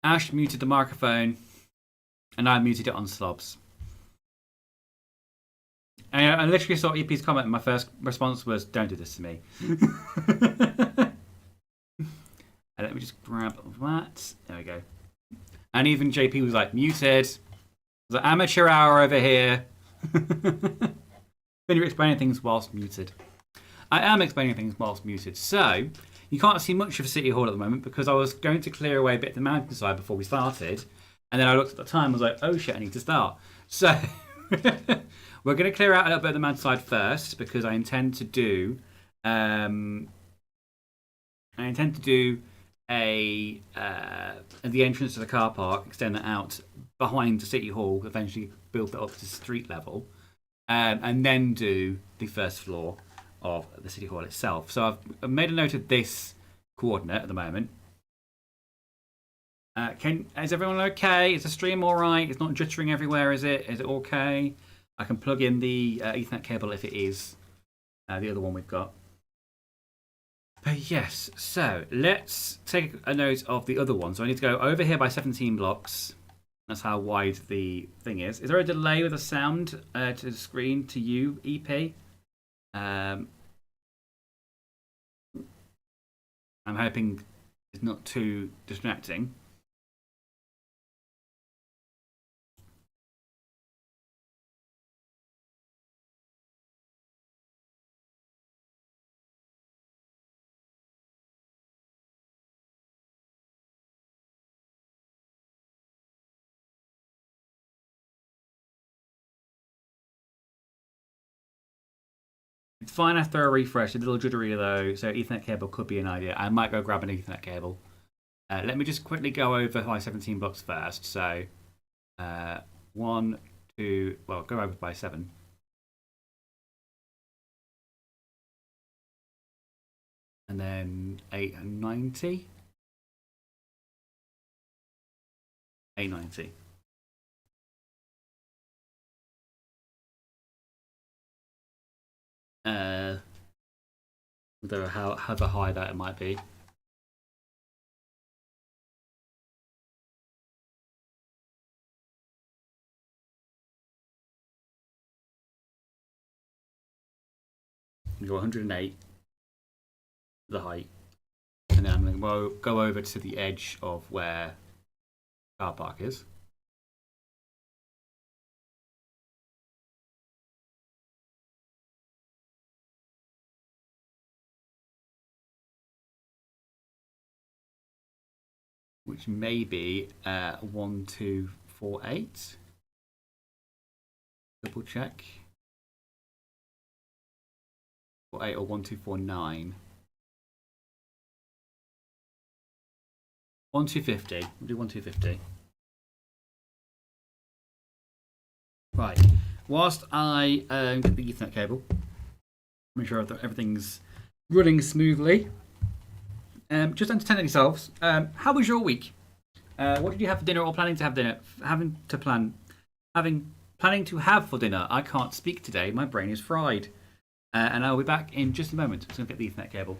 Ash muted the microphone, and I muted it on Slobs. And I literally saw EP's comment, and my first response was, "Don't do this to me." And let me just grab that. There we go. And even JP was like, muted. It was an amateur hour over here. Then you're explaining things whilst muted. I am explaining things whilst muted. So, you can't see much of City Hall at the moment because I was going to clear away a bit of the mountainside before we started. And then I looked at the time and was like, oh shit, I need to start. So, we're going to clear out a little bit of the mountainside first because I intend to do... the entrance to the car park, extend that out behind the City Hall, eventually build that up to street level, and then do the first floor of the City Hall itself. So I've made a note of this coordinate at the moment. Is everyone okay? Is the stream all right? It's not jittering everywhere, is it? Is it okay? I can plug in the Ethernet cable if it is the other one we've got. But yes, so let's take a note of the other one. So I need to go over here by 17 blocks. That's how wide the thing is. Is there a delay with the sound to the screen to you, EP? I'm hoping it's not too distracting. It's fine after a refresh, a little jittery though, so Ethernet cable could be an idea. I might go grab an Ethernet cable. Let me just quickly go over my 17 blocks first. So, 1, 2, well, go over by 7. And then 890. 890. I don't know however high that it might be. You go 108, the height, and then I'm going to go over to the edge of where the car park is. Which may be 1248. Double check. 48 or 1249. 1250. We'll do 1250. Right. Whilst I get the Ethernet cable, make sure that everything's running smoothly. Just entertain yourselves. How was your week? What did you have for dinner or planning to have dinner? Planning to have for dinner. I can't speak today. My brain is fried. And I'll be back in just a moment. I'm just going to get the Ethernet cable.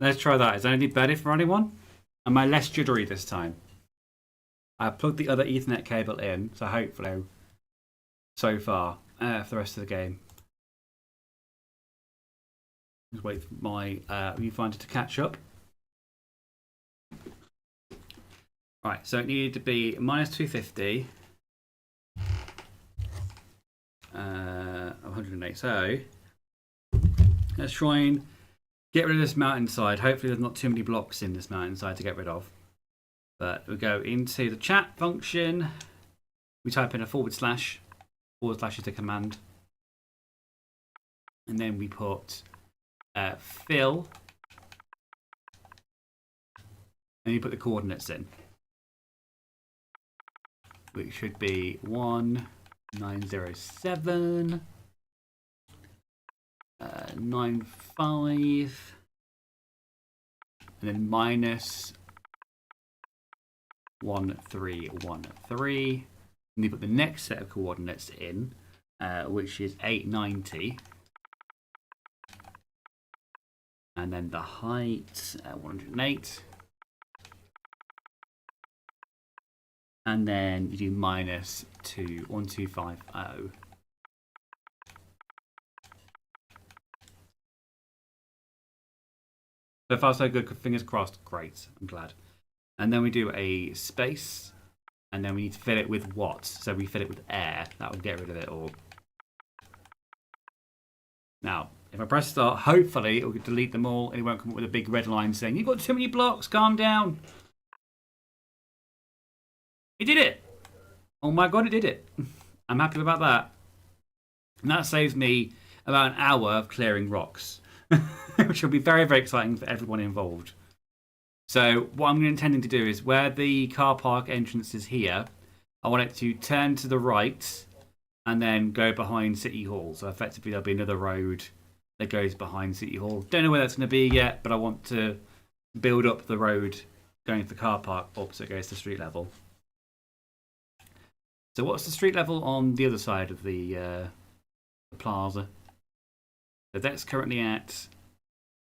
Let's try that. Is anything better for anyone? Am I less jittery this time? I plugged the other Ethernet cable in, so hopefully, so far, for the rest of the game. Just wait for my viewfinder to catch up. Right, so it needed to be minus 250. 108. So let's try and get rid of this mountainside. Hopefully there's not too many blocks in this mountainside to get rid of. But we go into the chat function. We type in a // / is the command. And then we put fill. And you put the coordinates in. Which should be 1907 95 and then minus 1313. And you put the next set of coordinates in, which is 890. And then the height 108. And then you do minus 1250. So far so good, fingers crossed, great, I'm glad. And then we do a space, and then we need to fill it with what? So we fill it with air, that will get rid of it all. Now, if I press start, hopefully it will delete them all, and it won't come up with a big red line saying, you've got too many blocks, calm down. It did it! Oh my god, it did it. I'm happy about that. And that saves me about an hour of clearing rocks, which will be very, very exciting for everyone involved. So what I'm intending to do is where the car park entrance is here, I want it to turn to the right and then go behind City Hall. So effectively there'll be another road that goes behind City Hall. Don't know where that's going to be yet, but I want to build up the road going to the car park up so it goes to street level. So what's the street level on the other side of the plaza? So that's currently at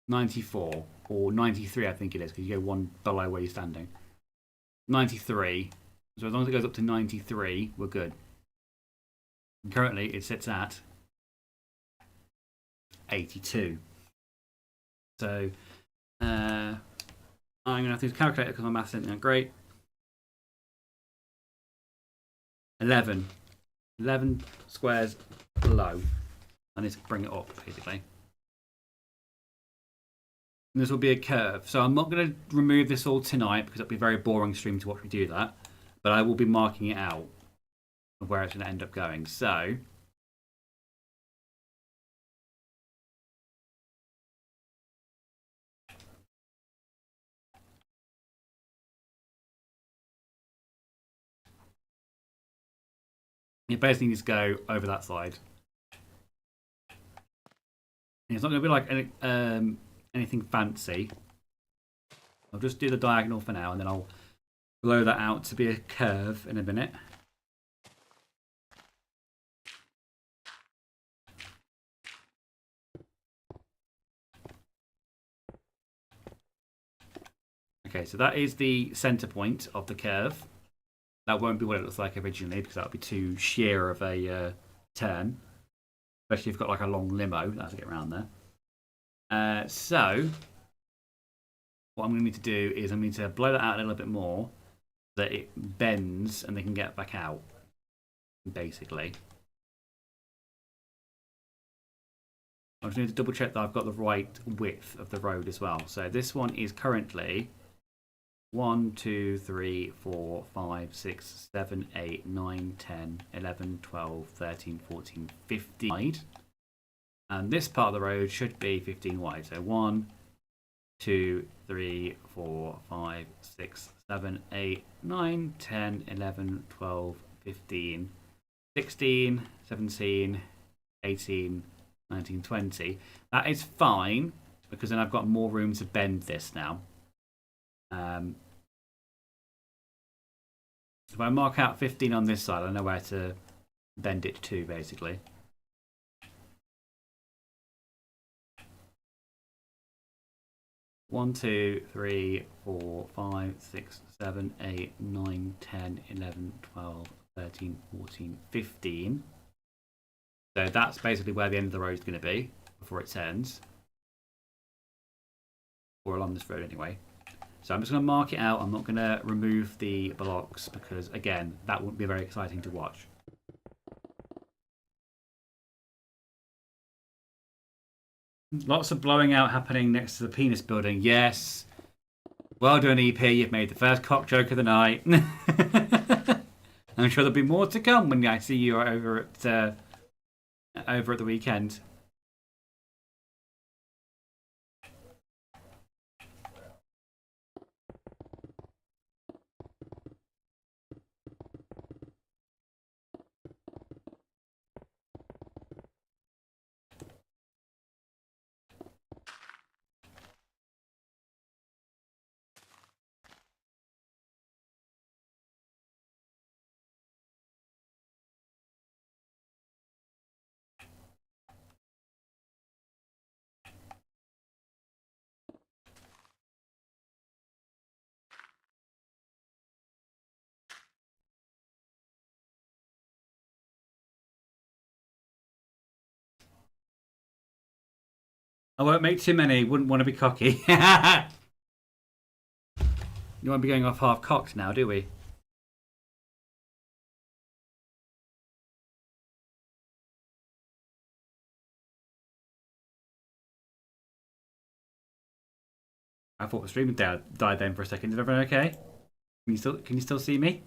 94 or 93, I think it is, because you go one below where you're standing. 93. So as long as it goes up to 93, we're good. And currently, it sits at 82. So I'm going to have to calculate it because my maths isn't that great. 11 squares below. I need to bring it up, basically. And this will be a curve. So I'm not going to remove this all tonight because it'll be a very boring stream to watch me do that. But I will be marking it out of where it's going to end up going. So it basically needs to go over that side. And it's not going to be like anything fancy. I'll just do the diagonal for now, and then I'll blow that out to be a curve in a minute. Okay, so that is the center point of the curve. That won't be what it looks like originally because that would be too sheer of a turn. Especially if you've got like a long limo, that's to get around there. So what I'm going to need to do is I'm going to blow that out a little bit more so that it bends and they can get back out, basically. I just need to double check that I've got the right width of the road as well. So this one is currently 1, 2, 3, 4, 5, 6, 7, 8, 9, 10, 11, 12, 13, 14, 15 wide. And this part of the road should be 15 wide. So 1, 2, 3, 4, 5, 6, 7, 8, 9, 10, 11, 12, 15, 16, 17, 18, 19, 20. That is fine because then I've got more room to bend this now. So if I mark out 15 on this side, I know where to bend it to, basically. 1, 2, 3, 4, 5, 6, 7, 8, 9, 10, 11, 12, 13, 14, 15. So that's basically where the end of the road is going to be before it turns. Or along this road anyway. So I'm just going to mark it out. I'm not going to remove the blocks because, again, that wouldn't be very exciting to watch. Lots of blowing out happening next to the penis building. Yes. Well done, EP. You've made the first cock joke of the night. I'm sure there'll be more to come when I see you over at the weekend. I won't make too many. Wouldn't want to be cocky. You won't be going off half cocked now, do we? I thought the stream died then for a second. Is everyone okay? Can you still see me?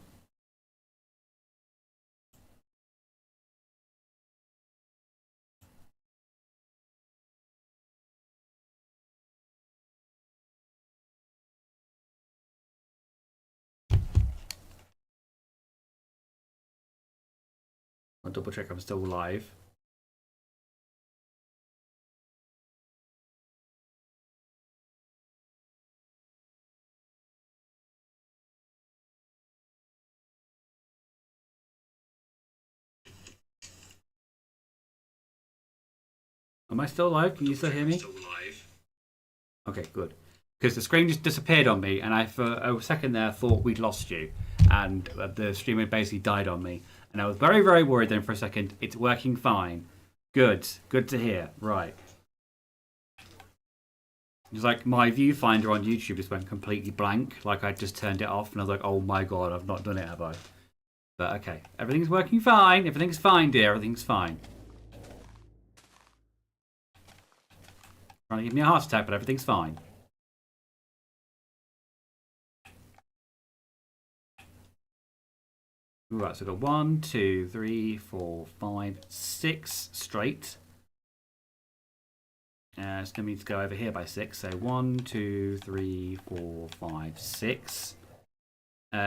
I'll double check I'm still live. Am I still live? Can you still hear me? Okay, good. Because the screen just disappeared on me, and I for a second there thought we'd lost you, and the stream had basically died on me, and I was very, very worried. Then for a second, it's working fine. Good to hear. Right. It's like my viewfinder on YouTube just went completely blank, like I just turned it off, and I was like, "Oh my god, I've not done it, have I?" But okay, everything's working fine. Everything's fine, dear. Everything's fine. Trying to give me a heart attack, but everything's fine. Right, so we've got 1, 2, 3, 4, 5, 6 straight. So then we need to go over here by 6. So 1, 2, 3, 4, 5, 6.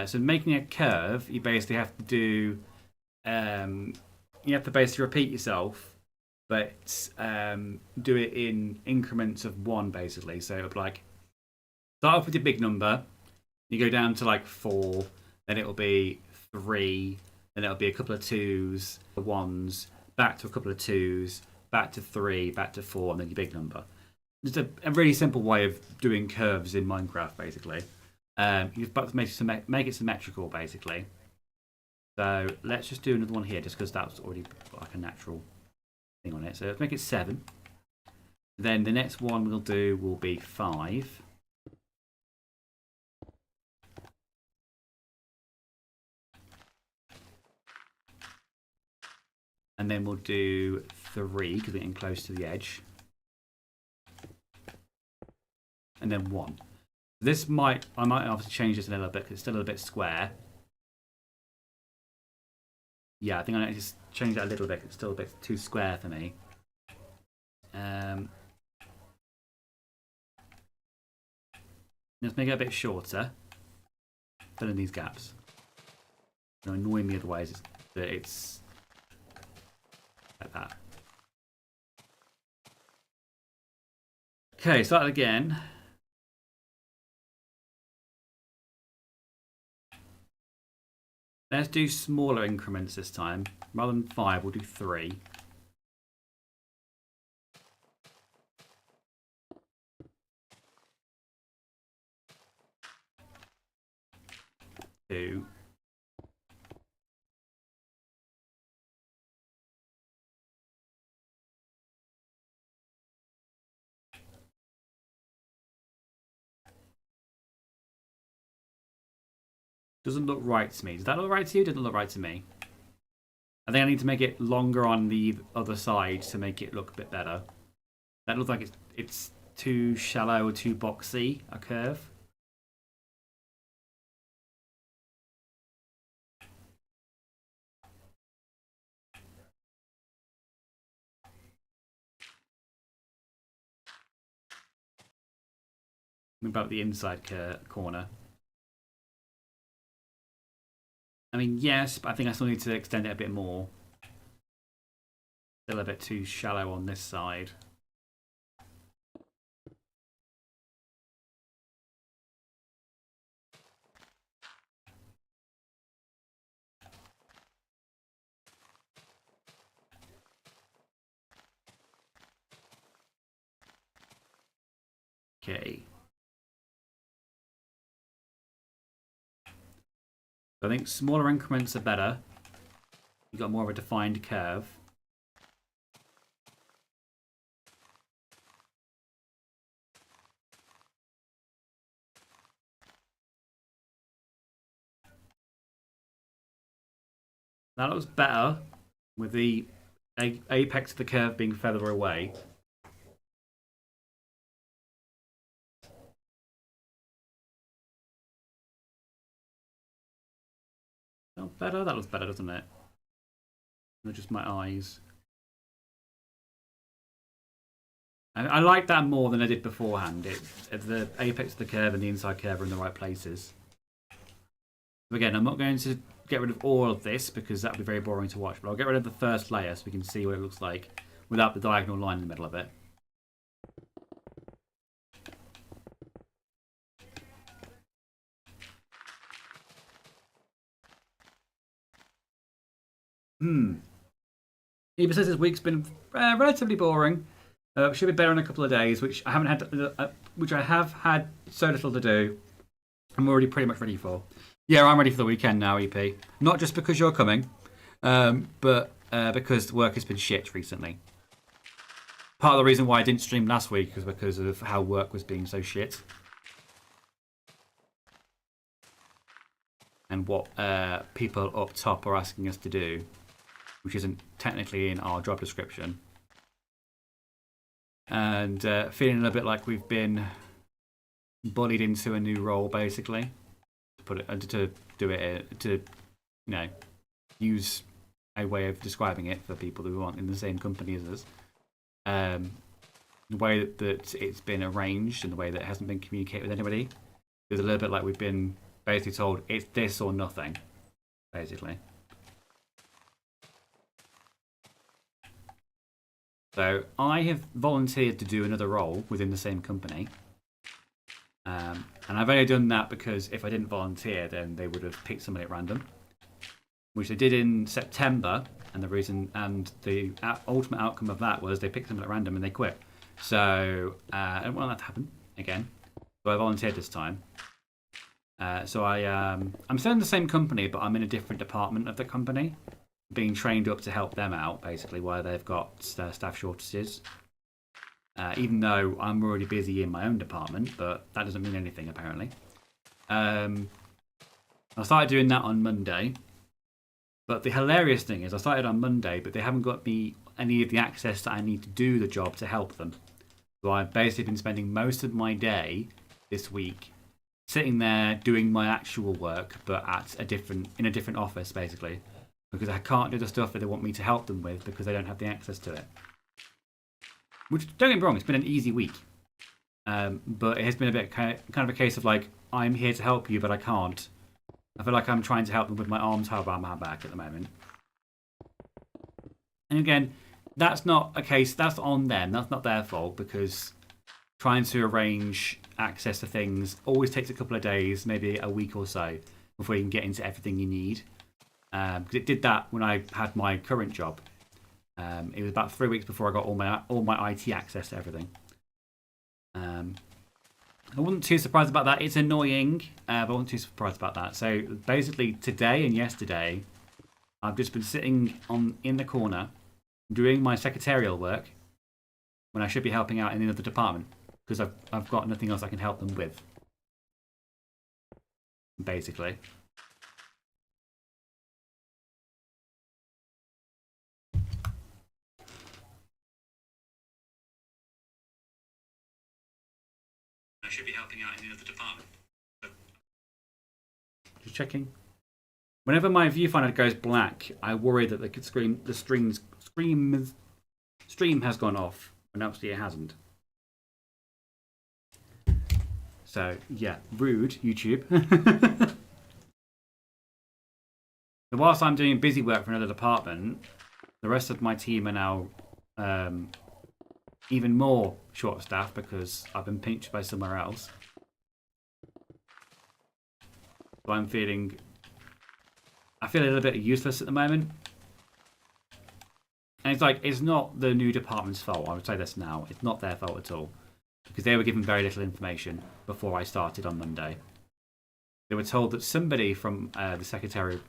So making a curve, you basically have to do. You have to basically repeat yourself, but do it in increments of 1, basically. So it'll be like start off with your big number. You go down to like 4, then it'll be 3, then it'll be a couple of 2s, 1s, back to a couple of 2s, back to 3, back to 4, and then your big number. Just a really simple way of doing curves in Minecraft, basically. You've got to make it symmetrical, basically. So let's just do another one here, just because that's already like a natural thing on it. So let's make it 7. Then the next one we'll do will be 5. And then we'll do 3 because we're getting close to the edge. And then 1. I might obviously change this a little bit because it's still a little bit square. Yeah, I think I just change that a little bit. It's still a bit too square for me. Let's make it a bit shorter. Fill in these gaps. It'll annoy me otherwise. It's like that. Okay, start again. Let's do smaller increments this time. Rather than 5, we'll do 3. 2. Doesn't look right to me. Does that look right to you? Doesn't look right to me. I think I need to make it longer on the other side to make it look a bit better. That looks like it's too shallow or too boxy, a curve. What about the inside corner? I mean, yes, but I think I still need to extend it a bit more. Still a bit too shallow on this side. Okay. I think smaller increments are better. You've got more of a defined curve. That looks better with the apex of the curve being further away. Not better? That looks better, doesn't it? Not just my eyes. I like that more than I did beforehand. The apex of the curve and the inside curve are in the right places. But again, I'm not going to get rid of all of this because that would be very boring to watch. But I'll get rid of the first layer so we can see what it looks like without the diagonal line in the middle of it. Eva says this week's been relatively boring. Should be better in a couple of days, which I haven't had, which I have had so little to do. I'm already pretty much ready for. Yeah, I'm ready for the weekend now, EP. Not just because you're coming, but because work has been shit recently. Part of the reason why I didn't stream last week was because of how work was being so shit. And what people up top are asking us to do, which isn't technically in our job description. And feeling a bit like we've been bullied into a new role, basically. To do it, to use a way of describing it for people who aren't in the same company as us. The way that it's been arranged and the way that it hasn't been communicated with anybody is a little bit like we've been basically told it's this or nothing, basically. So I have volunteered to do another role within the same company. And I've only done that because if I didn't volunteer, then they would have picked somebody at random, which they did in September. And the ultimate outcome of that was they picked somebody at random and they quit. So I don't want that to happen again. So I volunteered this time. I'm still in the same company, but I'm in a different department of the company, being trained up to help them out, basically, while they've got staff shortages. Even though I'm already busy in my own department, but that doesn't mean anything, apparently. I started doing that on Monday. But the hilarious thing is I started on Monday, but they haven't got me any of the access that I need to do the job to help them. So I've basically been spending most of my day this week sitting there doing my actual work, but in a different office, basically. Because I can't do the stuff that they want me to help them with because they don't have the access to it. Which, don't get me wrong, it's been an easy week. But it has been a bit kind of a case of like, I'm here to help you, but I can't. I feel like I'm trying to help them with my arms tied behind my back at the moment. And again, that's not a case, that's on them. That's not their fault because trying to arrange access to things always takes a couple of days, maybe a week or so, before you can get into everything you need. Because it did that when I had my current job. It was about 3 weeks before I got all my IT access to everything. I wasn't too surprised about that. It's annoying, but I wasn't too surprised about that. So basically, today and yesterday, I've just been sitting in the corner doing my secretarial work when I should be helping out in another department because I've got nothing else I can help them with. Basically. I should be helping out in the other department. Just checking. Whenever my viewfinder goes black, I worry that the stream has gone off, and obviously it hasn't. So yeah, rude YouTube. So whilst I'm doing busy work for another department, the rest of my team are now even more short-staffed because I've been pinched by somewhere else. So I feel a little bit useless at the moment. And it's like, it's not the new department's fault. I would say this now. It's not their fault at all. Because they were given very little information before I started on Monday. They were told that somebody from the secretary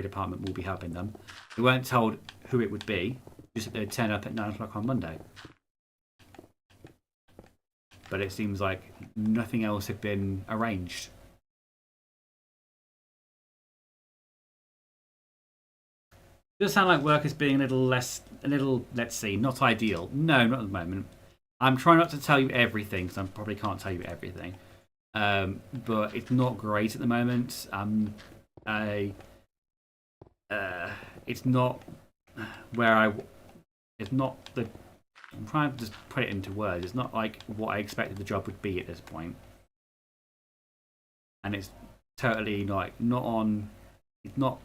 department will be helping them. They weren't told who it would be, just that they'd turn up at 9 o'clock on Monday. But it seems like nothing else had been arranged. It does sound like work is being a little, let's see, not ideal. No, not at the moment. I'm trying not to tell you everything, because I probably can't tell you everything. But it's not great at the moment. It's not where it's not the. I'm trying to just put it into words. It's not like what I expected the job would be at this point, and it's totally like not on. It's not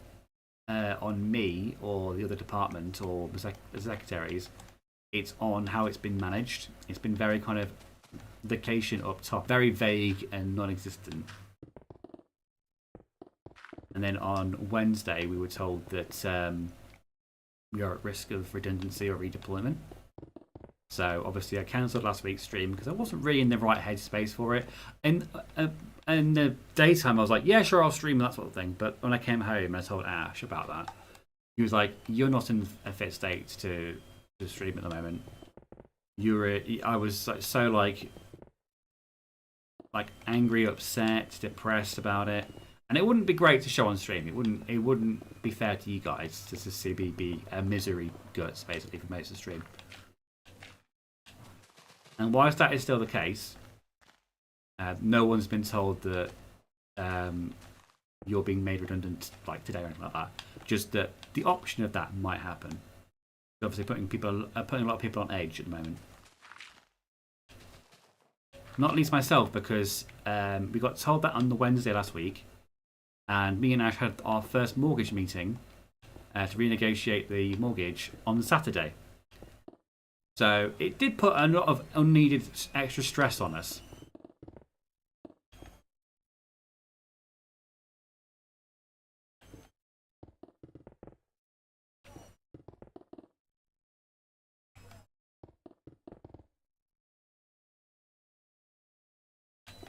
on me or the other department or the secretaries. It's on how it's been managed. It's been very kind of vacation up top, very vague and non-existent. And then on Wednesday, we were told that we are at risk of redundancy or redeployment. So obviously, I cancelled last week's stream because I wasn't really in the right headspace for it. And in the daytime, I was like, "Yeah, sure, I'll stream that sort of thing." But when I came home, I told Ash about that. He was like, "You're not in a fit state to stream at the moment." I was like, so like angry, upset, depressed about it, and it wouldn't be great to show on stream. It wouldn't be fair to you guys to see me be a misery guts basically for most of the stream. And whilst that is still the case, no one's been told that you're being made redundant like today or anything like that. Just that the option of that might happen. Obviously, putting a lot of people on edge at the moment. Not least myself, because we got told that on the Wednesday last week, and me and Ash had our first mortgage meeting to renegotiate the mortgage on the Saturday. So it did put a lot of unneeded extra stress on us.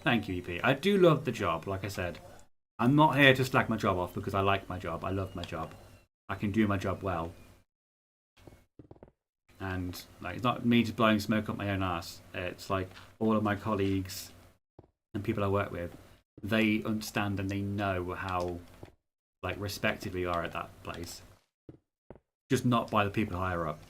Thank you, EP. I do love the job, like I said. I'm not here to slag my job off because I like my job. I love my job. I can do my job well. And like, it's not me just blowing smoke up my own ass. It's like all of my colleagues and people I work with, they understand and they know how like respected we are at that place. Just not by the people higher up.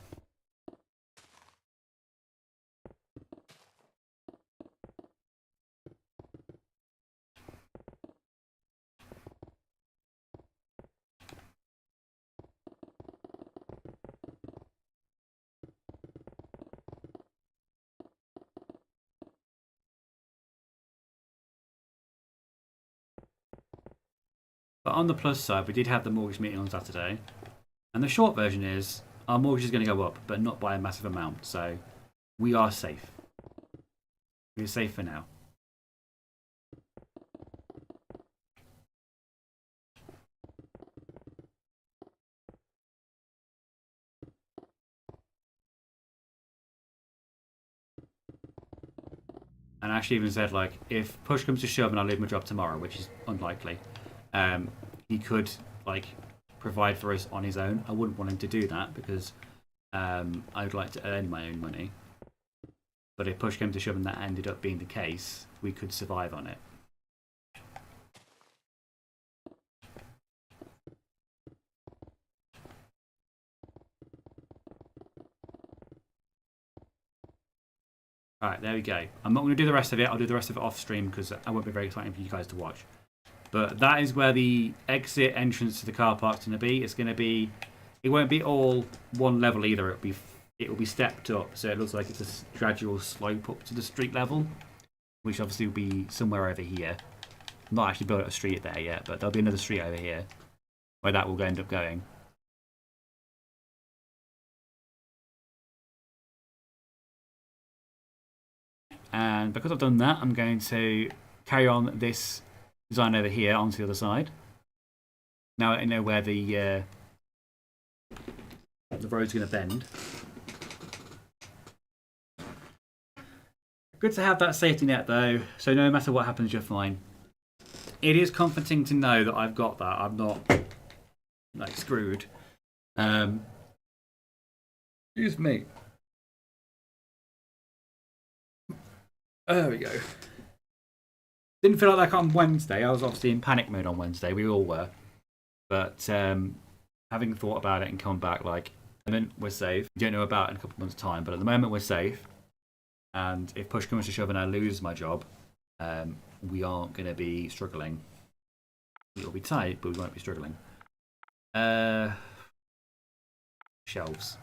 But on the plus side, we did have the mortgage meeting on Saturday. And the short version is our mortgage is going to go up, but not by a massive amount. So we are safe. We're safe for now. And Ashley even said, like, if push comes to shove and I leave my job tomorrow, which is unlikely, he could, like, provide for us on his own. I wouldn't want him to do that because I'd like to earn my own money. But if push came to shove and that ended up being the case, we could survive on it. Alright, there we go. I'm not going to do the rest of it. I'll do the rest of it off stream because I won't be very exciting for you guys to watch. But that is where the exit entrance to the car park's going to be. It's going to be... It won't be all one level either. It will be stepped up. So it looks like it's a gradual slope up to the street level. Which obviously will be somewhere over here. I'm not actually built a street there yet, but there'll be another street over here. Where that will end up going. And because I've done that, I'm going to carry on this design over here onto the other side. Now I know where the road's going to bend. Good to have that safety net though, so no matter what happens, you're fine. It is comforting to know that I've got that. I'm not like screwed. Excuse me. There we go. Didn't feel like that on Wednesday. I was obviously in panic mode on Wednesday. We all were. But having thought about it and come back, like, I mean, we're safe. We don't know about it in a couple of months' time, but at the moment we're safe. And if push comes to shove and I lose my job, we aren't going to be struggling. It'll be tight, but we won't be struggling. Shelves.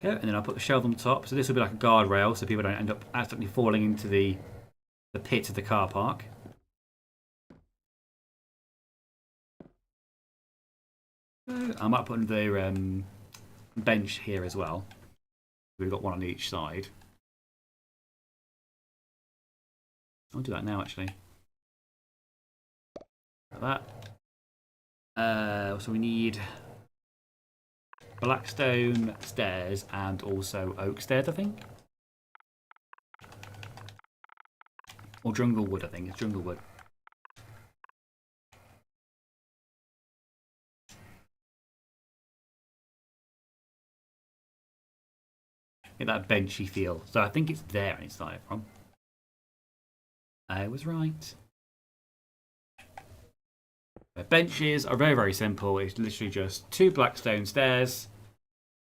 Yeah, and then I'll put the shelf on top. So this will be like a guardrail so people don't end up accidentally falling into the pit of the car park. I might put the bench here as well. We've got one on each side. I'll do that now actually. Like that. So we need blackstone stairs and also oak stairs, I think. Or jungle wood, I think. It's jungle wood. Get that benchy feel. So I think it's there and it's started from. I was right. The benches are very, very simple. It's literally just 2 blackstone stairs,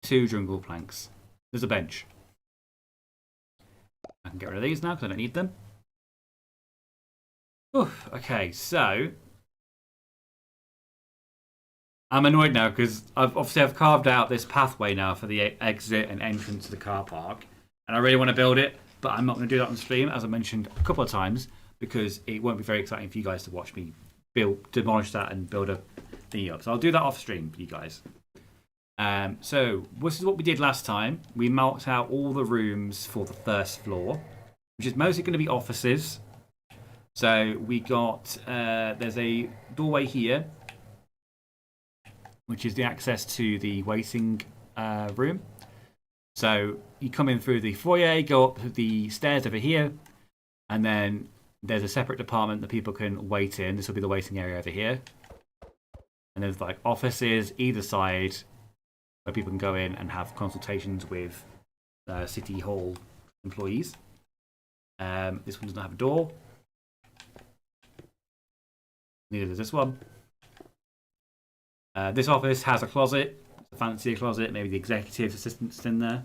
2 jungle planks. There's a bench. I can get rid of these now because I don't need them. Oof, okay, so I'm annoyed now because I've carved out this pathway now for the exit and entrance to the car park, and I really want to build it, but I'm not going to do that on stream, as I mentioned a couple of times, because it won't be very exciting for you guys to watch me demolish that and build a thingy up. So I'll do that off stream for you guys. So this is what we did last time. We marked out all the rooms for the first floor, which is mostly going to be offices. So we got there's a doorway here, which is the access to the waiting room. So you come in through the foyer, go up the stairs over here, and then there's a separate department that people can wait in. This will be the waiting area over here. And there's like offices either side where people can go in and have consultations with City Hall employees. This one doesn't have a door. Neither does this one. This office has a closet, a fancier closet, maybe the executive assistant's in there.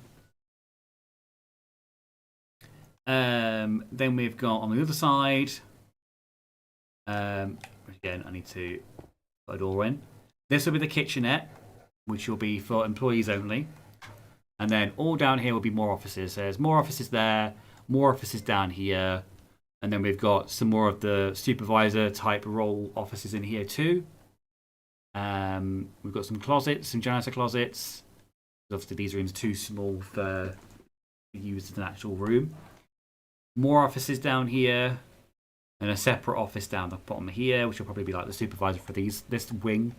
Then we've got on the other side, again, I need to put a door in. This will be the kitchenette, which will be for employees only. And then all down here will be more offices. So there's more offices there, more offices down here. And then we've got some more of the supervisor type role offices in here too. We've got some closets, some janitor closets. Obviously, these rooms are too small for use as an actual room. More offices down here, and a separate office down the bottom here, which will probably be like the supervisor for this wing.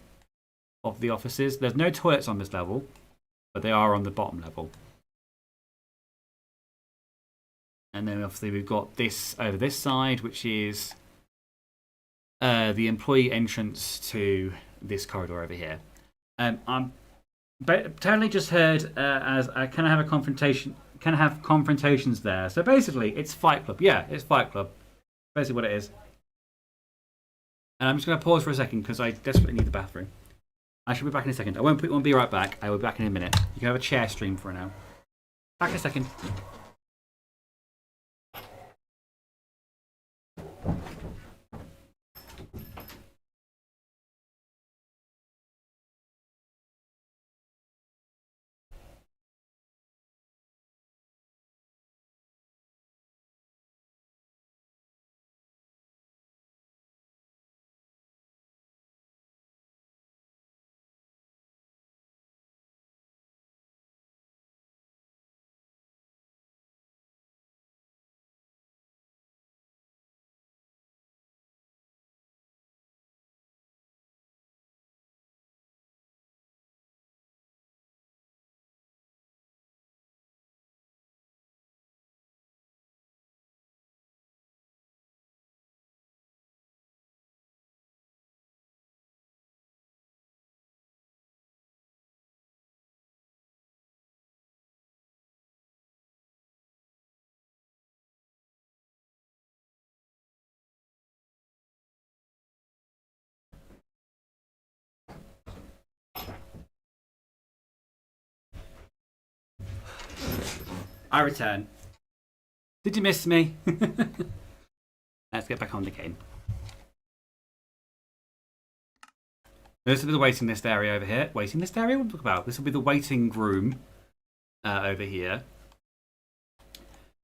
of the offices. There's no toilets on this level, but they are on the bottom level. And then obviously we've got this over this side, which is the employee entrance to this corridor over here. I'm totally just heard as I kind of have a confrontation, kind of have confrontations there. So basically, it's Fight Club. Yeah, it's Fight Club. Basically, what it is. And I'm just going to pause for a second because I desperately need the bathroom. I shall be back in a second. I won't be right back. I will be back in a minute. You can have a chair stream for now. Back in a second. I return. Did you miss me? Let's get back on the game. This will be the waiting list area over here. Waiting list area? What am I talking about? This will be the waiting room over here.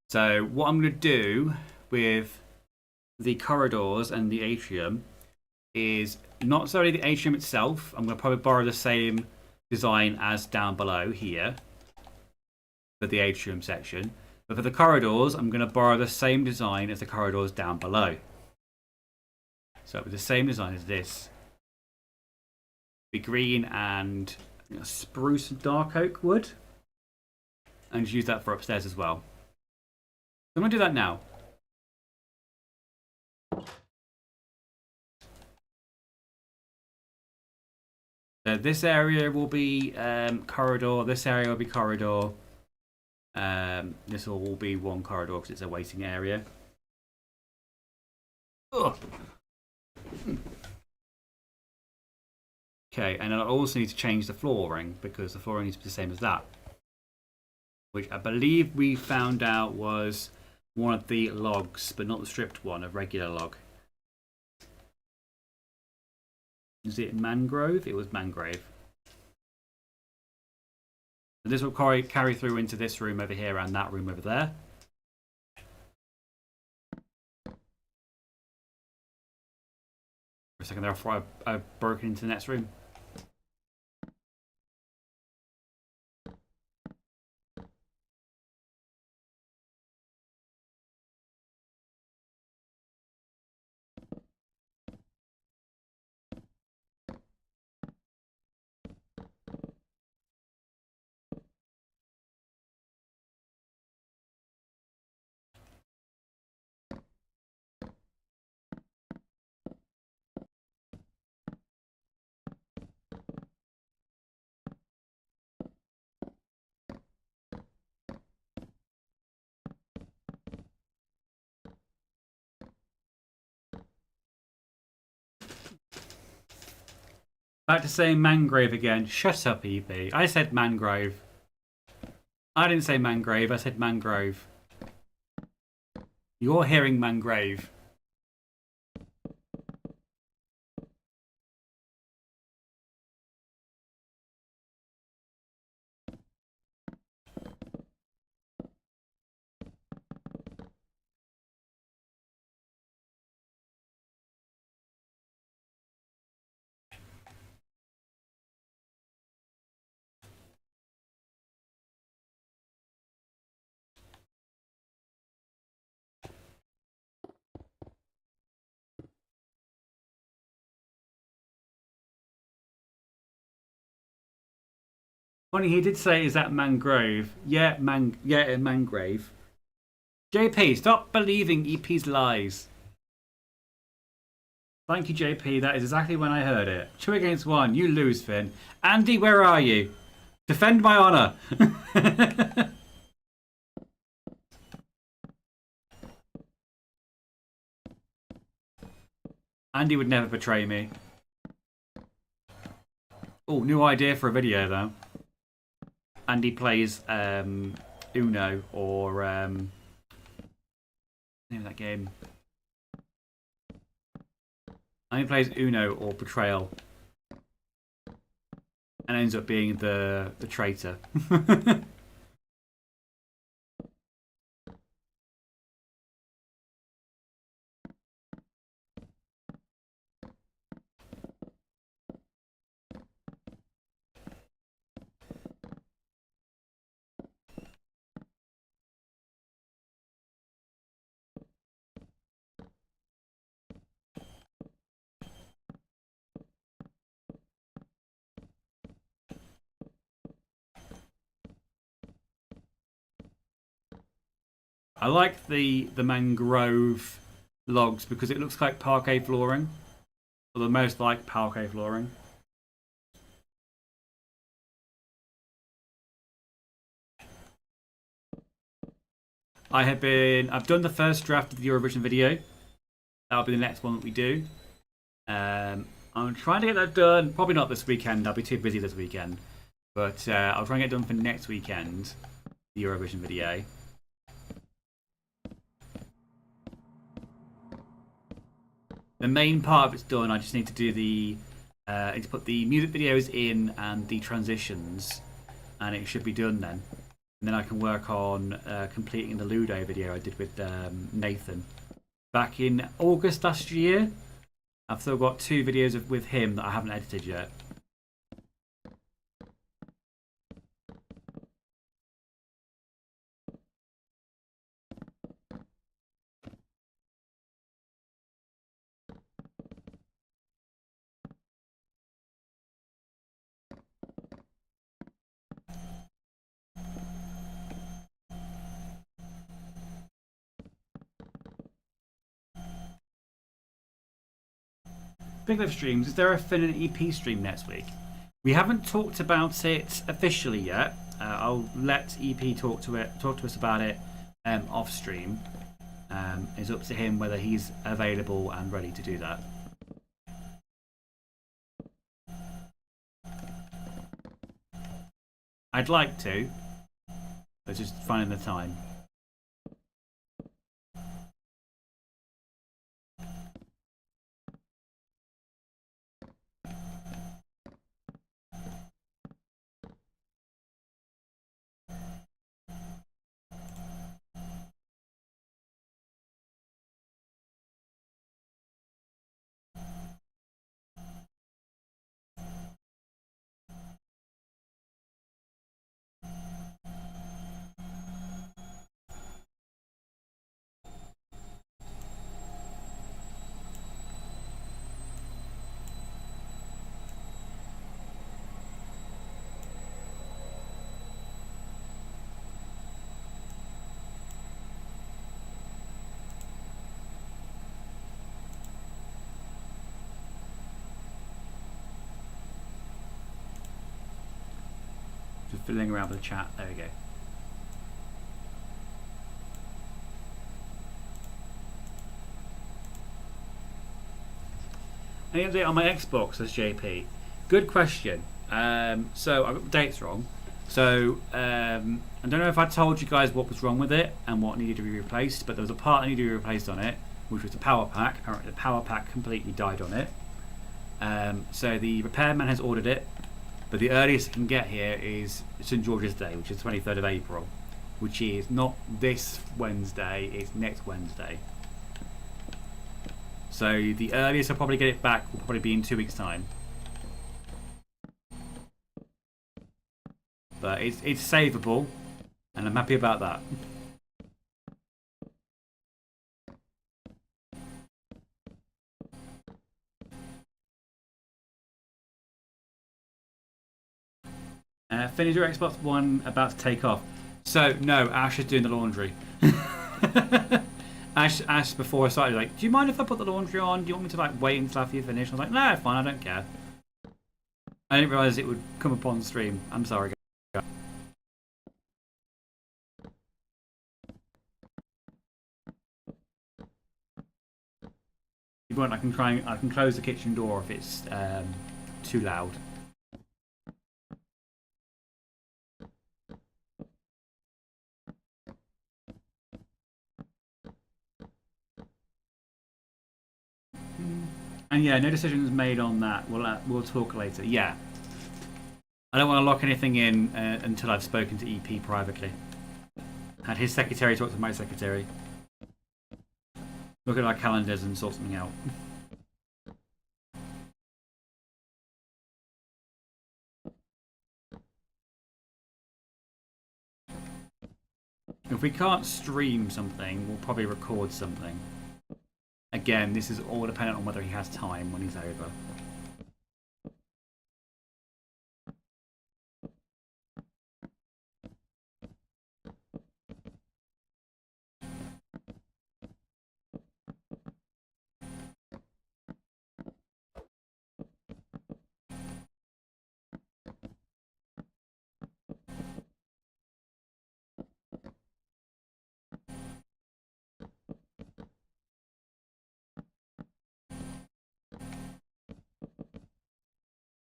So what I'm going to do with the corridors and the atrium is not necessarily the atrium itself. I'm going to probably borrow the same design as down below here for the atrium section. But for the corridors, I'm going to borrow the same design as the corridors down below. So with the same design as this. Be green and spruce and dark oak wood. And use that for upstairs as well. So I'm going to do that now. So this area will be corridor. This area will be corridor. This will all be one corridor because it's a waiting area. Ugh. Okay, and I also need to change the flooring because the flooring needs to be the same as that. Which I believe we found out was one of the logs, but not the stripped one, a regular log. Is it mangrove? It was mangrove. So this will carry through into this room over here and that room over there. For a second there, I thought I've broken into the next room. Back to saying mangrove again. Shut up, EP. I said mangrove. I didn't say mangrove, I said mangrove. You're hearing mangrove. Funny, he did say, "Is that mangrove?" Yeah, mangrove. JP, stop believing EP's lies. Thank you, JP. That is exactly when I heard it. 2 against 1. You lose, Finn. Andy, where are you? Defend my honor. Andy would never betray me. Oh, new idea for a video, though. Andy plays Uno or name of that game. Andy plays Uno or Betrayal, and ends up being the traitor. I like the mangrove logs because it looks like parquet flooring, or the most like parquet flooring. I've done the first draft of the Eurovision video. That'll be the next one that we do. I'm trying to get that done. Probably not this weekend. I'll be too busy this weekend. But I'll try and get it done for next weekend. The Eurovision video. The main part of it's done. I just need to do need to put the music videos in and the transitions, and it should be done then. And then I can work on completing the Ludo video I did with Nathan back in August last year. I've still got 2 videos with him that I haven't edited yet. Big Live streams, is there a Finn and EP stream next week? We haven't talked about it officially yet. I'll let EP talk to us about it off stream. It's up to him whether he's available and ready to do that. I'd like to, but just finding the time. Just fiddling around with the chat. There we go. Any update on my Xbox, says JP? Good question. So I got the dates wrong. So I don't know if I told you guys what was wrong with it and what needed to be replaced, but there was a part that needed to be replaced on it, which was the power pack. Apparently the power pack completely died on it. So the repairman has ordered it, but the earliest it can get here is St George's Day, which is 23rd of April, which is not this Wednesday, it's next Wednesday. So the earliest I'll probably get it back will probably be in 2 weeks' time. But it's savable, and I'm happy about that. Finn, your Xbox One about to take off? So, no, Ash is doing the laundry. Ash asked before I started, like, do you mind if I put the laundry on? Do you want me to, like, wait until after you finish? I was like, no, it's fine, I don't care. I didn't realise it would come up on stream. I'm sorry, guys. If you want, I can close the kitchen door if it's too loud. And yeah, no decisions made on that. We'll talk later. Yeah, I don't want to lock anything in until I've spoken to EP privately. Had his secretary talk to my secretary. Look at our calendars and sort something out. If we can't stream something, we'll probably record something. Again, this is all dependent on whether he has time when he's over.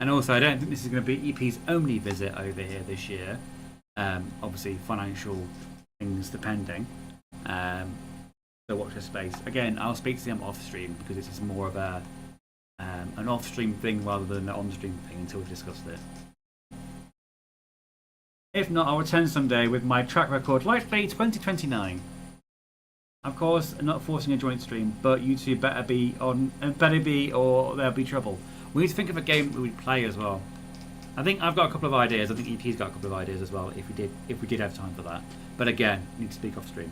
And also, I don't think this is going to be EP's only visit over here this year. Obviously, financial things depending. So watch this space. Again, I'll speak to them off stream because this is more of an off stream thing rather than an on stream thing until we've discussed it. If not, I'll return someday with my track record, likely 2029. Of course, not forcing a joint stream, but you two better be or there'll be trouble. We need to think of a game that we'd play as well. I think I've got a couple of ideas. I think EP's got a couple of ideas as well if we did have time for that. But again, need to speak off stream.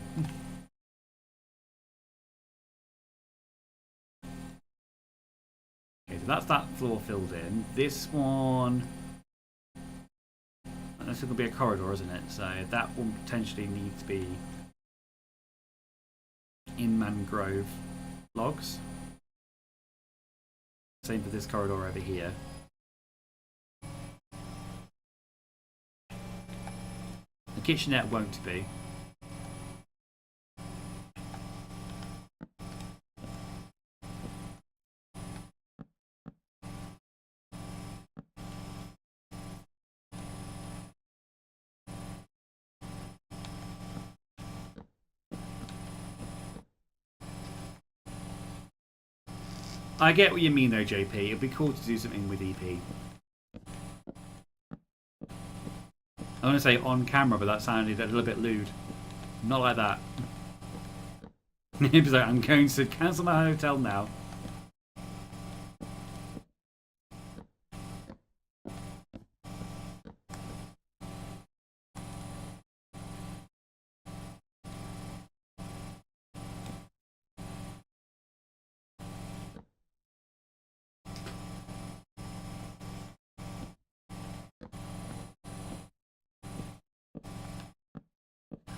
Okay, so that's that floor filled in. This one, this is going to be a corridor, isn't it? So that will potentially need to be in mangrove logs. Same for this corridor over here. The kitchenette won't be. I get what you mean though, JP. It'd be cool to do something with EP. I want to say on camera, but that sounded a little bit lewd. Not like that. He was like, I'm going to cancel my hotel now.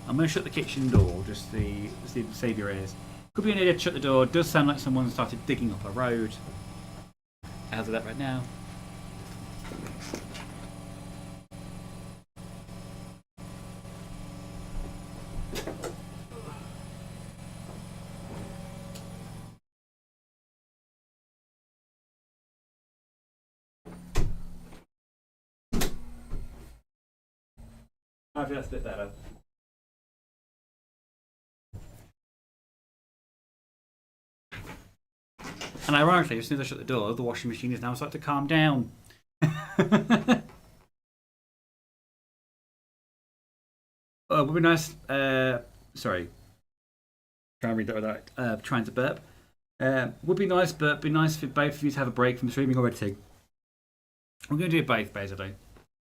I'm going to shut the kitchen door just to save your ears. Could be an idiot to shut the door. Does sound like someone started digging up a road. I'll do that right now. I feel that's a bit better. And ironically, as soon as I shut the door, the washing machine is now starting to calm down. Would be nice. Sorry, trying to read that without trying to burp. Would be nice, but be nice for both of you to have a break from streaming or editing. I'm going to do both basically.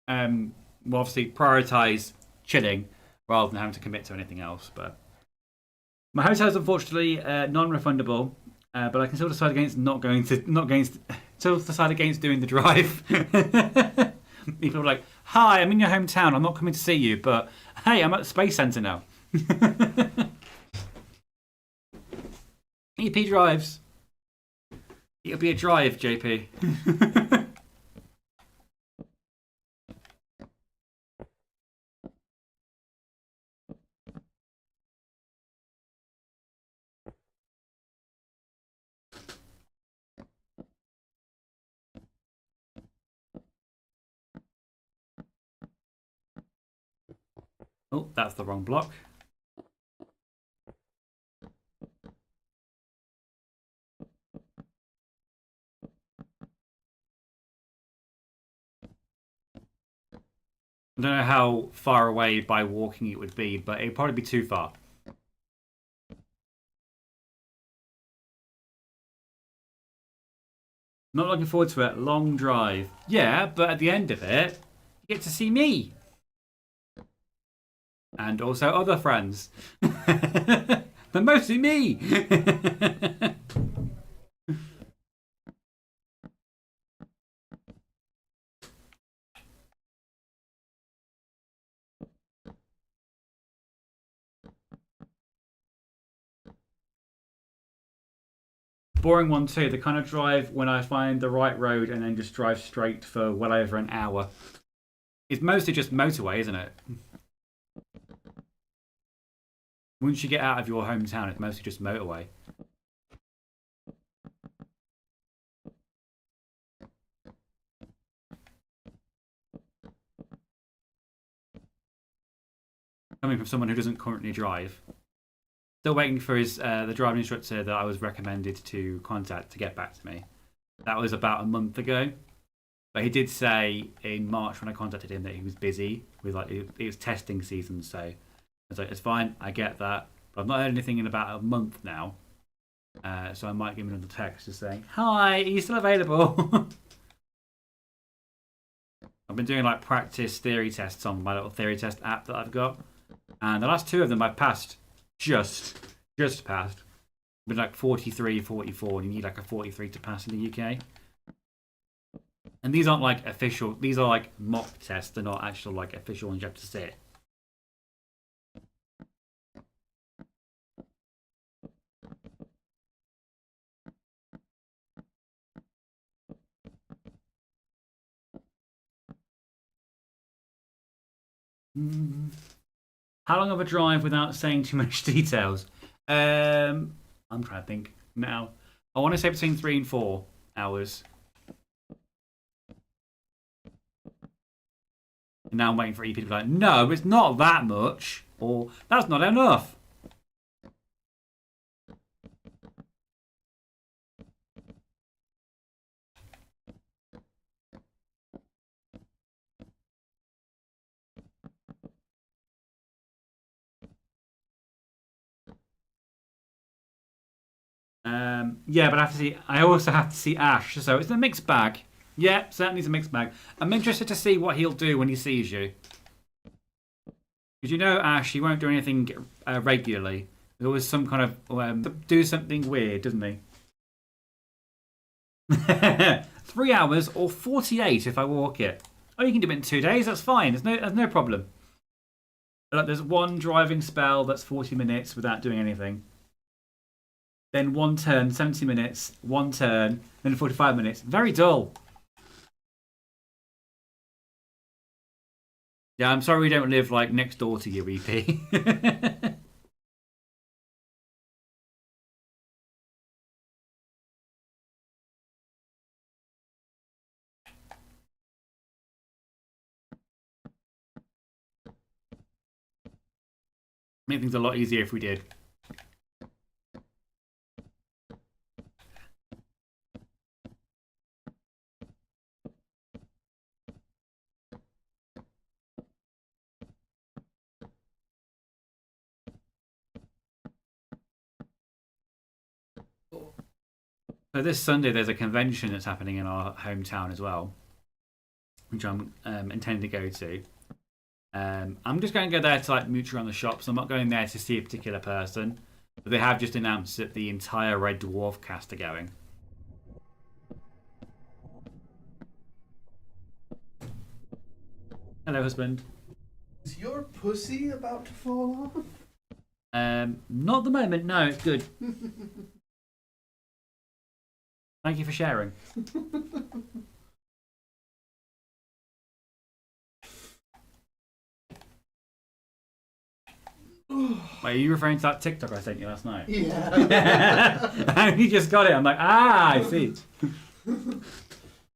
We'll obviously prioritise chilling rather than having to commit to anything else. But my hotel is unfortunately non-refundable. But I can still decide against still decide against doing the drive. People are like, "Hi, I'm in your hometown. I'm not coming to see you, but hey, I'm at the Space Center now." EP drives. It'll be a drive, JP. Oh, that's the wrong block. I don't know how far away by walking it would be, but it'd probably be too far. Not looking forward to it. Long drive. Yeah, but at the end of it, you get to see me. And also other friends. But mostly me. Boring one too. The kind of drive when I find the right road and then just drive straight for well over an hour. It's mostly just motorway, isn't it? Once you get out of your hometown, it's mostly just motorway. Coming from someone who doesn't currently drive. Still waiting for his the driving instructor that I was recommended to contact to get back to me. That was about a month ago. But he did say in March when I contacted him that he was busy with like it was testing season, so I was like, it's fine, I get that. But I've not heard anything in about a month now. So I might give him another text just saying, "Hi, are you still available?" I've been doing like practice theory tests on my little theory test app that I've got. And the last two of them I've passed. Just passed. Been like 43, 44, and you need like a 43 to pass in the UK. And these aren't like official, these are like mock tests, they're not actual like official ones you have to sit. How long of a drive without saying too much details? I'm trying to think now. I want to say between 3 and 4 hours. And now I'm waiting for EP to be like, no, it's not that much. Or, that's not enough. Yeah, but I also have to see Ash, so it's a mixed bag. Yeah, certainly it's a mixed bag. I'm interested to see what he'll do when he sees you. Because you know Ash, he won't do anything regularly. There's always some kind of do something weird, doesn't he? 3 hours or 48 if I walk it. Oh, you can do it in 2 days. That's fine. There's no problem. But there's one driving spell that's 40 minutes without doing anything. Then one turn, 70 minutes. One turn, then 45 minutes. Very dull. Yeah, I'm sorry we don't live like next door to you, EP. Make things a lot easier if we did. So this Sunday there's a convention that's happening in our hometown as well, which I'm intending to go to. I'm just going to go there to like mooch around the shops. I'm not going there to see a particular person. But they have just announced that the entire Red Dwarf cast are going. Hello, husband. Is your pussy about to fall off? Not at the moment. No, it's good. Thank you for sharing. Wait, are you referring to that TikTok I sent you last night? Yeah. I only just got it. I'm like, I see.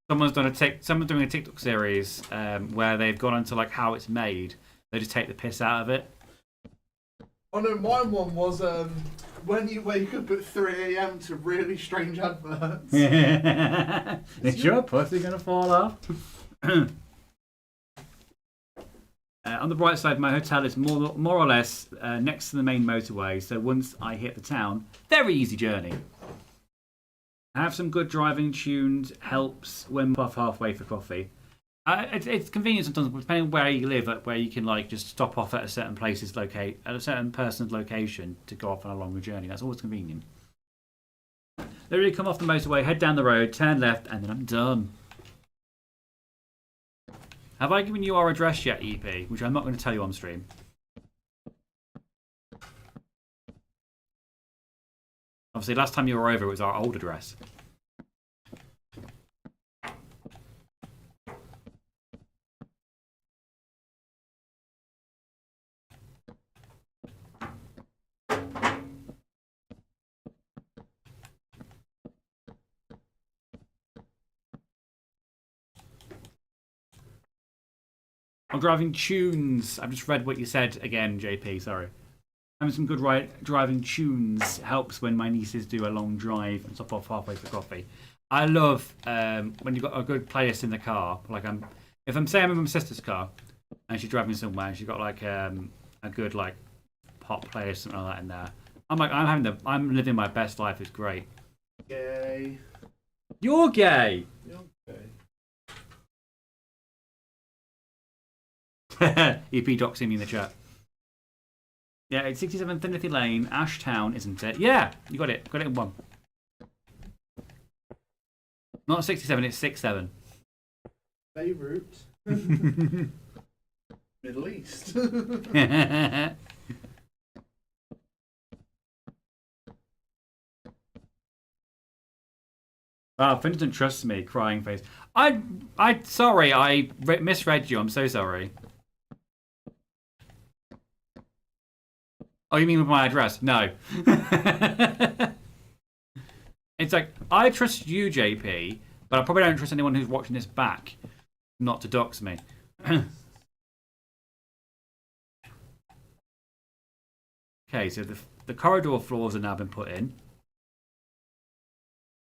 Someone's doing a TikTok series where they've gone into like how it's made. They just take the piss out of it. Oh no, my one was when you wake up at 3 a.m. to really strange adverts. Is your pussy gonna fall off? On the bright side, my hotel is more or less next to the main motorway, so once I hit the town, very easy journey. Have some good driving tunes helps when off halfway for coffee. It's convenient sometimes, depending on where you live, where you can like just stop off at a certain place's at a certain person's location to go off on a longer journey. That's always convenient. Literally come off the motorway, head down the road, turn left, and then I'm done. Have I given you our address yet, EP? Which I'm not going to tell you on stream. Obviously, last time you were over, it was our old address. I'm driving tunes. I've just read what you said again, JP. Sorry. Having some good driving tunes helps when my nieces do a long drive and stop off halfway for coffee. I love when you've got a good playlist in the car. Like if I'm saying I'm in my sister's car and she's driving somewhere and she's got like a good like pop playlist something like that in there. I'm living my best life. It's great. Gay. You're gay. You're gay. EP doxing me in the chat. Yeah, it's 67 Timothy Lane, Ashtown, isn't it? Yeah, you got it. Got it in one. Not 67, it's 67. Beirut. Middle East. Wow, Finton trusts me, crying face. Sorry, I misread you. I'm so sorry. Oh, you mean with my address? No. It's like, I trust you, JP, but I probably don't trust anyone who's watching this back not to dox me. Okay, so the corridor floors have now been put in.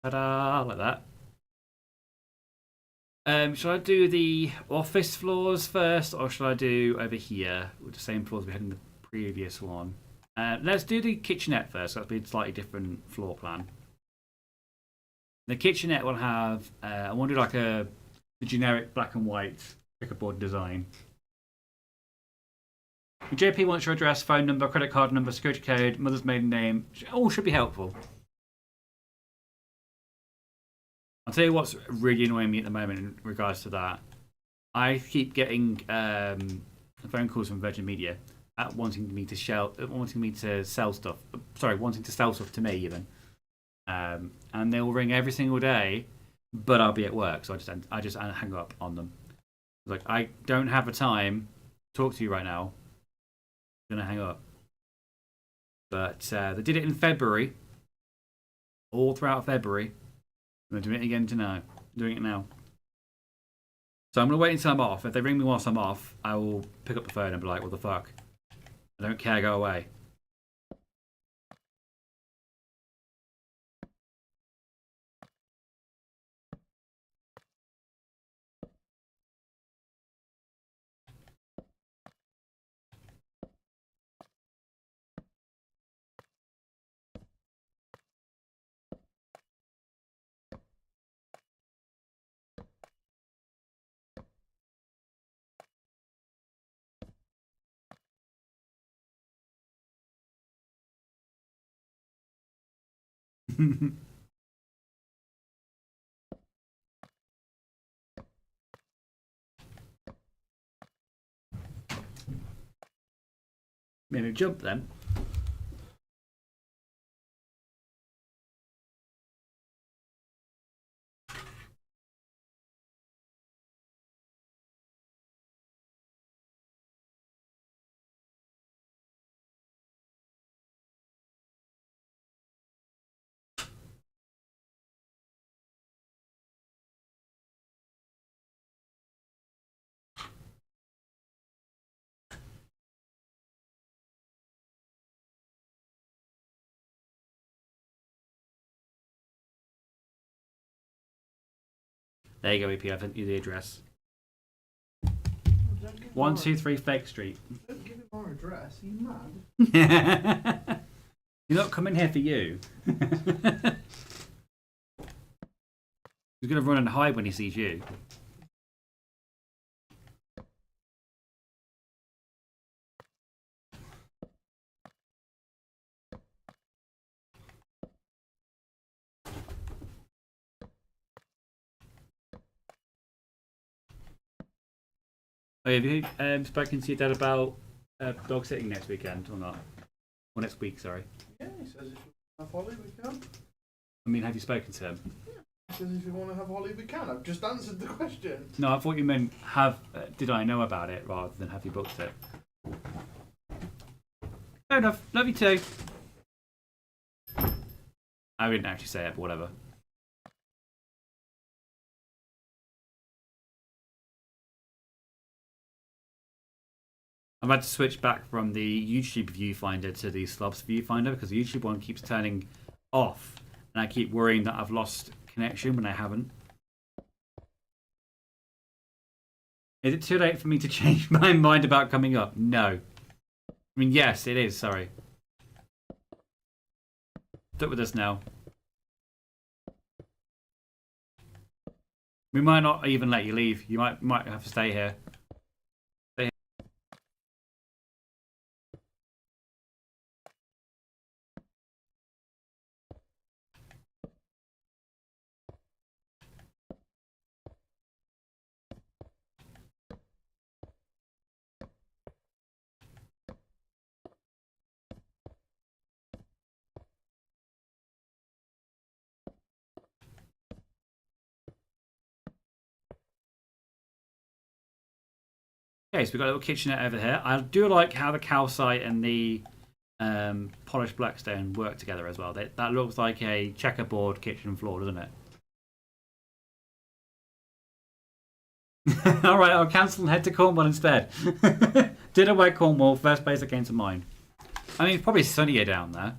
Ta-da, like that. Shall I do the office floors first, or shall I do over here with the same floors we had in the previous one? Let's do the kitchenette first. That'll be a slightly different floor plan. The kitchenette will have, I want to do like the generic black and white checkerboard design. JP wants your address, phone number, credit card number, security code, mother's maiden name. All should be helpful. I'll tell you what's really annoying me at the moment in regards to that. I keep getting phone calls from Virgin Media wanting me to sell stuff. Sorry, wanting to sell stuff to me even. And they'll ring every single day, but I'll be at work, so I just hang up on them. Like, I don't have the time to talk to you right now. I'm gonna hang up. But they did it in February, all throughout February. I'm doing it again tonight. Doing it now. So I'm gonna wait until I'm off. If they ring me whilst I'm off, I will pick up the phone and be like, "What the fuck? I don't care. Go away." Maybe jump then. There you go, EP. I've sent you the address. 123 Fake Street. Don't give him our address. Are you mad? You're not coming here for you. He's going to run and hide when he sees you. Oh, have you spoken to your dad about dog sitting next weekend or not? Or next week, sorry. Yeah, he says if you have Holly, we can. I mean, have you spoken to him? He says if you want to have Holly, we can. I've just answered the question. No, I thought you meant have. Did I know about it rather than have you booked it? Fair enough. Love you too. I didn't actually say it, but whatever. I've had to switch back from the YouTube viewfinder to the Slobs viewfinder because the YouTube one keeps turning off, and I keep worrying that I've lost connection when I haven't. Is it too late for me to change my mind about coming up? No. I mean, yes, it is. Sorry. Stuck with us now. We might not even let you leave. You might have to stay here. Okay, so we've got a little kitchenette over here. I do like how the calcite and the polished blackstone work together as well. That looks like a checkerboard kitchen floor, doesn't it? Alright, I'll cancel and head to Cornwall instead. Dinner by Cornwall, first place that came to mind. I mean, it's probably sunnier down there.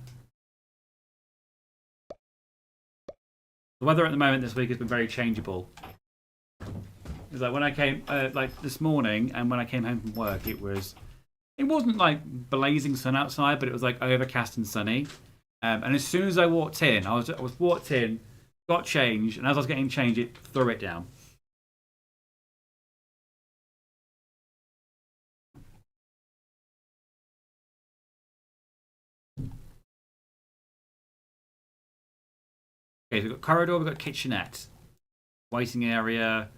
The weather at the moment this week has been very changeable. It's like when I came, like this morning, and when I came home from work, it wasn't like blazing sun outside, but it was like overcast and sunny. And as soon as I walked in, I was walked in, got changed, and as I was getting changed, it threw it down. Okay, so we've got corridor, we've got kitchenette, waiting area.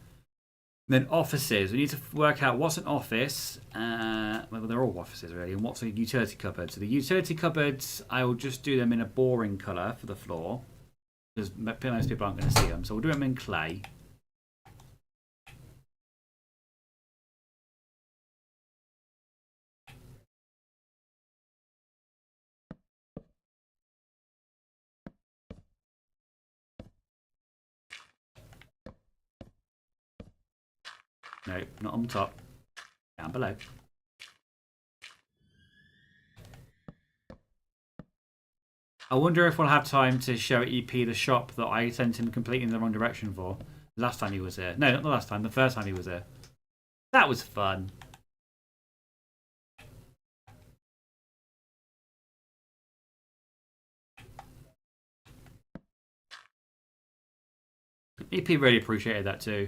Then offices. We need to work out what's an office. Well, they're all offices really, and what's a utility cupboard. So the utility cupboards, I will just do them in a boring colour for the floor, because most people aren't going to see them. So we'll do them in clay. No, not on top. Down below. I wonder if we'll have time to show EP the shop that I sent him completely in the wrong direction for. Last time he was here. No, not the last time. The first time he was here. That was fun. EP really appreciated that too.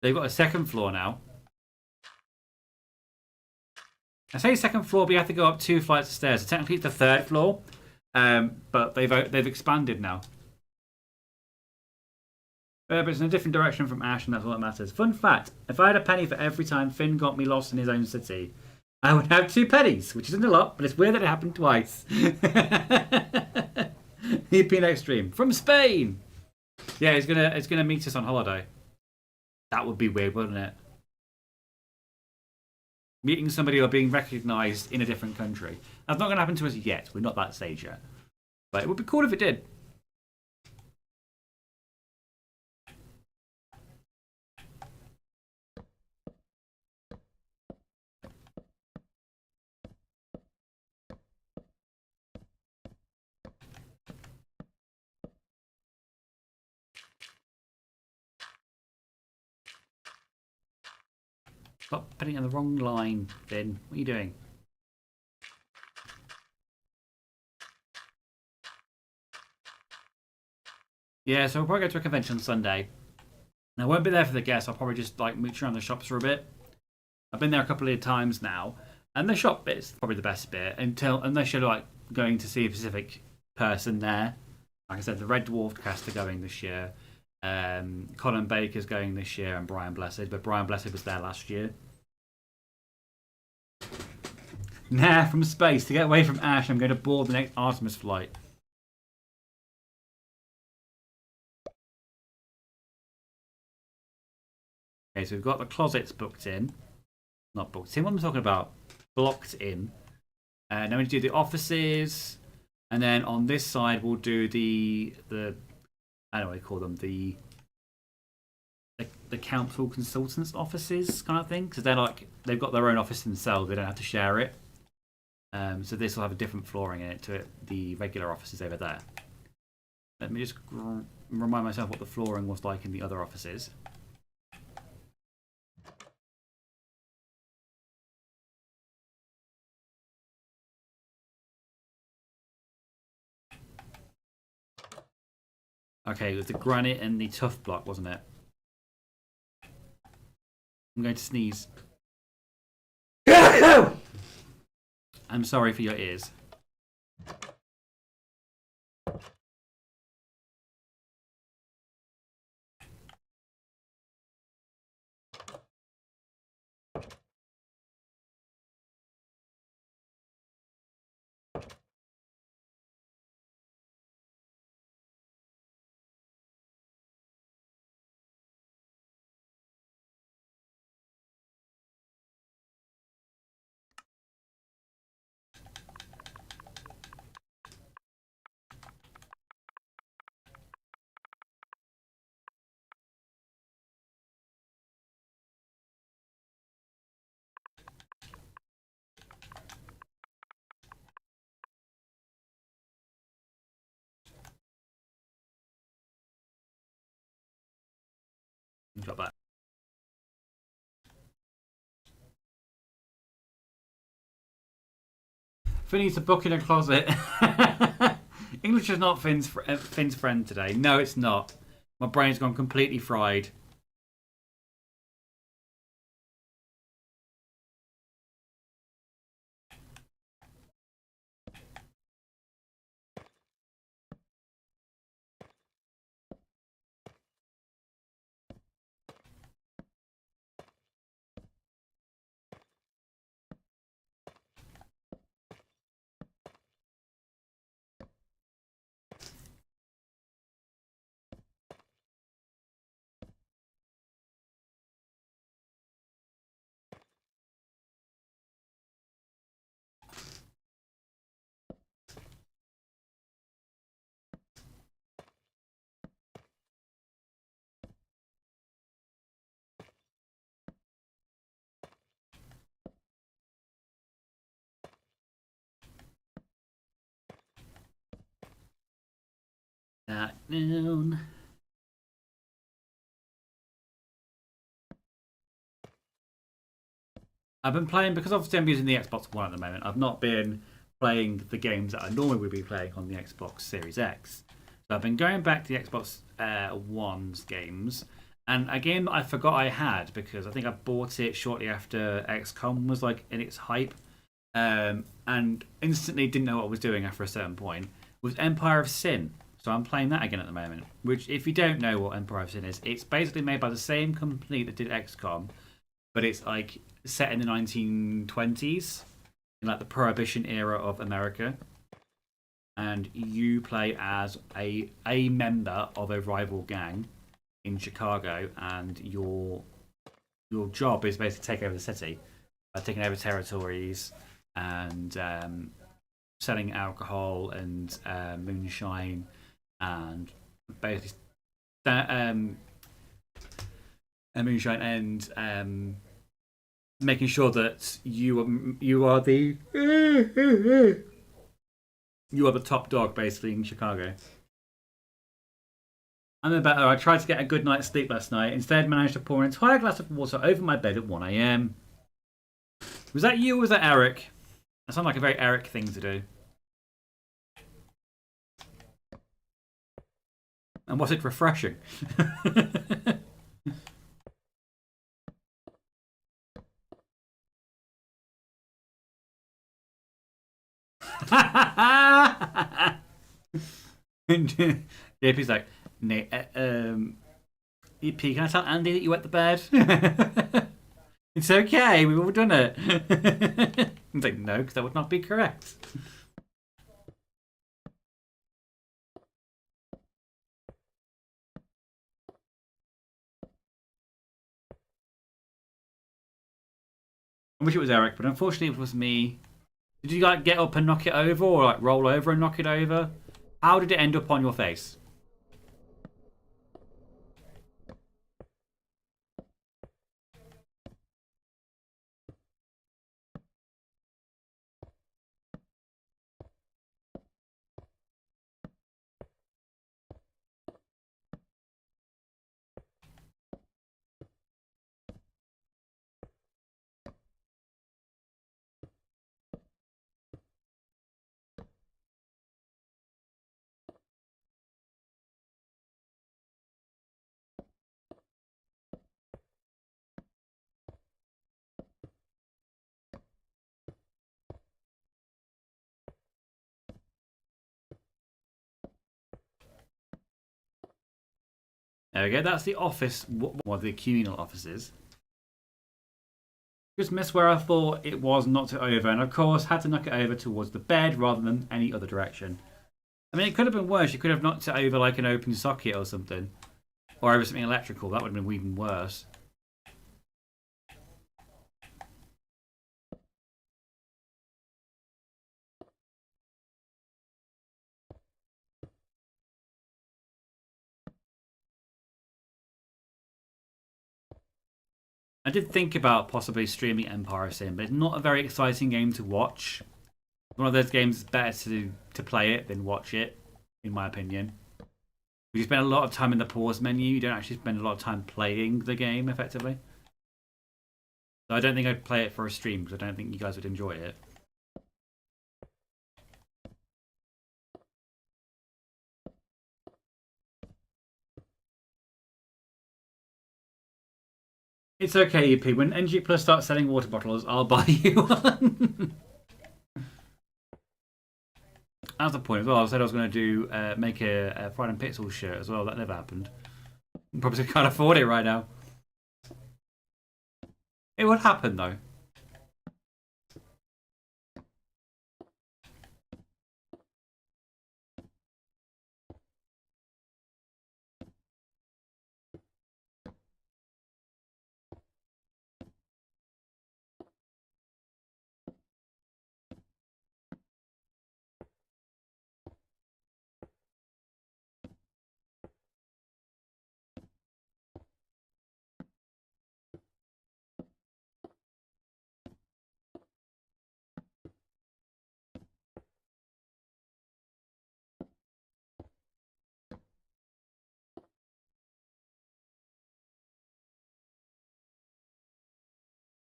They've got a second floor now. I say second floor, but you have to go up 2 flights of stairs. So technically, it's the third floor, but they've expanded now. But it's in a different direction from Ash, and that's all that matters. Fun fact: if I had a penny for every time Finn got me lost in his own city, I would have 2 pennies, which isn't a lot, but it's weird that it happened twice. He'd been extreme from Spain. Yeah, it's gonna meet us on holiday. That would be weird, wouldn't it? Meeting somebody or being recognised in a different country. That's not going to happen to us yet. We're not that stage yet. But it would be cool if it did. Stop putting it on the wrong line, Finn. What are you doing? Yeah, so we'll probably go to a convention Sunday. And I won't be there for the guests. I'll probably just like mooch around the shops for a bit. I've been there a couple of times now, and the shop bit's probably the best bit unless you're like going to see a specific person there. Like I said, the Red Dwarf cast are going this year. Colin Baker's going this year, and Brian Blessed, but Brian Blessed was there last year. Nah, from space. To get away from Ash, I'm going to board the next Artemis flight. Okay, so we've got the closets booked in. Not booked in, what am I talking about? Blocked in. Then we do the offices. And then on this side, we'll do the I don't know what you call them, the council consultants' offices kind of thing. Because they've got their own office themselves, they don't have to share it. So this will have a different flooring in it to the regular offices over there. Let me just remind myself what the flooring was like in the other offices. Okay, it was the granite and the tough block, wasn't it? I'm going to sneeze. I'm sorry for your ears. Drop that. Finn needs to book in a closet. English is not Finn's friend today. No, it's not. My brain's gone completely fried. That down. I've been playing, because obviously I'm using the Xbox One at the moment, I've not been playing the games that I normally would be playing on the Xbox Series X. So I've been going back to the Xbox One's games And a game that I forgot I had because I think I bought it shortly after XCOM was like in its hype, and instantly didn't know what I was doing after a certain point, was Empire of Sin. So I'm playing that again at the moment. Which, if you don't know what Empire of Sin is, it's basically made by the same company that did XCOM, but it's like set in the 1920s, in like the Prohibition era of America, and you play as a member of a rival gang in Chicago, and your job is basically take over the city by taking over territories and selling alcohol and moonshine and basically moonshine and making sure that you are the you are the top dog basically in Chicago. I'm a better. I tried to get a good night's sleep last night. Instead, managed to pour an entire glass of water over my bed at 1 a.m. Was that you or was that Eric? That sounds like a very Eric thing to do. And was it refreshing? JP's like, EP, can I tell Andy that you wet the bed? It's okay, we've all done it. He's like, no, because that would not be correct. I wish it was Eric, but unfortunately it was me. Did you like get up and knock it over, or like roll over and knock it over? How did it end up on your face? There we go. That's the office, well, the communal offices. Just missed where I thought it was knocked it over, and of course had to knock it over towards the bed rather than any other direction. I mean, it could have been worse. You could have knocked it over like an open socket or something, or over something electrical. That would have been even worse. I did think about possibly streaming Empire of Sin, but it's not a very exciting game to watch. One of those games is better to play it than watch it, in my opinion. You spend a lot of time in the pause menu. You don't actually spend a lot of time playing the game effectively. So I don't think I'd play it for a stream because I don't think you guys would enjoy it. It's okay, EP. When NG Plus starts selling water bottles, I'll buy you one. That's the point as well. I said I was going to do make a Friday and Pixels shirt as well. That never happened. Probably can't afford it right now. It would happen though.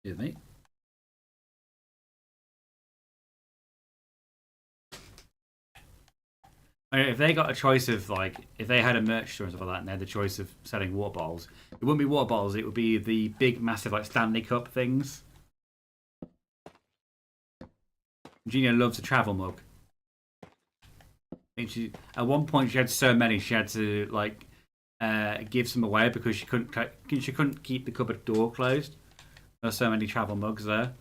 Excuse me. If they got a choice of like, if they had a merch store and stuff like that, and they had the choice of selling water bottles, it wouldn't be water bottles. It would be the big, massive like Stanley Cup things. Gina loves a travel mug. And at one point, she had so many, she had to like give some away because she couldn't keep the cupboard door closed. There's so many travel mugs there.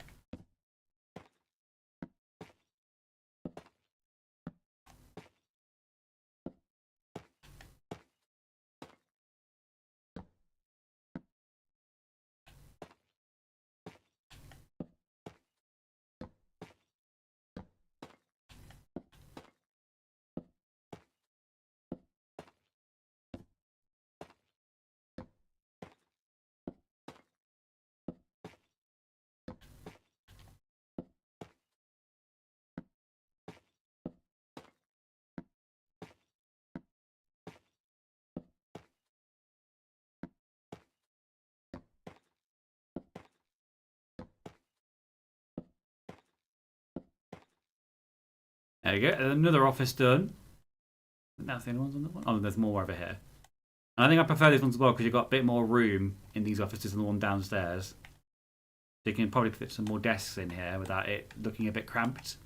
There you go. Another office done. That's the only ones on the one. Oh, there's more over here. And I think I prefer this one as well because you've got a bit more room in these offices than the one downstairs. So you can probably fit some more desks in here without it looking a bit cramped.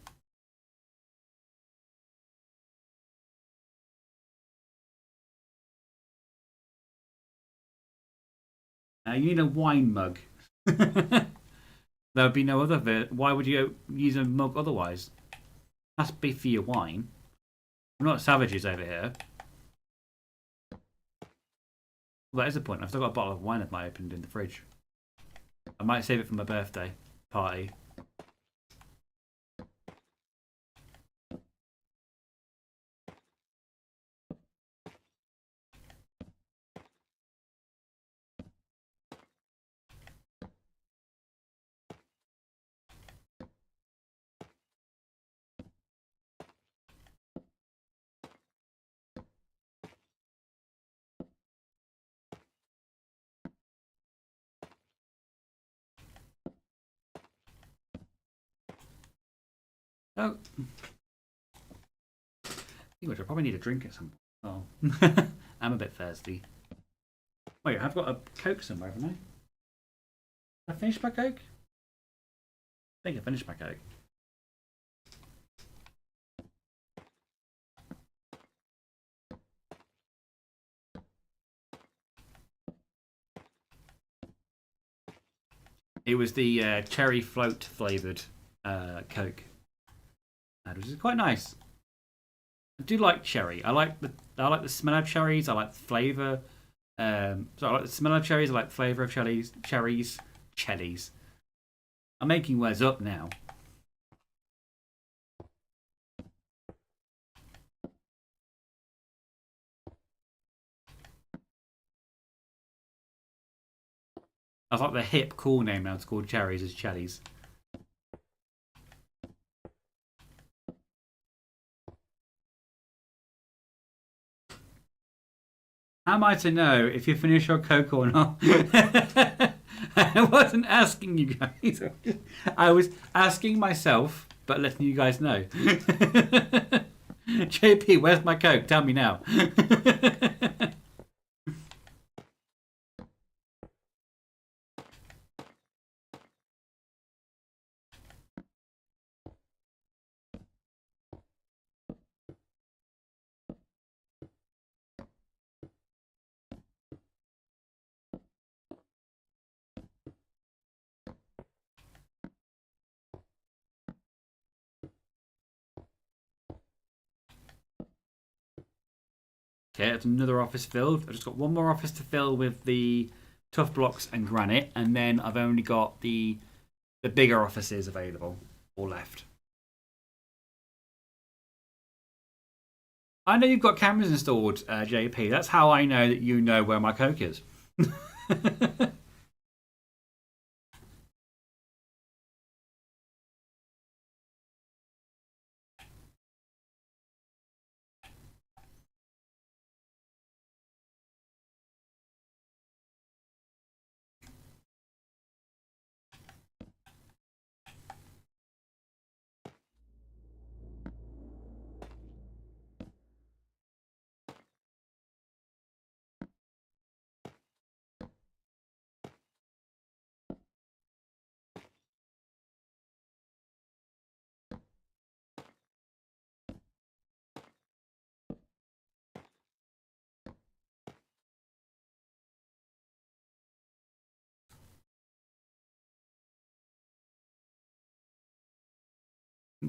You need a wine mug. There would be no other. Why would you use a mug otherwise? That's be for your wine. We're not savages over here. Well, that is the point. I've still got a bottle of wine that I opened in the fridge. I might save it for my birthday party. Oh. I probably need a drink at some point. Oh. I'm a bit thirsty. Wait, I've got a Coke somewhere, haven't I? Did I finish my Coke? I think I finished my Coke. It was the cherry float flavoured Coke, which is quite nice. I do like cherry. I like the smell of cherries. I like the flavour. So I like the smell of cherries. I like the flavour of cherries. Cherries. I'm making words up now. I like the hip, cool name now. It's called cherries as cherries. How am I to know if you finish your Coke or not? I wasn't asking you guys. I was asking myself, but letting you guys know. JP, where's my Coke? Tell me now. Okay, that's another office filled. I've just got one more office to fill with the tough blocks and granite, and then I've only got the bigger offices available or left. I know you've got cameras installed, JP. That's how I know that you know where my Coke is.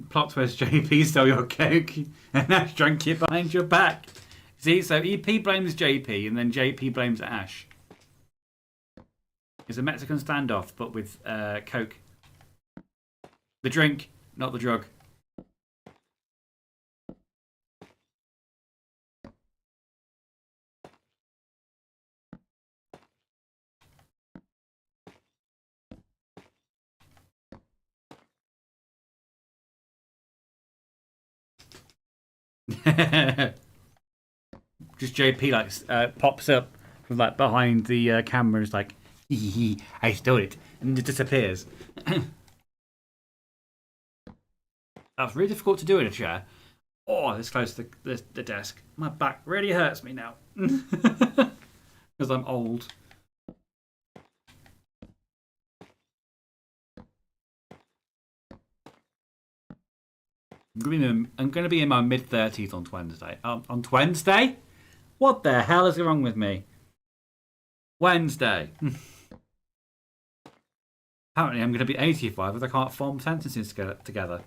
plot twist, JP stole your coke and Ash drank it behind your back. See, so EP blames JP and then JP blames Ash. It's a Mexican standoff, but with coke. The drink, not the drug. Just JP like pops up from like behind the camera, and is like, hee, I stole it, and it disappears. That's really difficult to do in a chair. Oh, this close to the desk. My back really hurts me now because I'm old. I'm going to be in my mid-30s on Wednesday. On Wednesday? What the hell is wrong with me? Wednesday. Apparently, I'm going to be 85 if I can't form sentences together.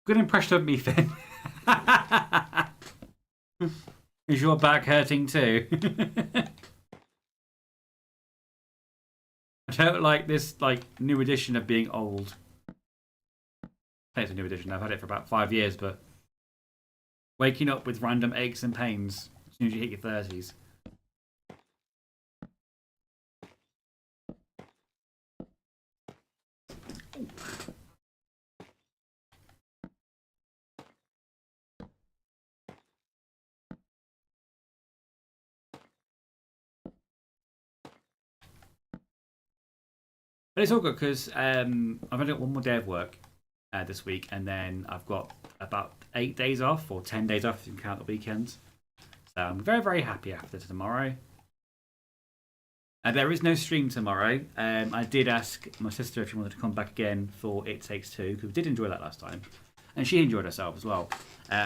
Good impression of me, Finn. Is your back hurting too? I don't like this new edition of being old. I say it's a new edition. I've had it for about 5 years, but waking up with random aches and pains as soon as you hit your 30s. But it's all good because I've only got one more day of work this week, and then I've got about 8 days off, or 10 days off if you can count the weekends. So I'm very, very happy after tomorrow. There is no stream tomorrow. I did ask my sister if she wanted to come back again for It Takes Two, because we did enjoy that last time. And she enjoyed herself as well.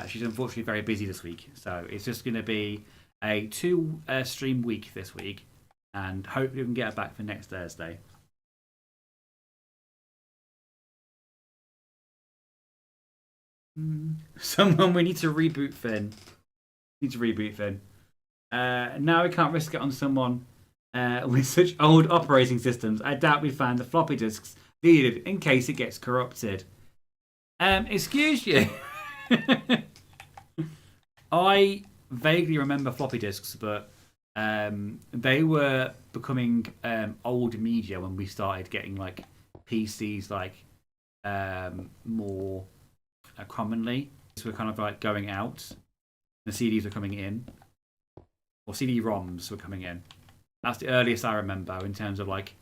She's unfortunately very busy this week, so it's just going to be a 2 stream week this week, and hopefully we can get her back for next Thursday. Someone, we need to reboot Finn. Now we can't risk it on someone with such old operating systems. I doubt we found the floppy disks needed in case it gets corrupted. Excuse you. I vaguely remember floppy disks, but they were becoming old media when we started getting like PCs more commonly. So we're kind of like going out. The CDs were coming in, or CD-ROMs were coming in. That's the earliest I remember in terms of like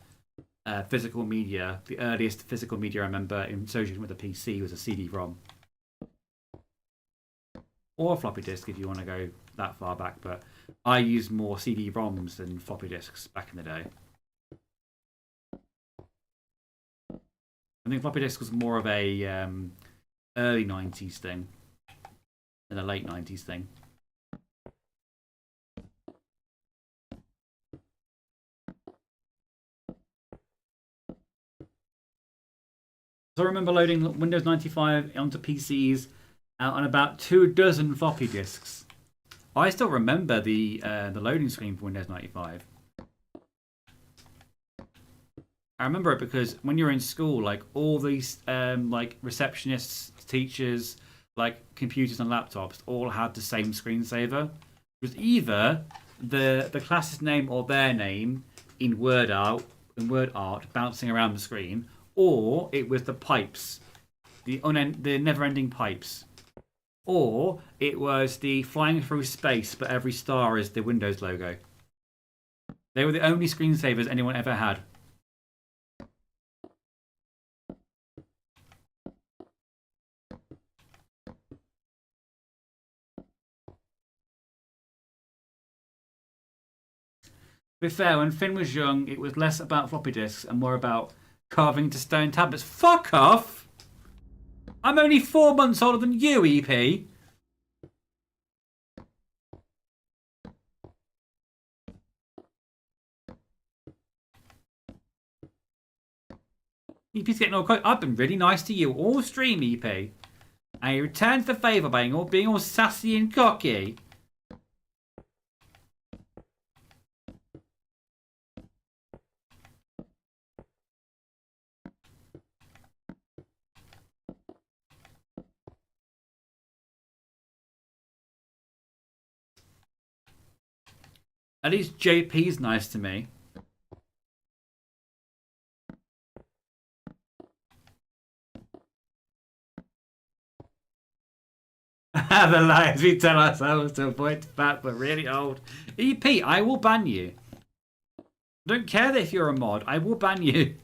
physical media. The earliest physical media I remember in association with a PC was a CD-ROM. Or a floppy disk if you want to go that far back, but I used more CD-ROMs than floppy disks back in the day. I think floppy disk was more of a early 90s thing than a late 90s thing. So I remember loading Windows 95 onto PCs on about 24 floppy disks. I still remember the loading screen for Windows 95. I remember it because when you're in school, like all these like receptionists, teachers, like computers and laptops all had the same screensaver. It was either the class's name or their name in word art bouncing around the screen, or it was the pipes, the never-ending pipes, or it was the flying through space, but every star is the Windows logo. They were the only screensavers anyone ever had. be fair, when Finn was young, it was less about floppy disks and more about carving into stone tablets. Fuck off! I'm only 4 months older than you, EP. EP's getting all quite. I've been really nice to you all stream, EP. And you returned the favour by being all sassy and cocky. At least JP's nice to me. The lies we tell ourselves to avoid fat but really old. EP, I will ban you. Don't care that if you're a mod, I will ban you.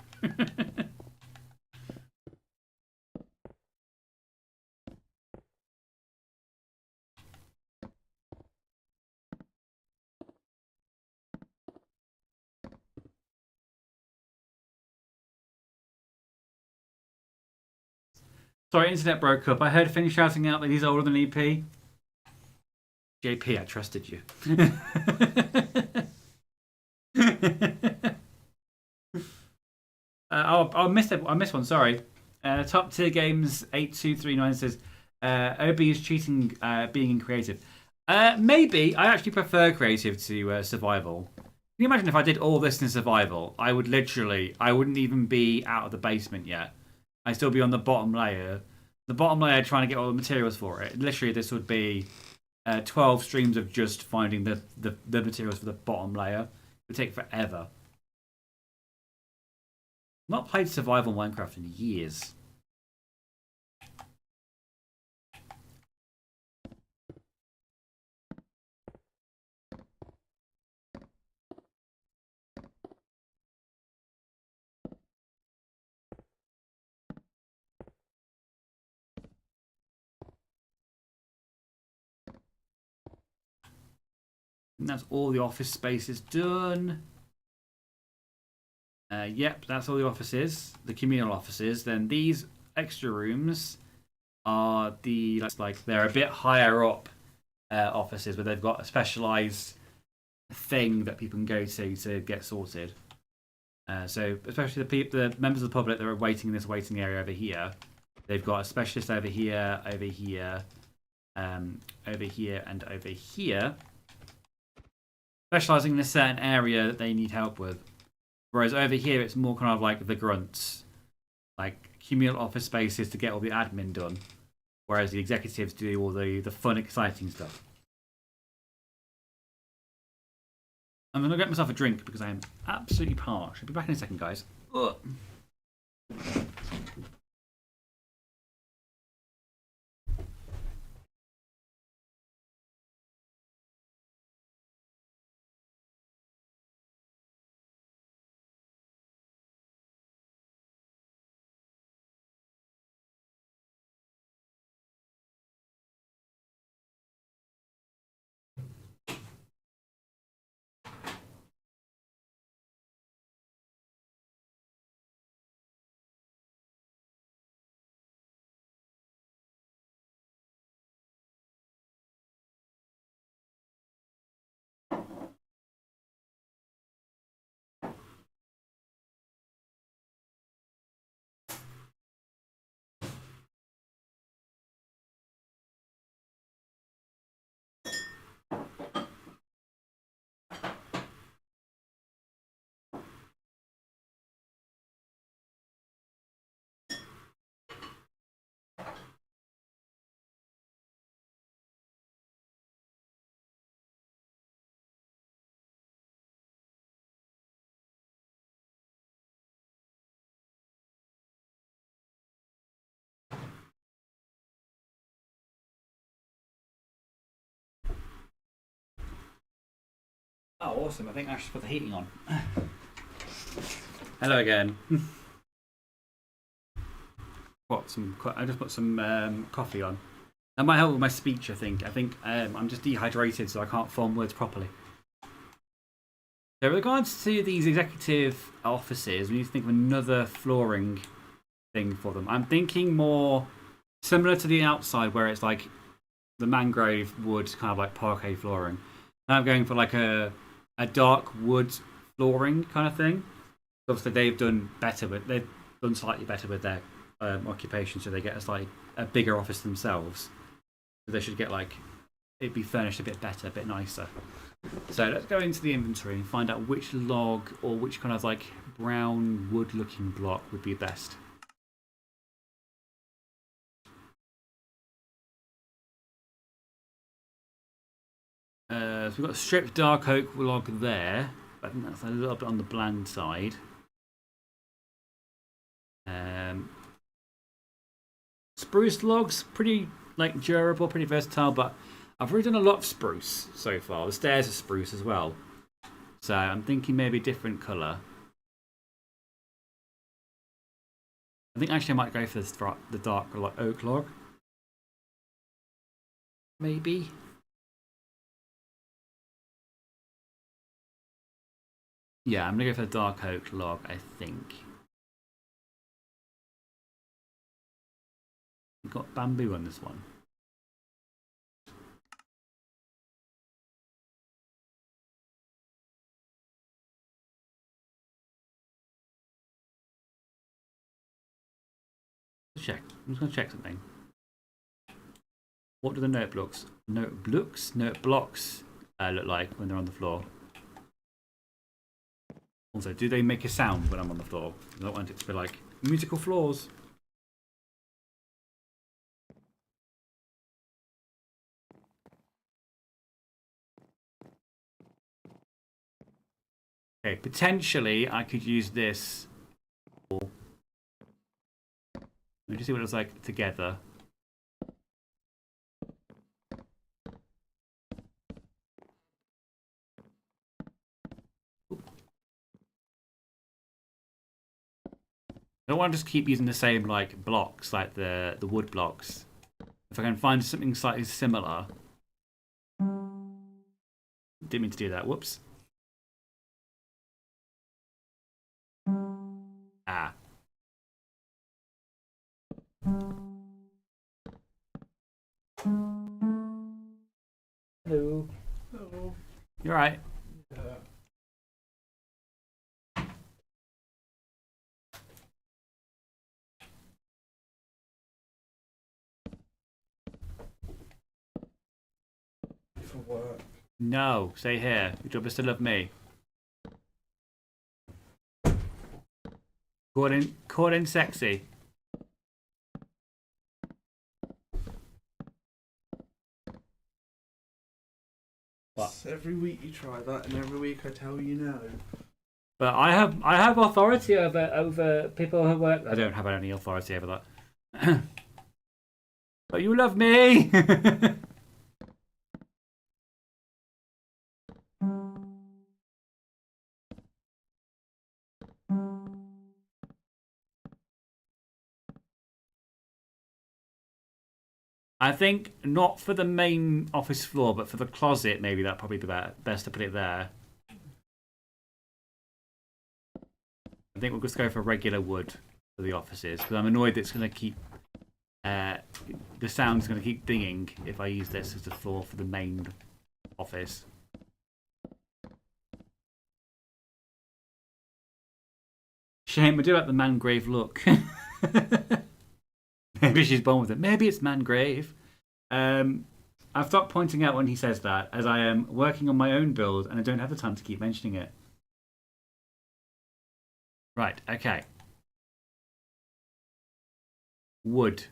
Sorry, internet broke up. I heard Finn shouting out that he's older than EP. JP, I trusted you. I missed one. Sorry. Top tier games 8239 says OB is cheating being in creative. Maybe I actually prefer creative to survival. Can you imagine if I did all this in survival? I wouldn't even be out of the basement yet. I'd still be on the bottom layer. The bottom layer trying to get all the materials for it. Literally, this would be 12 streams of just finding the materials for the bottom layer. It would take forever. Not played survival Minecraft in years. And that's all the office spaces done. Yep, that's all the offices, the communal offices. Then these extra rooms are they're a bit higher up offices where they've got a specialised thing that people can go to get sorted. So especially the members of the public that are waiting in this waiting area over here, they've got a specialist over here, over here, over here, and over here, specialising in a certain area that they need help with. Whereas over here, it's more kind of like the grunts, like communal office spaces to get all the admin done. Whereas the executives do all the fun, exciting stuff. I'm going to get myself a drink because I am absolutely parched. I'll be back in a second, guys. Ugh. Oh, awesome. I think I should put the heating on. Hello again. I just put some coffee on. That might help with my speech, I think. I'm just dehydrated, so I can't form words properly. So, with regards to these executive offices, we need to think of another flooring thing for them. I'm thinking more similar to the outside, where it's like the mangrove wood, kind of like parquet flooring. And I'm going for like a dark wood flooring kind of thing. Obviously, they've done slightly better with their occupation, so they get a bigger office themselves. So they should get like it'd be furnished a bit better, a bit nicer. So let's go into the inventory and find out which log or which kind of like brown wood looking block would be best. So we've got stripped dark oak log there. I think that's a little bit on the bland side. Spruce logs, pretty like durable, pretty versatile, but I've already done a lot of spruce so far. The stairs are spruce as well. So I'm thinking maybe a different colour. I think actually I might go for the dark oak log. Maybe. Yeah, I'm going to go for the dark oak log, I think. We've got bamboo on this one. Let's check. I'm just going to check something. What do the note blocks look like when they're on the floor? Also, do they make a sound when I'm on the floor? I don't want it to be like musical floors. Okay, potentially I could use this. Let me just see what it looks like together. I don't want to just keep using the same like blocks, like the wood blocks. If I can find something slightly similar. Didn't mean to do that. Whoops. Ah. Hello. Hello. You're right. Yeah. For work. No, stay here. Your job is to love me. Call in sexy. What? Every week you try that, and every week I tell you no. But I have authority over people who work. I don't have any authority over that. But you love me. I think not for the main office floor, but for the closet, maybe that'd probably be best to put it there. I think we'll just go for regular wood for the offices because I'm annoyed that it's going to keep the sound's going to keep dinging if I use this as a floor for the main office. Shame, I do like the mangrove look. Maybe she's born with it. Maybe it's mangrove. I've stopped pointing out when he says that, as I am working on my own build and I don't have the time to keep mentioning it. Right, okay. Wood.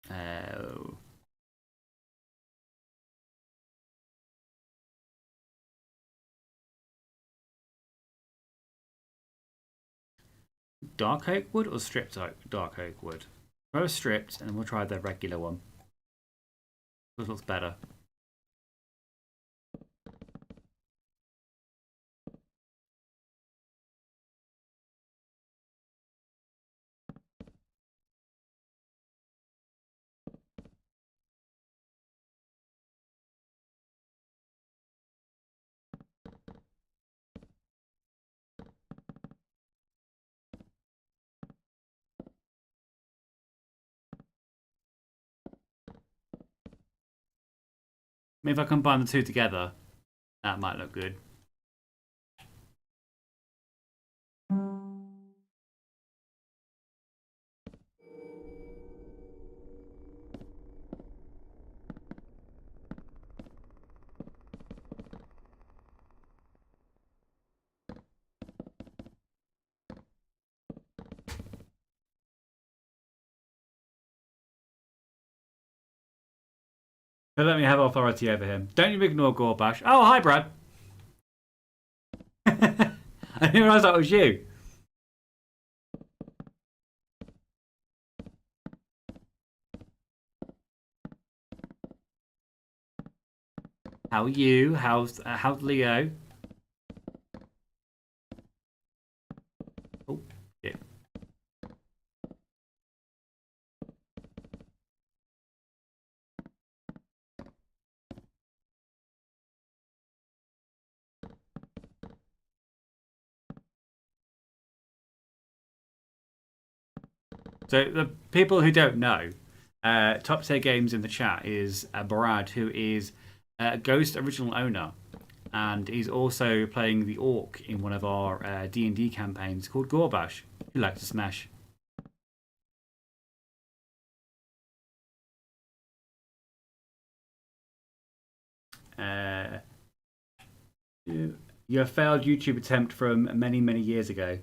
Oh. Dark oak wood or stripped dark oak wood? Go stripped and we'll try the regular one. This looks better. Maybe if I combine the two together, that might look good. So let me have authority over him. Don't you ignore Gorbash. Oh, hi, Brad. I didn't realise that was you. How are you? How's Leo? Oh, yeah. So the people who don't know, top tier games in the chat is Brad, who is Ghost original owner, and he's also playing the orc in one of our D&D campaigns called Gorbash, who likes to smash. Your failed YouTube attempt from many, many years ago,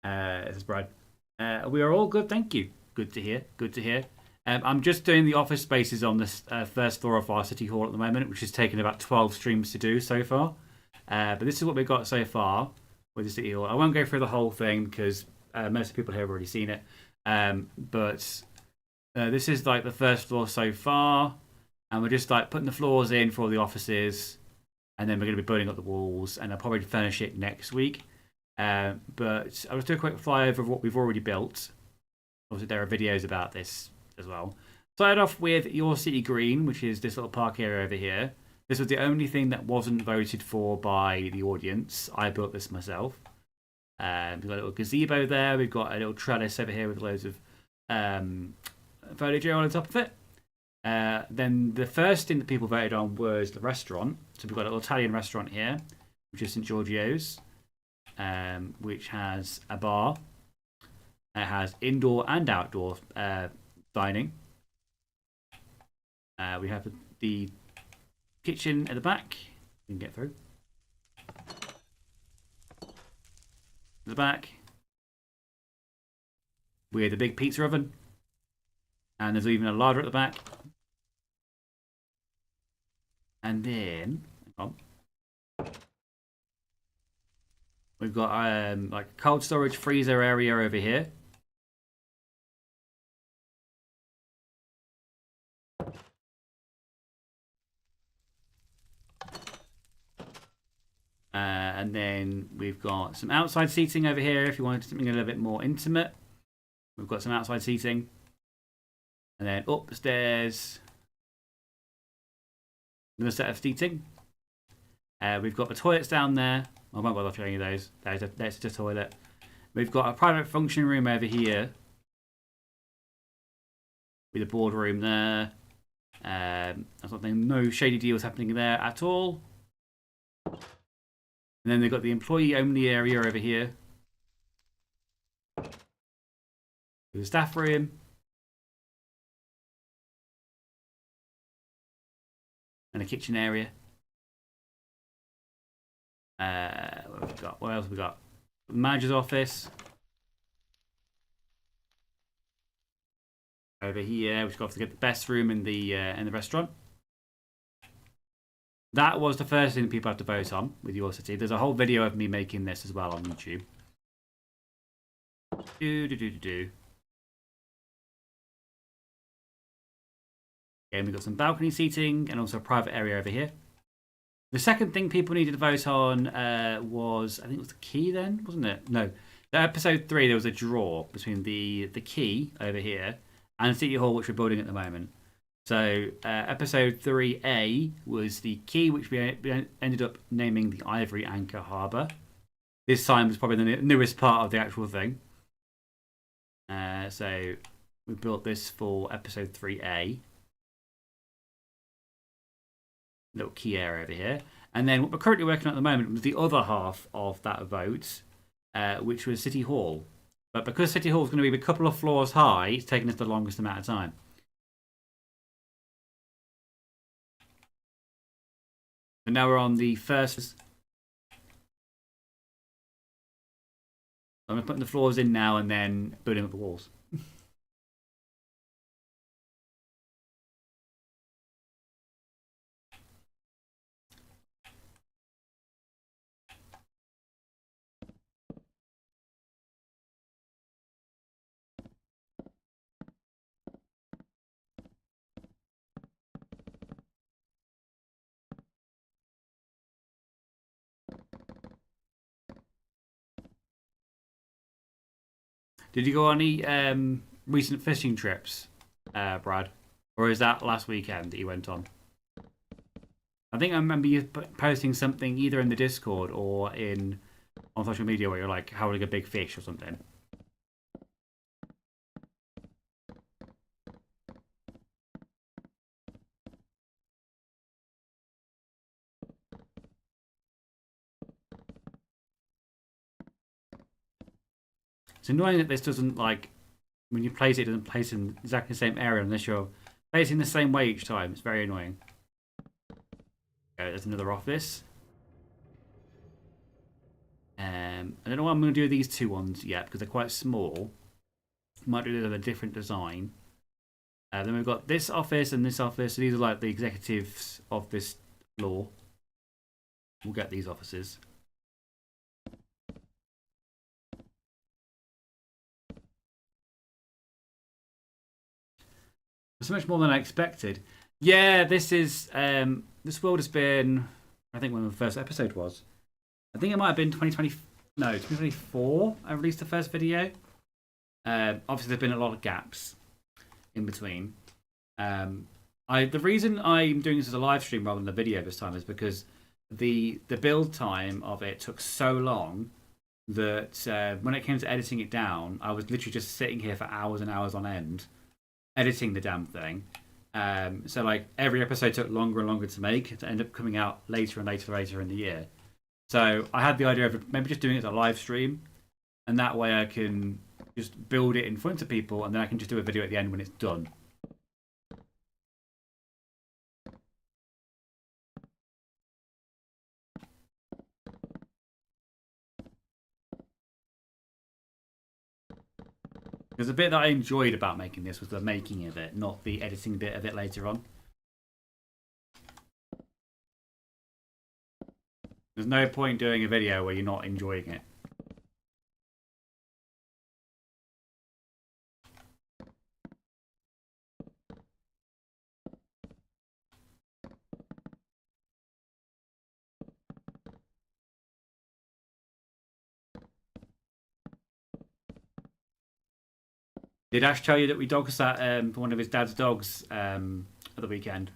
says Brad. We are all good, thank you. Good to hear. Good to hear. I'm just doing the office spaces on this first floor of our city hall at the moment, which has taken about 12 streams to do so far. But this is what we've got so far with the city hall. I won't go through the whole thing because most of the people here have already seen it. But this is like the first floor so far, and we're just like putting the floors in for all the offices, and then we're going to be building up the walls, and I'll probably finish it next week. But I'll just do a quick flyover of what we've already built. Obviously, there are videos about this as well. Started off with Yorcity Green, which is this little park area over here. This was the only thing that wasn't voted for by the audience. I built this myself. We've got a little gazebo there. We've got a little trellis over here with loads of foliage on top of it. Then the first thing that people voted on was the restaurant. So we've got a little Italian restaurant here, which is St. Giorgio's, which has a bar. It has indoor and outdoor dining. We have the kitchen at the back. You can get through. At the back, we have the big pizza oven. And there's even a larder at the back. And then, hang on. We've got like a cold storage freezer area over here. And then we've got some outside seating over here if you wanted something a little bit more intimate. We've got some outside seating. And then upstairs, another set of seating. We've got the toilets down there. I won't bother showing you those. That's just a toilet. We've got a private function room over here. With a boardroom there. No shady deals happening there at all. And then they've got the employee only area over here. With a staff room. And a kitchen area. What have we got? What else have we got? The manager's office. Over here, we've got to get the best room in the restaurant. That was the first thing that people have to vote on with Yorcity. There's a whole video of me making this as well on YouTube. Again, we've got some balcony seating and also a private area over here. The second thing people needed to vote on was, I think it was the key then, wasn't it? No. Episode 3, there was a draw between the key over here and City Hall, which we're building at the moment. So episode 3A was the key, which we ended up naming the Ivory Anchor Harbour. This time was probably the newest part of the actual thing. So we built this for episode 3A. little key area over here. And then what we're currently working on at the moment was the other half of that vote, which was City Hall. But because City Hall is going to be a couple of floors high, it's taking us the longest amount of time. And now we're on the first. I'm putting the floors in now and then building up the walls. Did you go on any recent fishing trips, Brad? Or is that last weekend that you went on? I think I remember you posting something either in the Discord or on social media where you're like howling a big fish or something. It's annoying that this doesn't, like, when you place it, it doesn't place in exactly the same area unless you're placing the same way each time. It's very annoying. Okay, there's another office. I don't know what I'm going to do with these two ones yet because they're quite small. Might do a different design. Then we've got this office and this office. So these are like the executives of this floor. We'll get these offices. So much more than I expected. Yeah, this world has been, I think when the first episode was. I think it might have been 2024 I released the first video. Obviously there's been a lot of gaps in between. The reason I'm doing this as a live stream rather than a video this time is because the build time of it took so long that when it came to editing it down, I was literally just sitting here for hours and hours on end editing the damn thing. So like every episode took longer and longer to make to end up coming out later and later in the year. So I had the idea of maybe just doing it as a live stream, and that way I can just build it in front of people, and then I can just do a video at the end when it's done. Because the bit that I enjoyed about making this was the making of it, not the editing bit of it later on. There's no point doing a video where you're not enjoying it. Did Ash tell you that we dog sat for one of his dad's dogs at the weekend?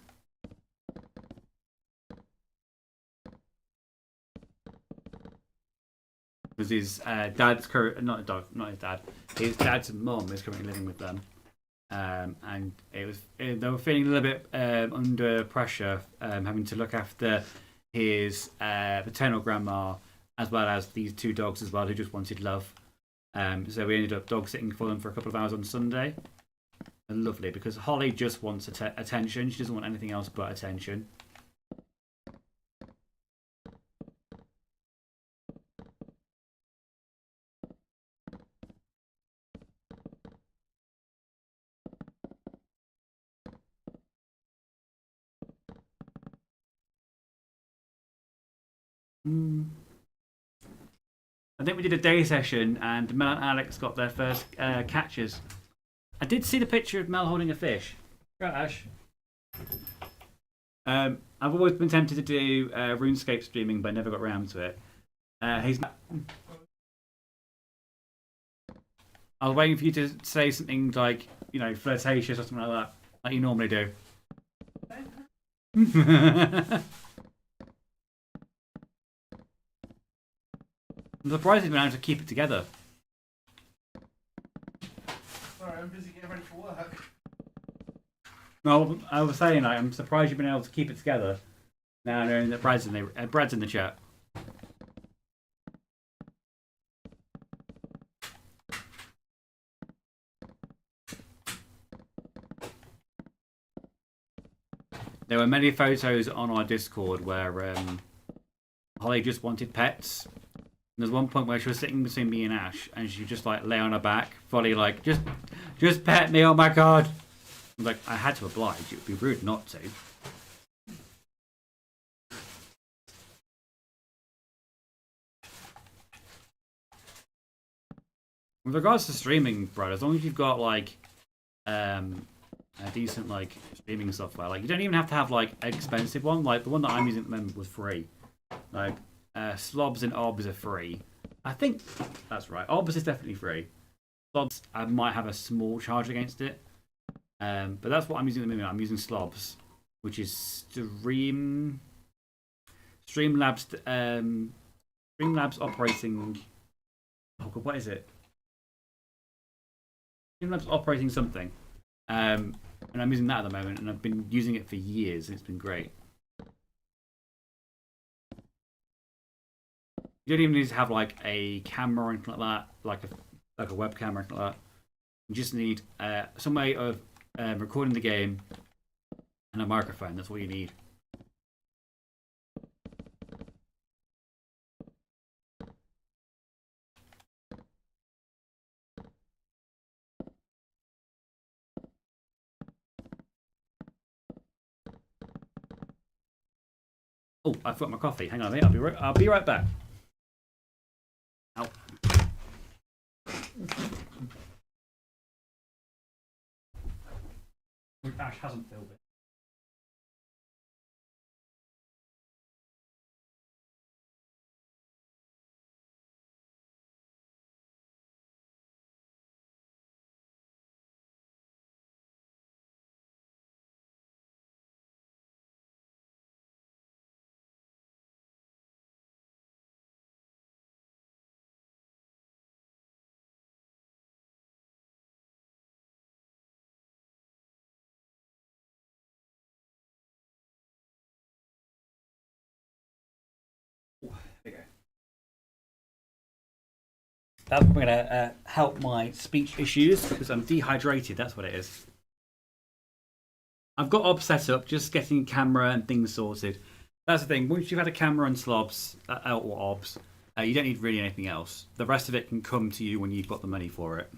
Because his dad's not his dad. His dad's mum is currently living with them, and they were feeling a little bit under pressure, having to look after his paternal grandma as well as these two dogs as well who just wanted love. So we ended up dog sitting for them for a couple of hours on Sunday. And lovely, because Holly just wants attention. She doesn't want anything else but attention. I think we did a day session and Mel and Alex got their first catches. I did see the picture of Mel holding a fish. Right, Ash. I've always been tempted to do RuneScape streaming, but I never got around to it. I was waiting for you to say something like, you know, flirtatious or something like that, like you normally do. I'm surprised you've been able to keep it together. Sorry, I'm busy getting ready for work. No, I was saying, like, I'm surprised you've been able to keep it together. No, Brad's in the chat. There were many photos on our Discord where Holly just wanted pets. And there's one point where she was sitting between me and Ash, and she just like lay on her back, fully like, just pet me, oh my god. I was like, I had to oblige. It would be rude not to. With regards to streaming, bro, as long as you've got like a decent like streaming software, like you don't even have to have like an expensive one. Like the one that I'm using at the moment was free. Like Slobs and Obs are free. I think that's right. Obs is definitely free. Slobs, I might have a small charge against it. But that's what I'm using at the moment. I'm using Slobs, which is Streamlabs operating. Oh god, what is it? Streamlabs operating something. And I'm using that at the moment, and I've been using it for years, and it's been great. You don't even need to have like a camera or anything like that, like a webcam or anything like that. You just need some way of recording the game and a microphone. That's all you need. Oh, I forgot my coffee. Hang on a minute. I'll be right back. Ow. Ash hasn't filled it. There you go. That's going to help my speech issues because I'm dehydrated. That's what it is. I've got OBS set up, just getting camera and things sorted. That's the thing. Once you've had a camera and slobs or OBS, you don't need really anything else. The rest of it can come to you when you've got the money for it.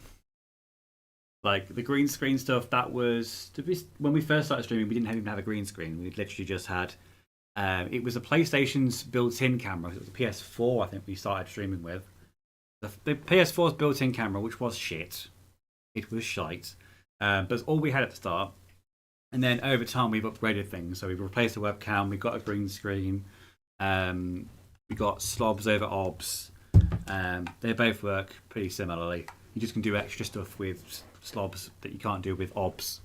Like the green screen stuff, that was when we first started streaming. We didn't even have a green screen. We literally just had. It was a PlayStation's built-in camera. It was a PS4, I think we started streaming with. The PS4's built-in camera, which was shit. It was shite. But it's all we had at the start. And then over time, we've upgraded things. So we've replaced the webcam. We got a green screen. We got slobs over obs. They both work pretty similarly. You just can do extra stuff with slobs that you can't do with obs.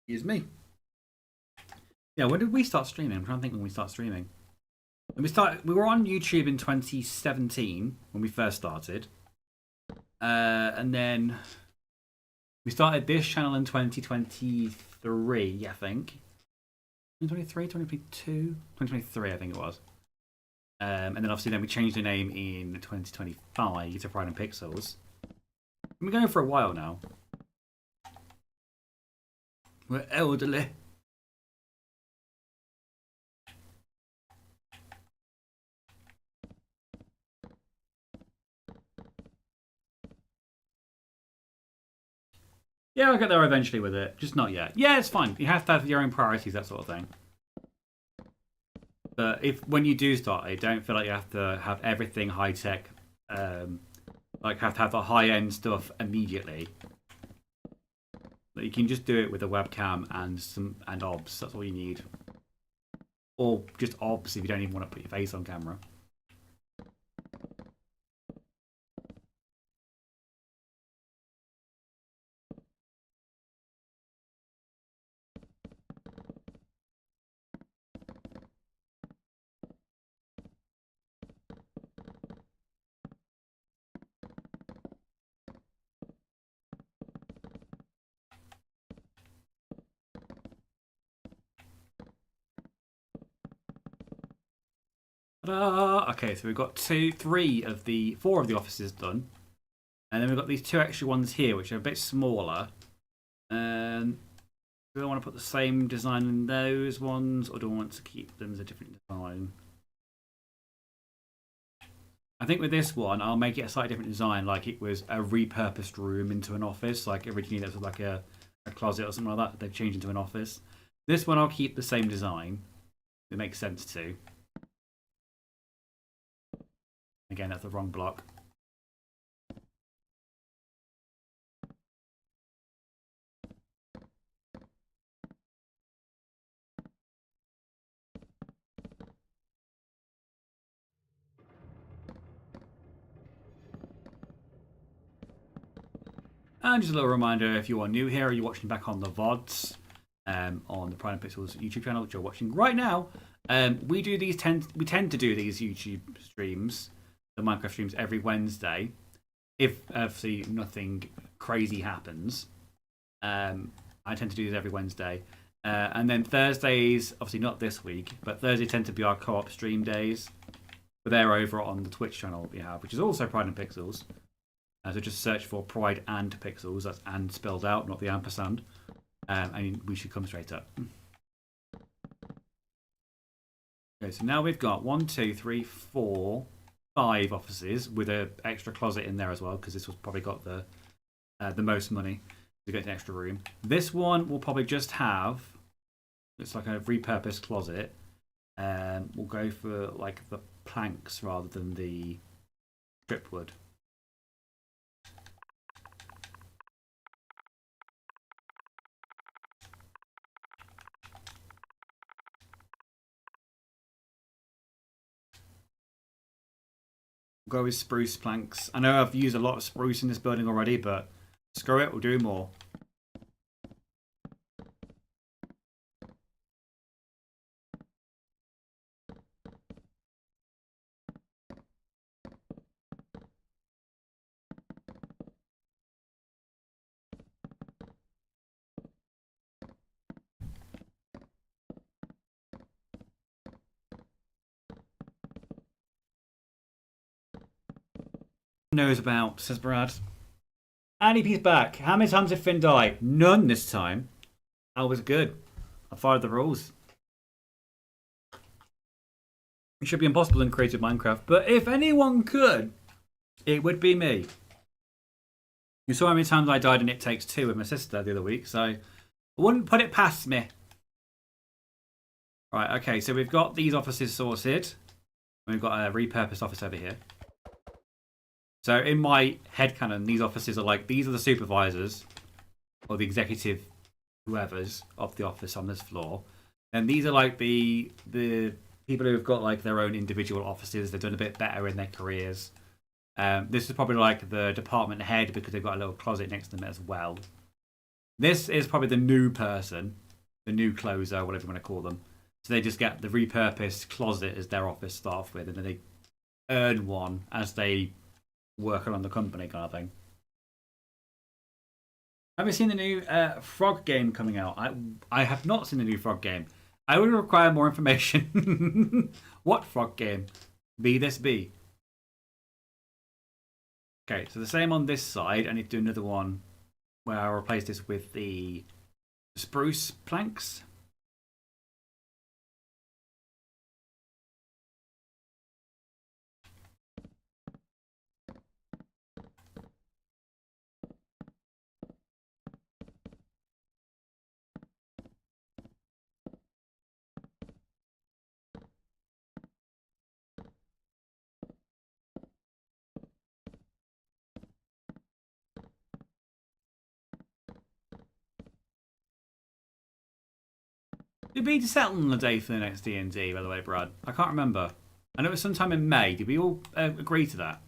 Excuse me. Yeah, when did we start streaming? I'm trying to think when we started streaming. We were on YouTube in 2017 when we first started. And then we started this channel in 2023, I think. 2023, 2022, 2023, I think it was. And then obviously we changed the name in 2025 to Pride and Pixels. We've been going for a while now. We're elderly. Yeah, I'll get there eventually with it. Just not yet. Yeah, it's fine. You have to have your own priorities, that sort of thing. But when you do start it, don't feel like you have to have everything high tech. Like have to have the high end stuff immediately. But you can just do it with a webcam and obs. That's all you need. Or just obs if you don't even want to put your face on camera. Ta-da! Okay, so we've got four of the offices done. And then we've got these two extra ones here, which are a bit smaller. Do I want to put the same design in those ones, or do I want to keep them as a different design? I think with this one, I'll make it a slightly different design, like it was a repurposed room into an office. Like originally, that was like a closet or something like that. They've changed into an office. This one, I'll keep the same design. It makes sense to. Again, that's the wrong block. And just a little reminder, if you are new here or you're watching back on the VODs on the Prime Pixels YouTube channel, which you're watching right now, we tend to do these YouTube streams, the Minecraft streams, every Wednesday. If obviously nothing crazy happens, I tend to do this every Wednesday. And then Thursdays, obviously not this week, but Thursdays tend to be our co-op stream days. But they're over on the Twitch channel that we have, which is also Pride and Pixels. So just search for Pride and Pixels. That's and spelled out, not the ampersand. And we should come straight up. Okay, so now we've got 1, 2, 3, 4, 5 offices with an extra closet in there as well, because this was probably got the most money to get an extra room. This one will probably just have, it's like a repurposed closet. We'll go for like the planks rather than the strip wood. Go with spruce planks. I know I've used a lot of spruce in this building already, but screw it, we'll do more. Knows about, says Brad. And he's back. How many times did Finn die? None this time. I was good. I followed the rules. It should be impossible in creative Minecraft, but if anyone could, it would be me. You saw how many times I died in It Takes Two with my sister the other week, so I wouldn't put it past me. Right, okay, so we've got these offices sorted. We've got a repurposed office over here. So in my headcanon, these offices are like, these are the supervisors or the executive whoever's of the office on this floor. And these are like the people who've got like their own individual offices. They've done a bit better in their careers. This is probably like the department head because they've got a little closet next to them as well. This is probably the new person, the new closer, whatever you want to call them. So they just get the repurposed closet as their office to start off with, and then they earn one as they work on the company kind of thing. Have you seen the new Frog game coming out? I have not seen the new Frog game. I would require more information. What Frog game? Be this be. Okay, so the same on this side. I need to do another one where I'll replace this with the spruce planks. Did we settle on the day for the next D&D, by the way, Brad? I can't remember. I know it was sometime in May. Did we all agree to that?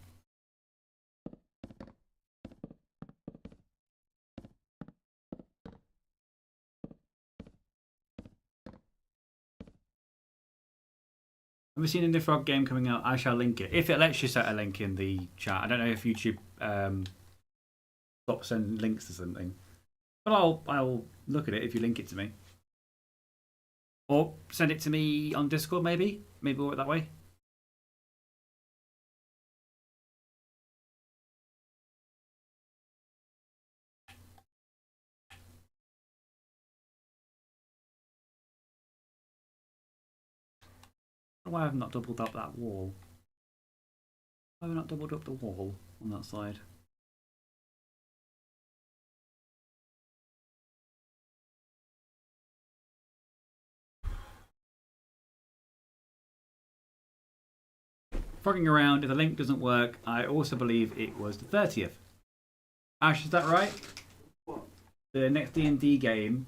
Have we seen a new Frog game coming out? I shall link it. If it lets you set a link in the chat. I don't know if YouTube stops sending links to something. But I'll look at it if you link it to me. Or send it to me on Discord, maybe? Maybe we'll work that way. Why have I not doubled up that wall? Why have I not doubled up the wall on that side? Frogging around, if the link doesn't work, I also believe it was the 30th. Ash, is that right? What? The next D&D game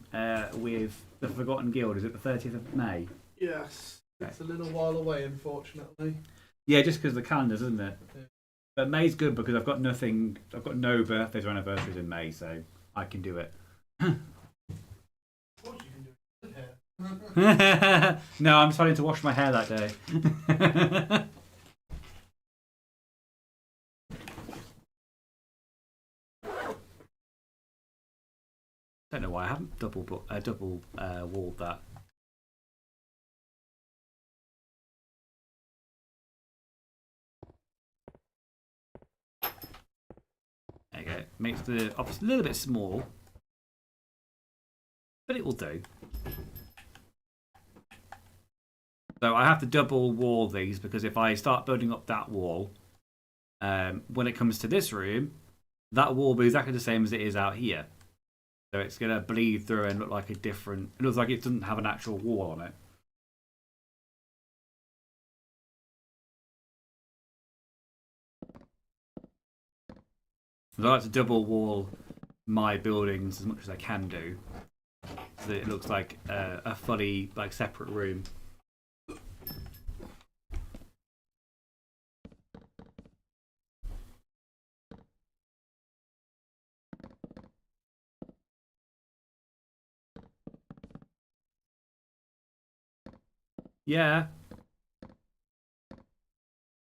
with the Forgotten Guild, is it the 30th of May? Yes. Okay. It's a little while away, unfortunately. Yeah, just because of the calendars, isn't it? Yeah. But May's good because I've got no birthdays or anniversaries in May, so I can do it. Of course you can do it. No, I'm starting to wash my hair that day. Don't know why I haven't double walled that. There you go. Makes the office a little bit small, but it will do. So I have to double wall these because if I start building up that wall, when it comes to this room, that wall will be exactly the same as it is out here. So it's going to bleed through and look like a different... It looks like it doesn't have an actual wall on it. So I like to double wall my buildings as much as I can do. So that it looks like a fully separate room. Yeah.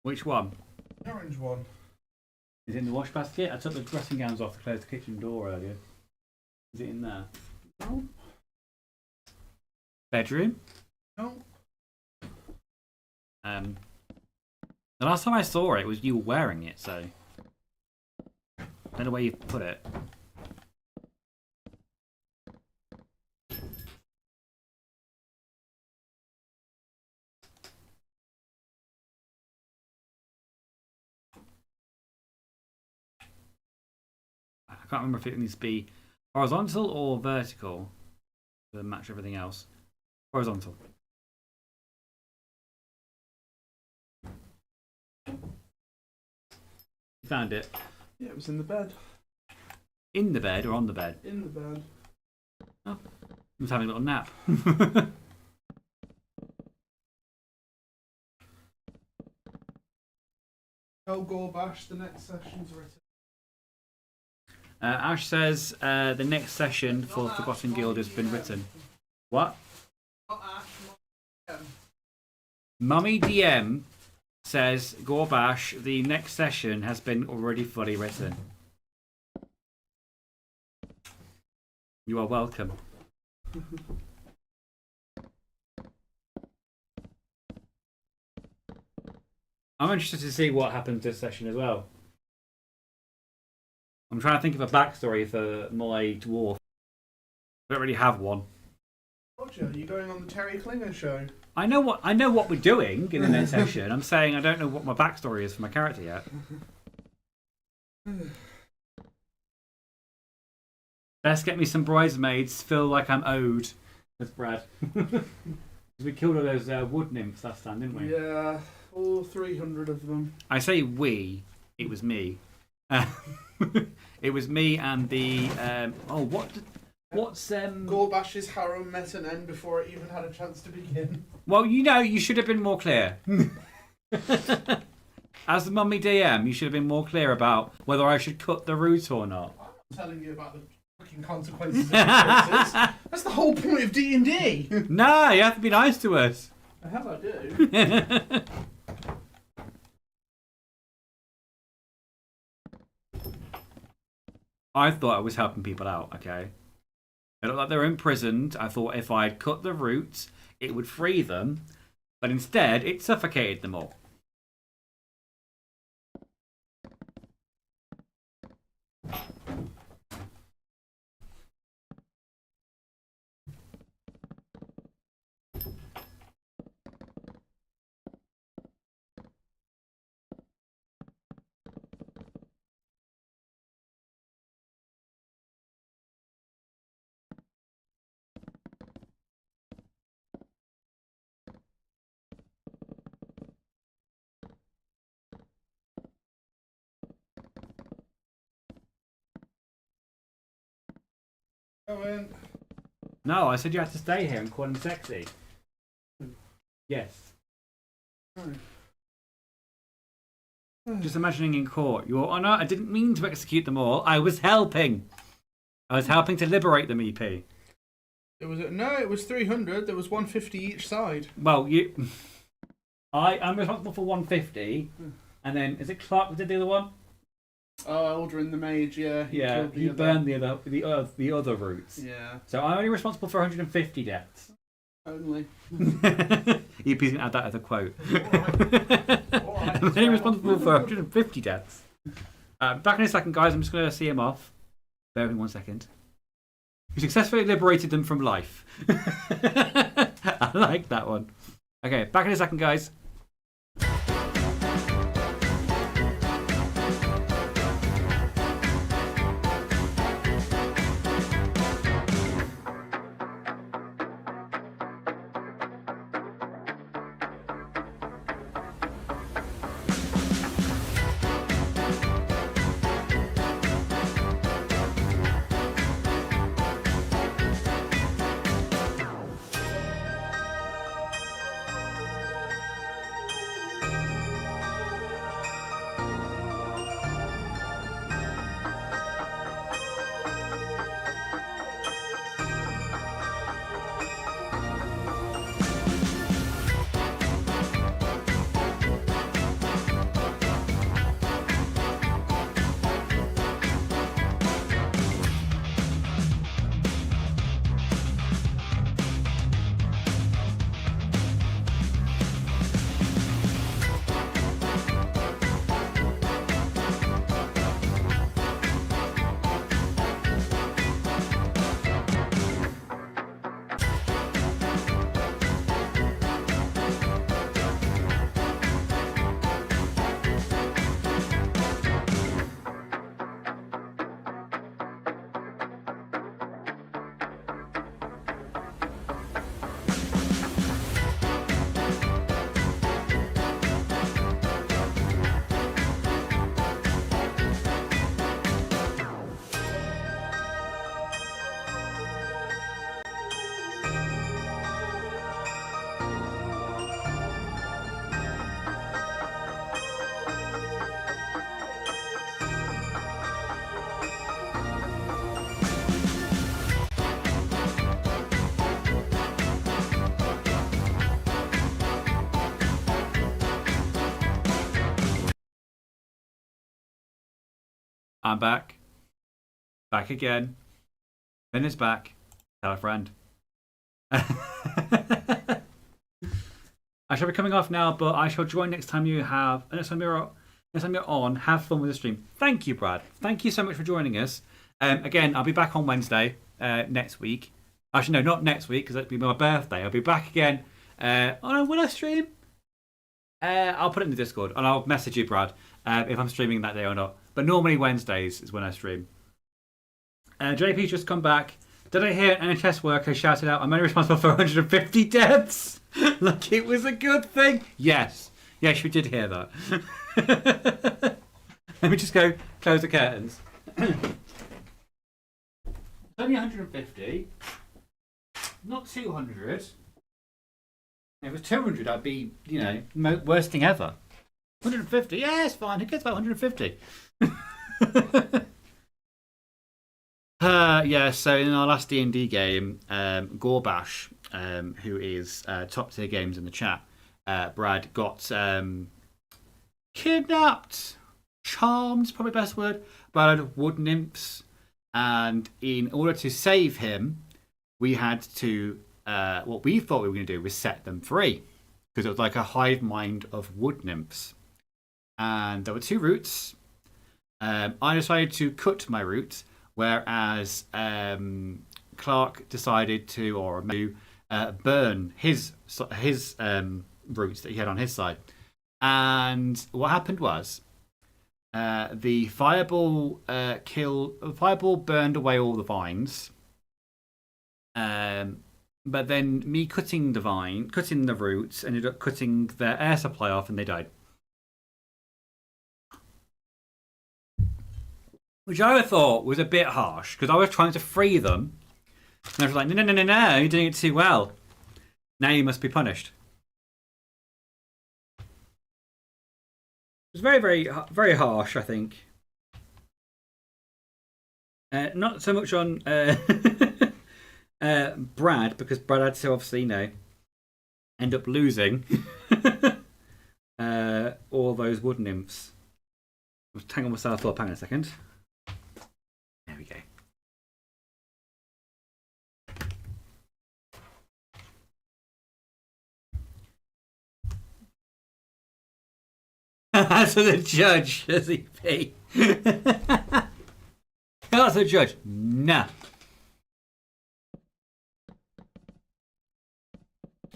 Which one? The orange one. Is it in the wash basket? I took the dressing gowns off to close the kitchen door earlier. Is it in there? No. Bedroom? No. The last time I saw it was you were wearing it, so I don't know where you put it. I can't remember if it needs to be horizontal or vertical to match everything else. Horizontal. You found it? Yeah, it was in the bed. In the bed or on the bed? In the bed. Oh, he was having a little nap. Oh, Gorbash, the next session's written. Ash says the next session for Forgotten Guild has been written. What? Not Ash, not Mummy DM says, Gorbash, the next session has been already fully written. You are welcome. I'm interested to see what happens this session as well. I'm trying to think of a backstory for my dwarf. I don't really have one. Roger, are you going on the Terry Klinger show? I know what we're doing in the next session. I'm saying I don't know what my backstory is for my character yet. Best get me some bridesmaids. Feel like I'm owed. That's Brad. We killed all those wood nymphs last time, didn't we? Yeah, all 300 of them. I say we. It was me. It was me and the. What's Gorbash's harem met an end before it even had a chance to begin. Well, you should have been more clear. As the mummy DM, you should have been more clear about whether I should cut the root or not. I'm telling you about the fucking consequences of your choices. That's the whole point of D&D. Nah, you have to be nice to us. The hell I do. I thought I was helping people out, okay? They looked like they were imprisoned. I thought if I'd cut the roots, it would free them. But instead, it suffocated them all. Go in. No, I said you had to stay here and call him sexy. Yes. Just imagining in court, Your Honour, I didn't mean to execute them all. I was helping. I was helping to liberate them, EP. It was 300. There was 150 each side. Well, I'm responsible for 150, and then is it Clark that did the other one? Oh, Eldrin the Mage, yeah. He burned the other routes. Yeah. So I'm only responsible for 150 deaths. Only. EP's gonna add that as a quote. Alright, I'm only responsible for 150 deaths. Back in a second, guys. I'm just gonna see him off. Bear with me 1 second. You successfully liberated them from life. I like that one. Okay, back in a second, guys. I'm back. Back again. Finn is back. Tell a friend. I shall be coming off now, but I shall join next time you have. Next time you're on, have fun with the stream. Thank you, Brad. Thank you so much for joining us. Again, I'll be back on Wednesday next week. Actually, no, not next week because that'll be my birthday. I'll be back again. Will I stream? I'll put it in the Discord and I'll message you, Brad, if I'm streaming that day or not. But normally Wednesdays is when I stream. JP's just come back. Did I hear an NHS worker shouted out, I'm only responsible for 150 deaths? Like it was a good thing? Yes. Yes, you did hear that. Let me just go close the curtains. It's only 150. Not 200. If it was 200, I'd be, worst thing ever. 150, yeah, it's fine. Who cares about 150? So in our last D&D game, Gorbash, who is top tier games in the chat, Brad got kidnapped, charmed, probably the best word, by wood nymphs, and in order to save him, we had to, what we thought we were going to do was set them free, because it was like a hive mind of wood nymphs. And there were two routes. I decided to cut my route, whereas Clark decided to burn his routes that he had on his side. And what happened was the fireball burned away all the vines. But then me cutting the roots, ended up cutting their air supply off, and they died. Which I thought was a bit harsh, because I was trying to free them, And I was like, no, no, no, no, no, you're doing it too well. Now you must be punished. It was very, very, very harsh, I think. Not so much on Brad, because Brad had to obviously, end up losing all those wood nymphs. I was tangled myself up. Hang on a second. There we go. As for the judge, as he be. As a judge, nah.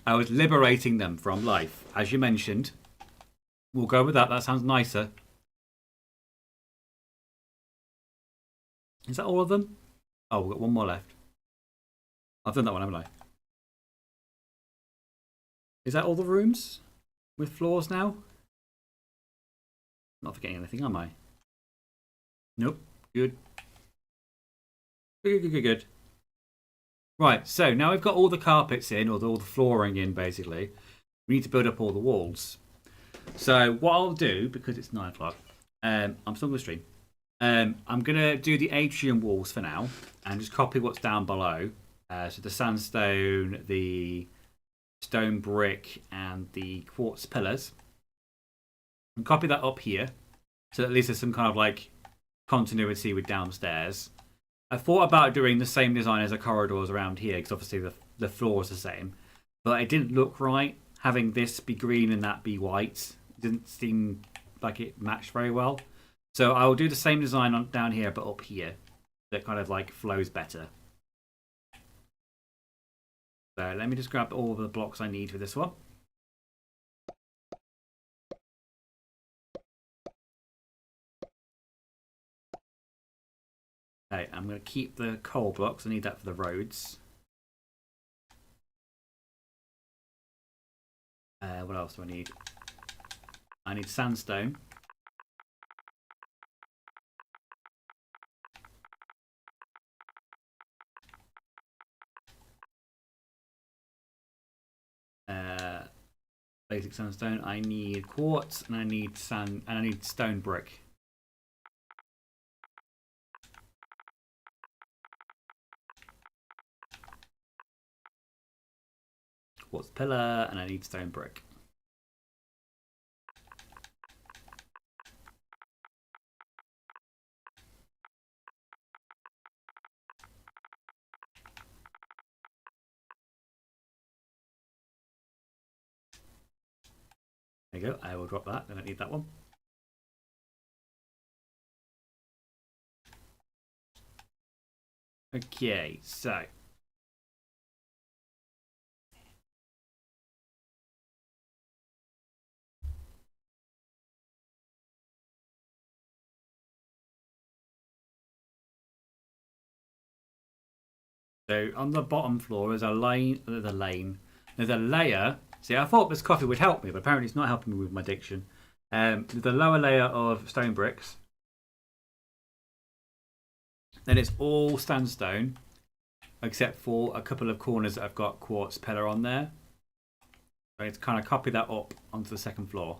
I was liberating them from life, as you mentioned. We'll go with that. That sounds nicer. Is that all of them? Oh, we've got one more left. I've done that one, haven't I? Is that all the rooms with floors now? Not forgetting anything, am I? Nope. Good. Good. Right, so now we've got all the carpets in, or all the flooring in, basically. We need to build up all the walls. So what I'll do, because it's 9 o'clock, I'm still going to stream. I'm going to do the atrium walls for now, and just copy what's down below. So the sandstone, the stone brick, and the quartz pillars. And copy that up here, so at least there's some kind of like continuity with downstairs. I thought about doing the same design as the corridors around here, because obviously the floor is the same. But it didn't look right, having this be green and that be white. It didn't seem like it matched very well. So I will do the same design down here, but up here. That kind of like flows better. So let me just grab all of the blocks I need for this one. Okay, I'm going to keep the coal blocks. I need that for the roads. What else do I need? I need sandstone. Basic sandstone. I need quartz, and I need sand, and I need stone brick. Quartz pillar, and I need stone brick. There you go. I will drop that. I don't need that one. Okay, so on the bottom floor is a lane. There's a layer. See, I thought this coffee would help me, but apparently it's not helping me with my diction. The lower layer of stone bricks. Then it's all sandstone, except for a couple of corners that have got quartz pillar on there. So I need to kind of copy that up onto the second floor.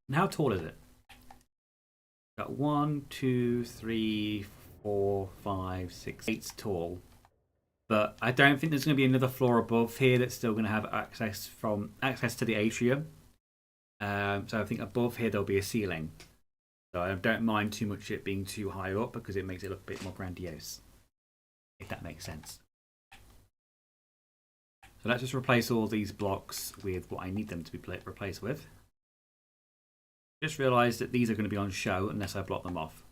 And how tall is it? Got 1, 2, 3, 4, 5, 6, 8 tall. But I don't think there's going to be another floor above here that's still going to have access to the atrium. So I think above here there'll be a ceiling. So I don't mind too much it being too high up, because it makes it look a bit more grandiose. If that makes sense. So let's just replace all these blocks with what I need them to be replaced with. Just realised that these are going to be on show unless I block them off.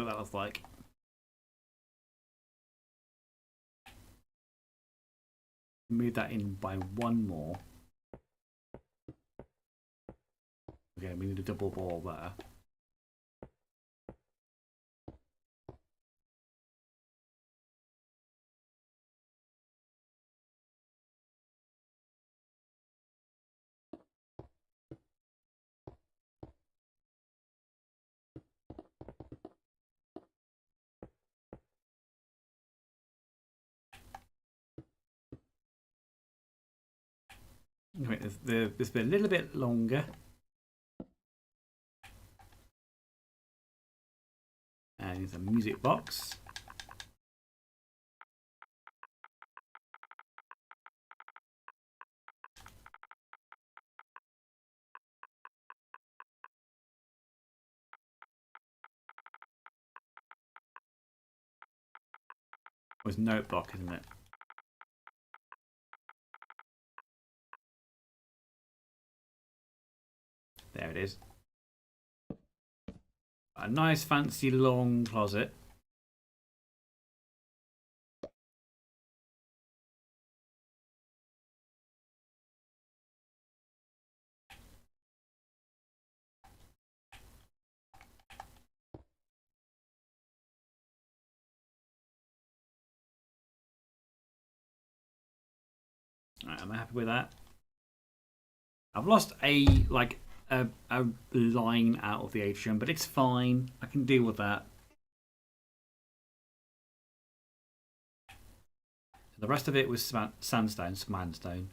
what that was like. Move that in by one more. Okay, we need a double ball there. Wait, this bit a little bit longer. And here's a music box. It was note block, isn't it? There it is. A nice fancy long closet. Alright, am I happy with that? I've lost a line out of the atrium, but it's fine. I can deal with that. So the rest of it was sandstone, smandstone.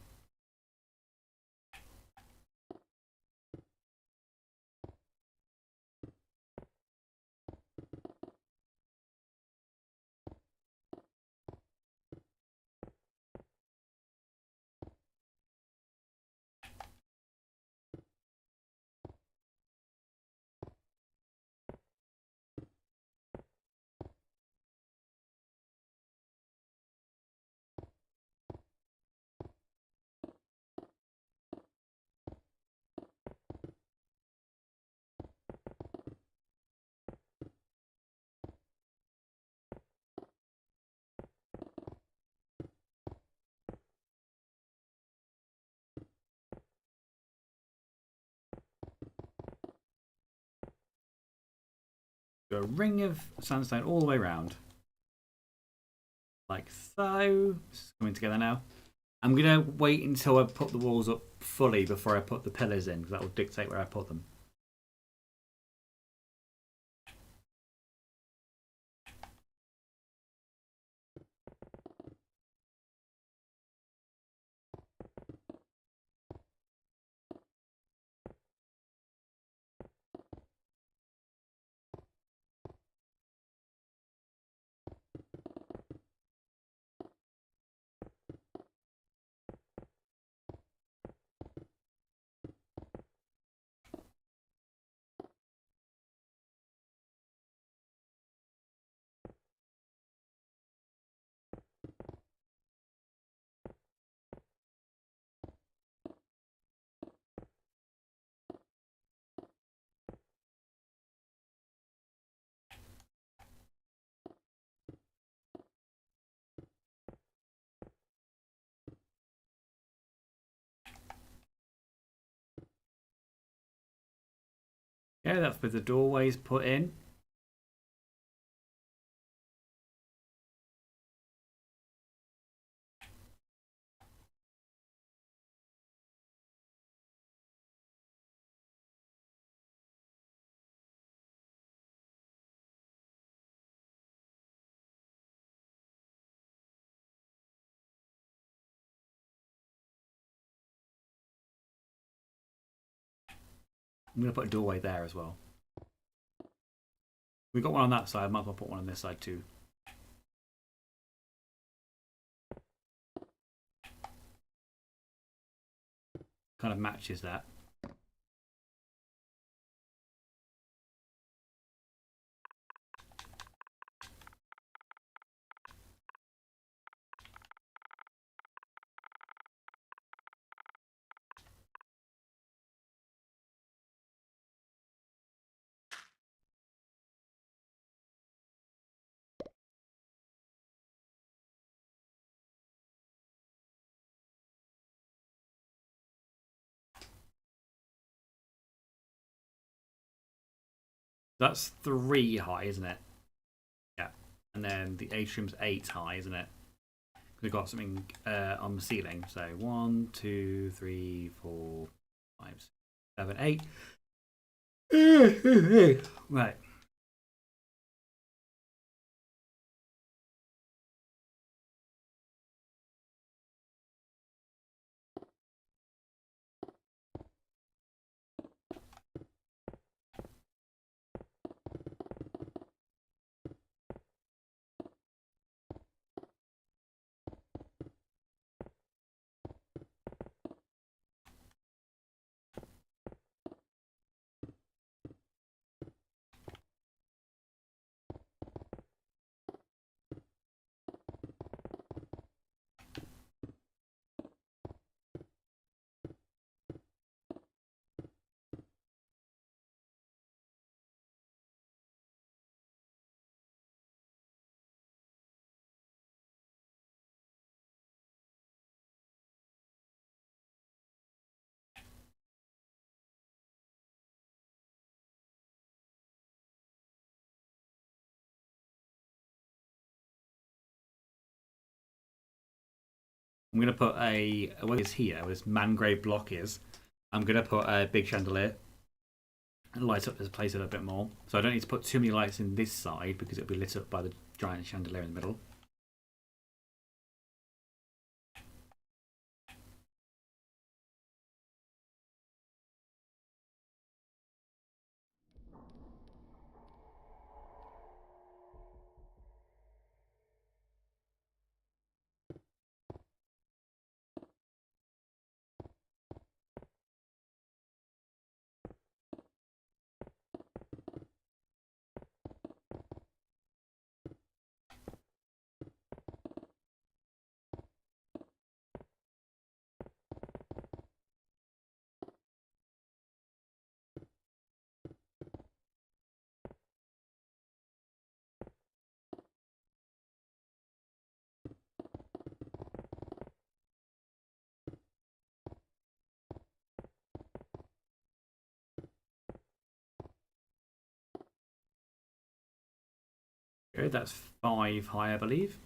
A ring of sandstone all the way around. Like so. This is coming together now. I'm going to wait until I put the walls up fully before I put the pillars in, because that will dictate where I put them. Yeah, that's with the doorways put in. I'm going to put a doorway there as well. We've got one on that side. I might as well put one on this side too. Kind of matches that. That's 3 high, isn't it? Yeah. And then the atrium's 8 high, isn't it? We've got something on the ceiling. So 1, 2, 3, 4, 5, 6, 7, 8. Right. I'm going to put what is here, where this mangrove block is. I'm going to put a big chandelier and light up this place a little bit more. So I don't need to put too many lights in this side because it'll be lit up by the giant chandelier in the middle. Good, that's 5 high, I believe.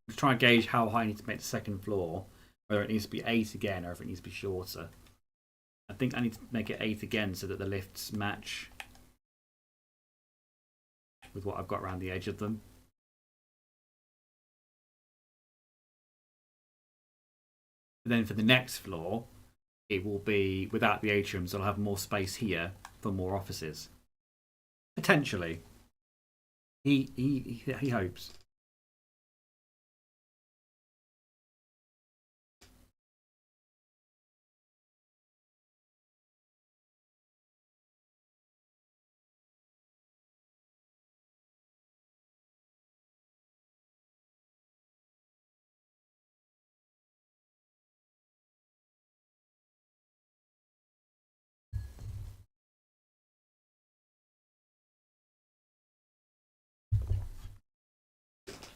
Let's try and gauge how high I need to make the second floor. Whether it needs to be 8 again or if it needs to be shorter. I think I need to make it 8 again so that the lifts match with what I've got around the edge of them. And then for the next floor, it will be without the atrium, so I'll have more space here for more offices. Potentially. He hopes.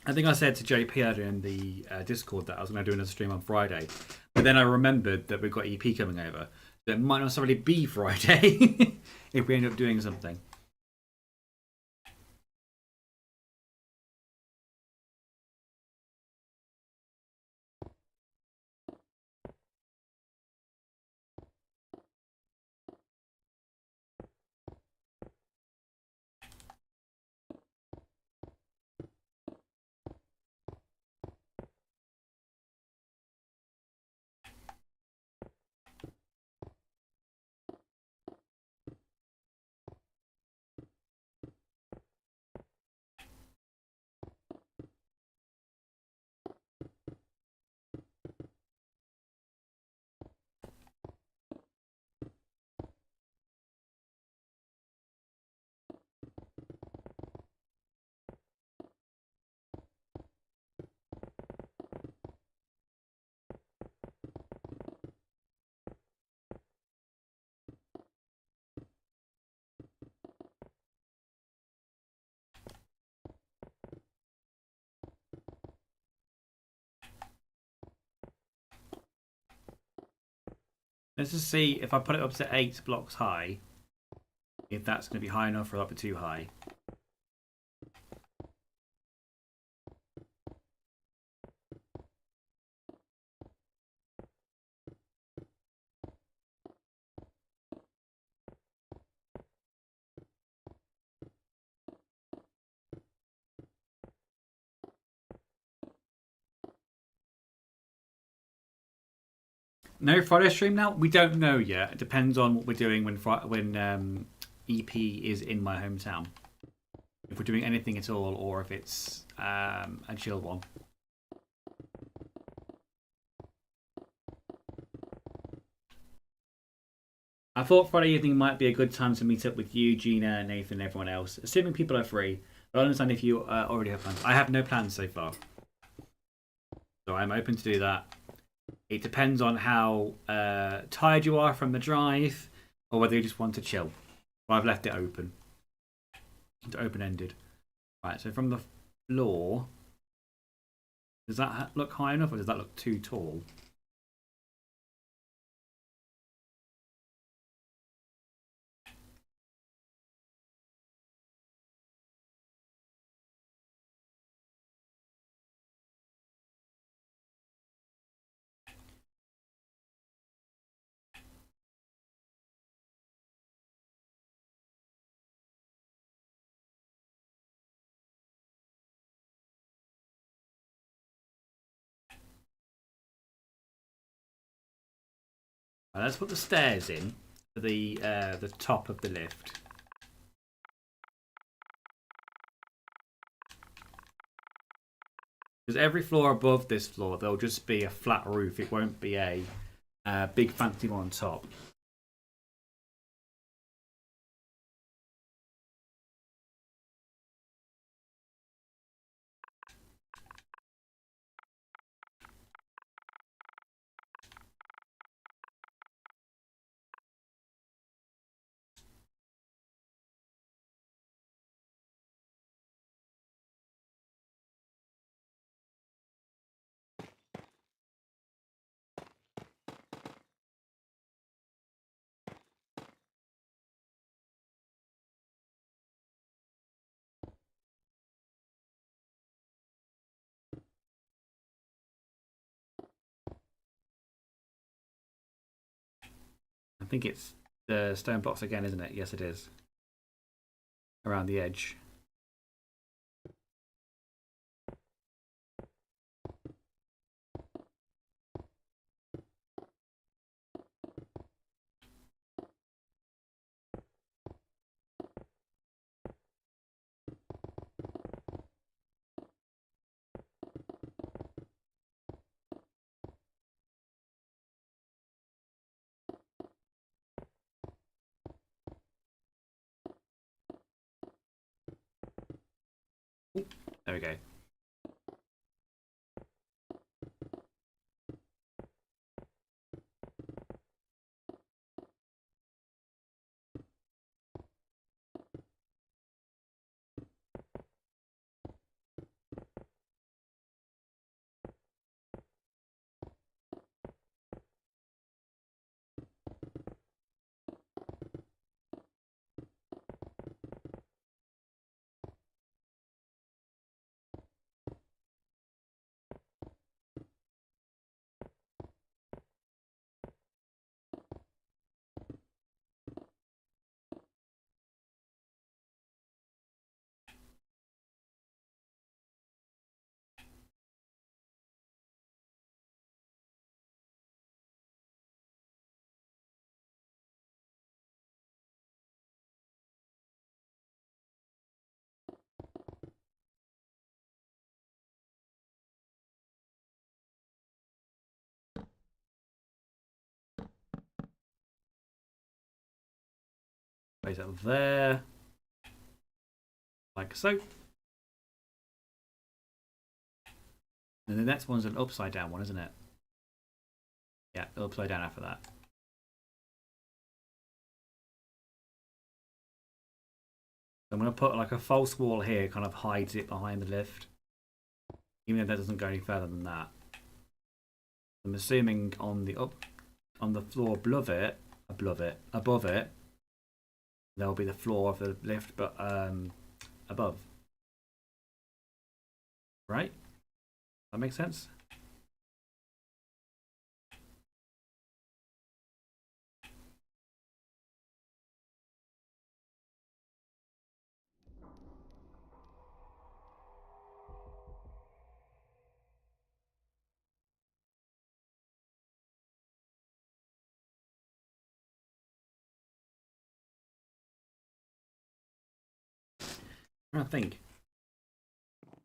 I think I said to JP earlier in the Discord that I was going to do another stream on Friday, but then I remembered that we've got EP coming over. So it might not necessarily be Friday if we end up doing something. Let's just see if I put it up to 8 blocks high. If that's going to be high enough or up too high. No Friday stream now? We don't know yet. It depends on what we're doing when EP is in my hometown. If we're doing anything at all, or if it's a chill one. I thought Friday evening might be a good time to meet up with you, Gina, Nathan, and everyone else, assuming people are free. But I understand if you already have plans. I have no plans so far. So I'm open to do that. It depends on how tired you are from the drive, or whether you just want to chill. Well, I've left it open. It's open-ended. Right, so from the floor, does that look high enough, or does that look too tall? Right, let's put the stairs in for the top of the lift. Because every floor above this floor, there'll just be a flat roof. It won't be a big fancy one on top. I think it's the stone blocks again, isn't it? Yes, it is. Around the edge. There we go. Place it there. Like so. And the next one's an upside down one, isn't it? Yeah, upside down after that. I'm going to put like a false wall here, kind of hides it behind the lift. Even though that doesn't go any further than that. I'm assuming on the floor above it, There'll be the floor of the lift, but above. Right? That makes sense? I think.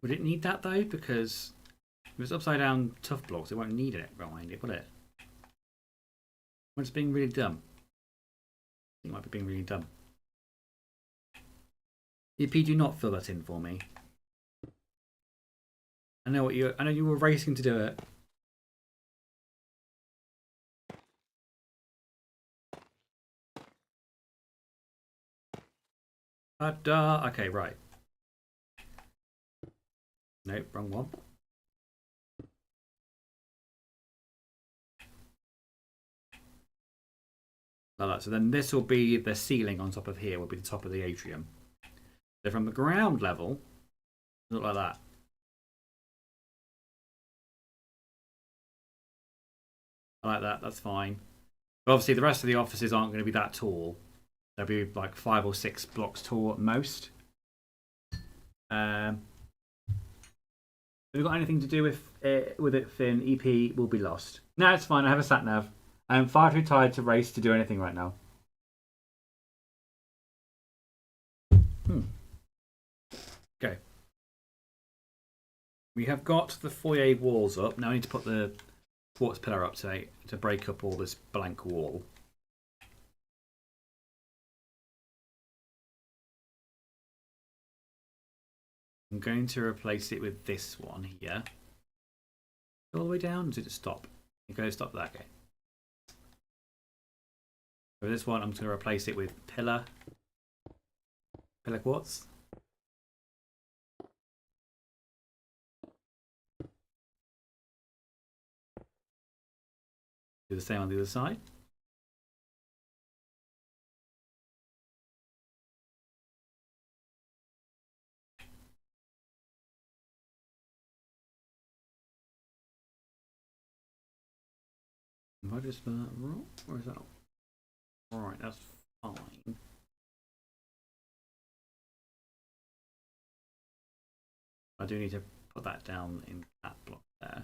Would it need that though? Because if it's upside down tough blocks, it won't need it behind it, will it? When it's being really dumb. It might be being really dumb. EP, do not fill that in for me. I know you were racing to do it. Okay, right. Nope, wrong one. Like that. So then this will be the ceiling on top of here, will be the top of the atrium. So from the ground level, look like that. I like that, that's fine. But obviously the rest of the offices aren't going to be that tall. They'll be like 5 or 6 blocks tall at most. Have we got anything to do with it, Finn? EP will be lost. No, it's fine. I have a sat nav. I'm far too tired to race to do anything right now. Okay. We have got the foyer walls up. Now I need to put the quartz pillar up to break up all this blank wall. I'm going to replace it with this one here. All the way down? Or did it stop? Okay, stop that. Okay. For this one, I'm going to replace it with pillar quartz. Do the same on the other side. If I just wrong, or is that all right? That's fine. I do need to put that down in that block there.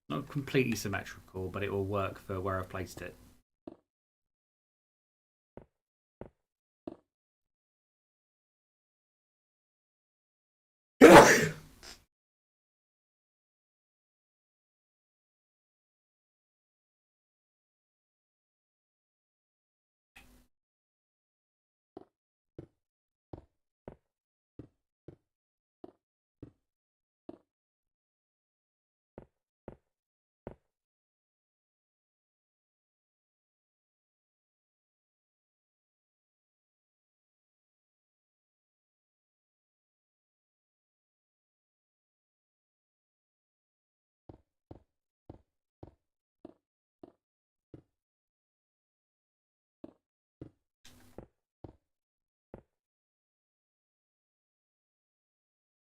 Not completely symmetrical, but it will work for where I've placed it.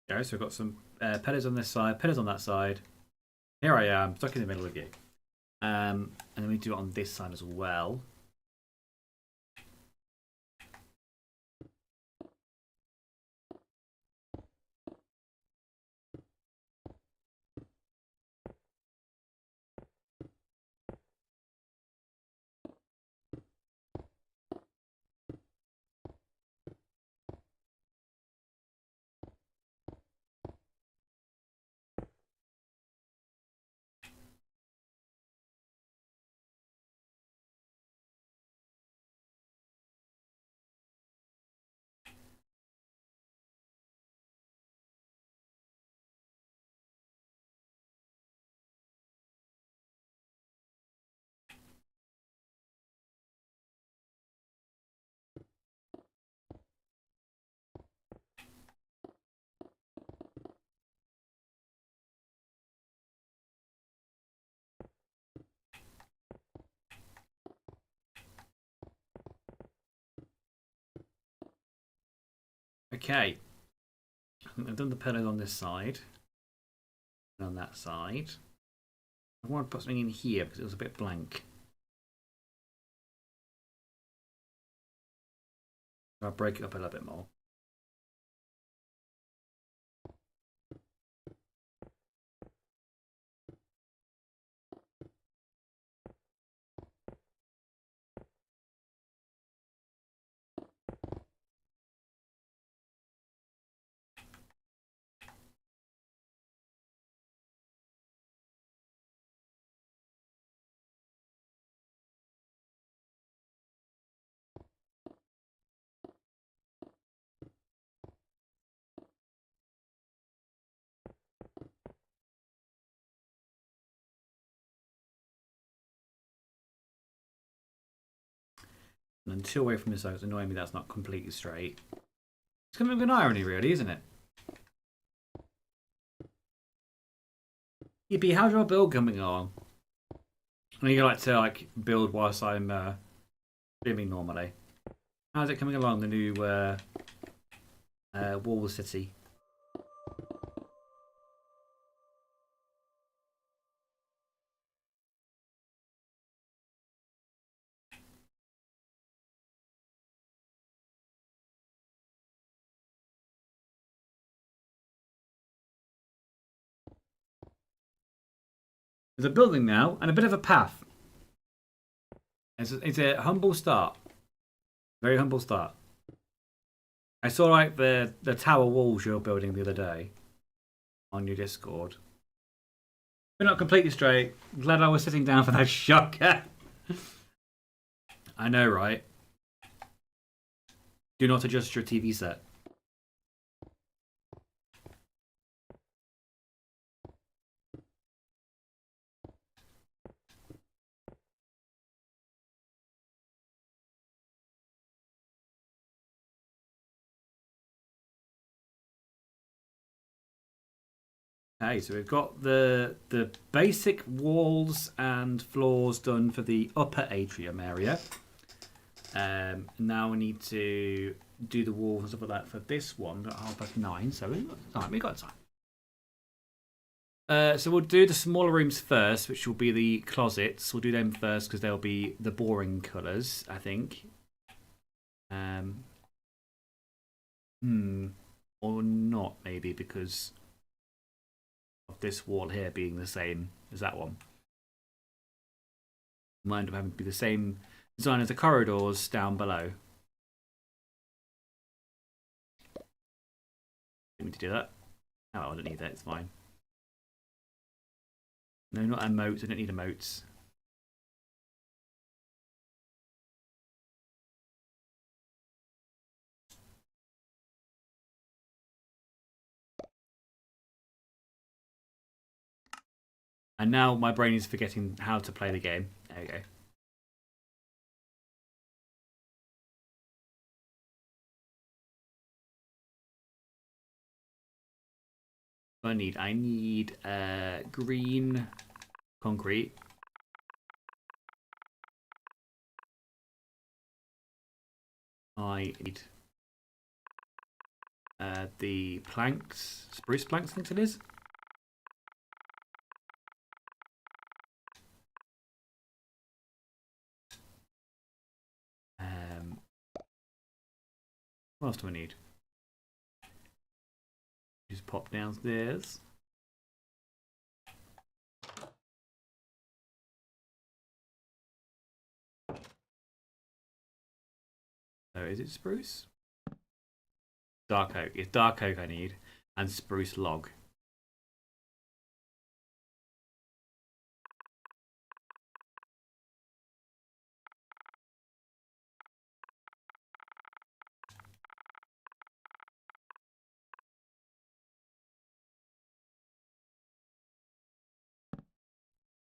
Okay, so we've got some pillars on this side, pillars on that side. Here I am, stuck in the middle of you. And then we do it on this side as well. Okay. I think I've done the pillars on this side. And on that side. I want to put something in here because it was a bit blank. I'll break it up a little bit more. And then 2 away from this side. It's annoying me that's not completely straight. It's kind of an irony, really, isn't it? Yippee, how's your build coming along? I know you like to build whilst I'm streaming normally. How's it coming along, the new Wall City? There's a building now and a bit of a path. It's a humble start. Very humble start. I saw like the tower walls you're building the other day on your Discord. They're not completely straight. Glad I was sitting down for that shocker. I know, right? Do not adjust your TV set. Okay, so we've got the basic walls and floors done for the upper atrium area. Now we need to do the walls and stuff like that for this one at 9:30, so we've got time. So we'll do the smaller rooms first, which will be the closets. We'll do them first because they'll be the boring colours, I think. Or not, maybe, because of this wall here being the same as that one. Might end up having to be the same design as the corridors down below. Didn't mean to do that. Oh, I don't need that, it's fine. No, not emotes, I don't need emotes. And now my brain is forgetting how to play the game. There we go. I need green concrete. I need the planks, spruce planks, I think it is. What else do I need? Just pop downstairs. So is it spruce? Dark oak. It's dark oak I need, and spruce log.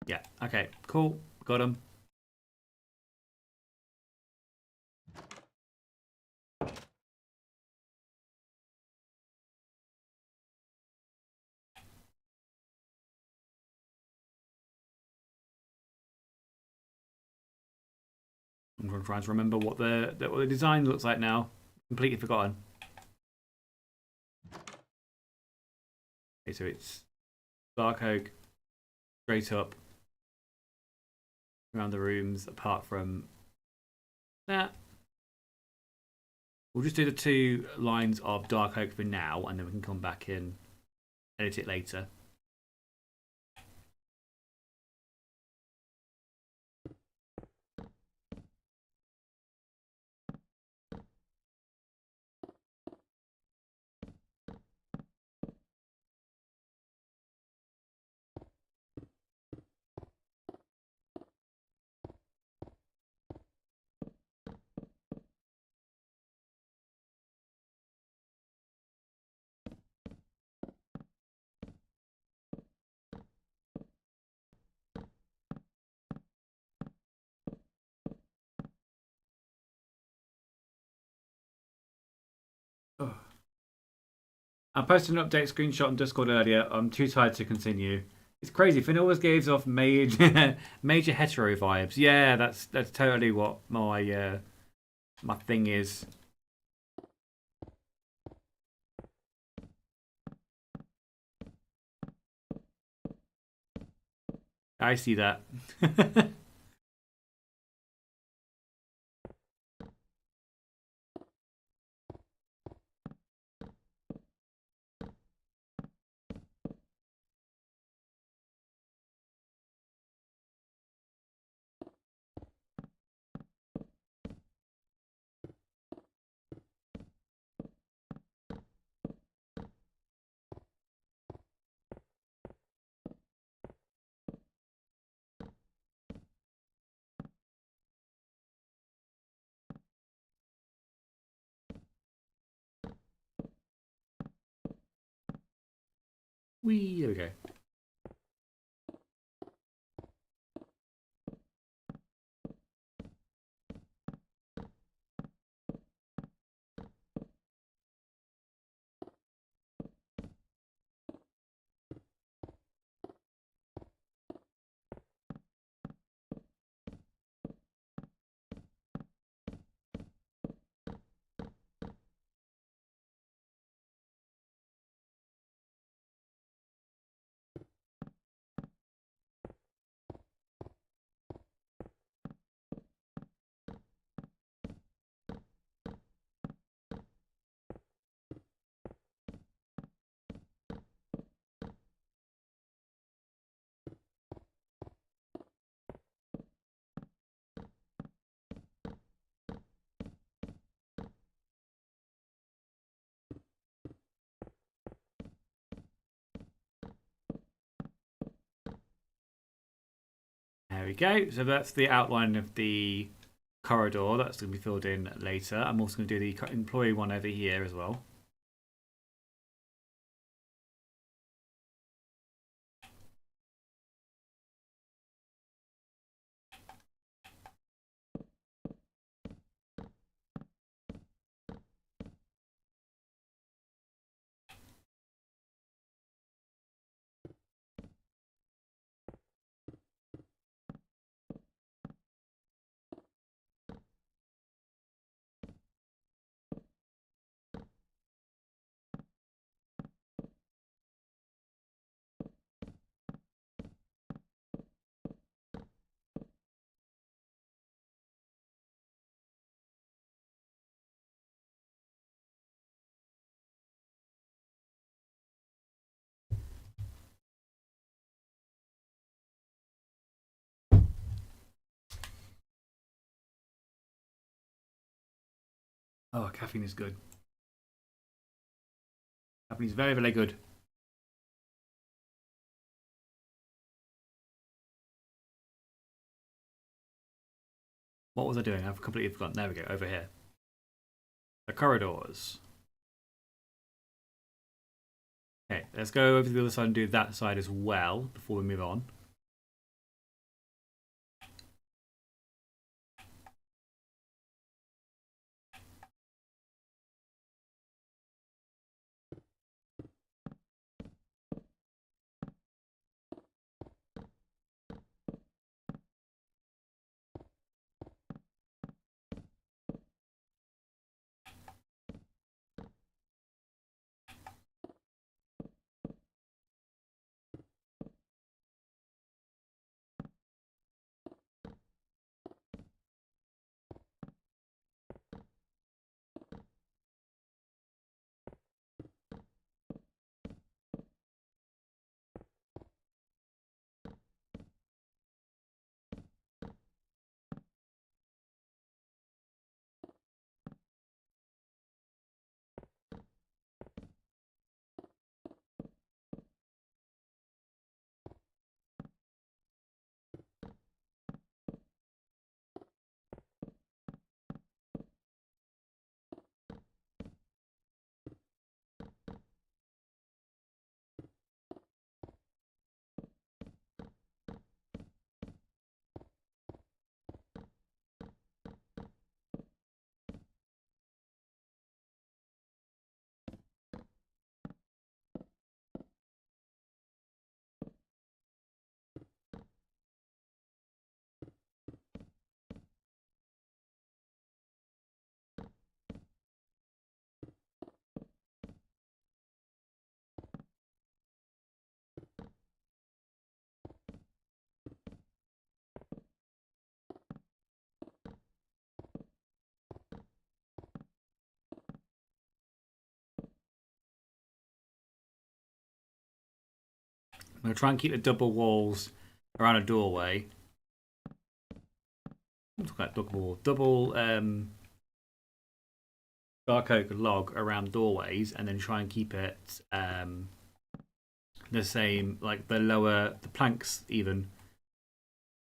Yeah, okay, cool. Got them. I'm trying to remember what the design looks like now. Completely forgotten. Okay, so it's dark oak, straight up around the rooms, apart from that. We'll just do the 2 lines of dark oak for now, and then we can come back and edit it later. Oh. I posted an update screenshot on Discord earlier. I'm too tired to continue. It's crazy. Finn always gives off major hetero vibes. Yeah, that's totally what my my thing is. I see that. Wee, there we go. There we go. So that's the outline of the corridor. That's going to be filled in later. I'm also going to do the employee one over here as well. Oh, caffeine is good. Caffeine is very, very good. What was I doing? I've completely forgotten. There we go, over here. The corridors. Okay, let's go over to the other side and do that side as well before we move on. I'm going to try and keep the double walls around a doorway. Double dark oak log around doorways, and then try and keep it the same, like the planks even.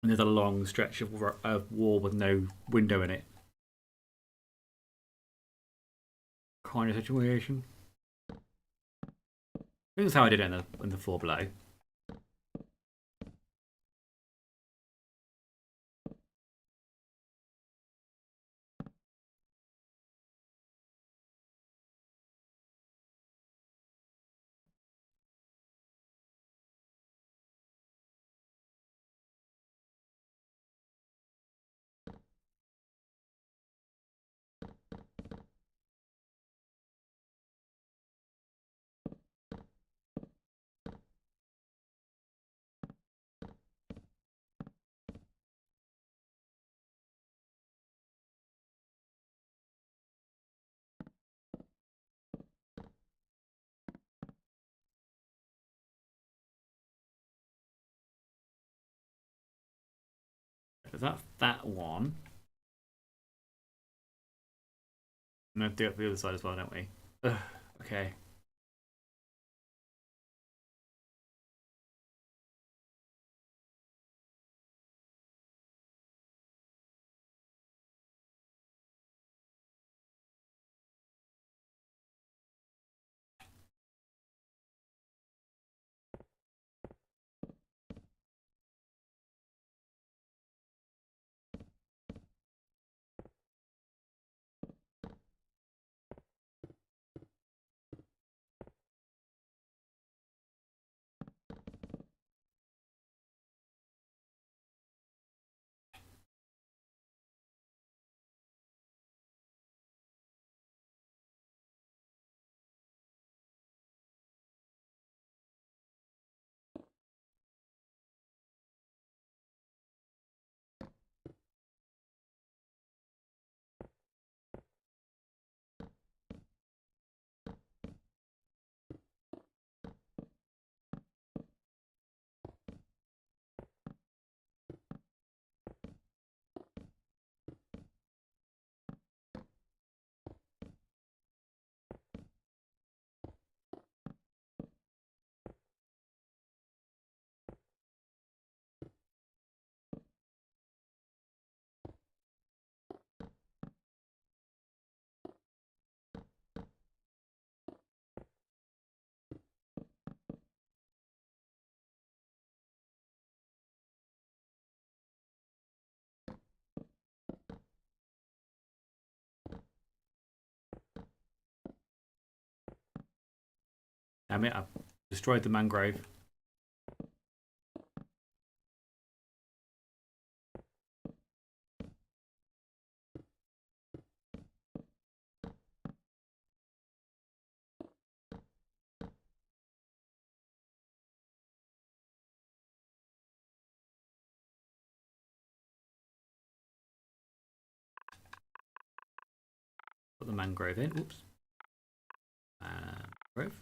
And there's a long stretch of wall with no window in it. Kind of situation. This is how I did it in the floor below. That's that one. And then do it for the other side as well, don't we? Ugh, okay. Damn it, I've destroyed the mangrove. Put the mangrove in. Oops. Mangrove.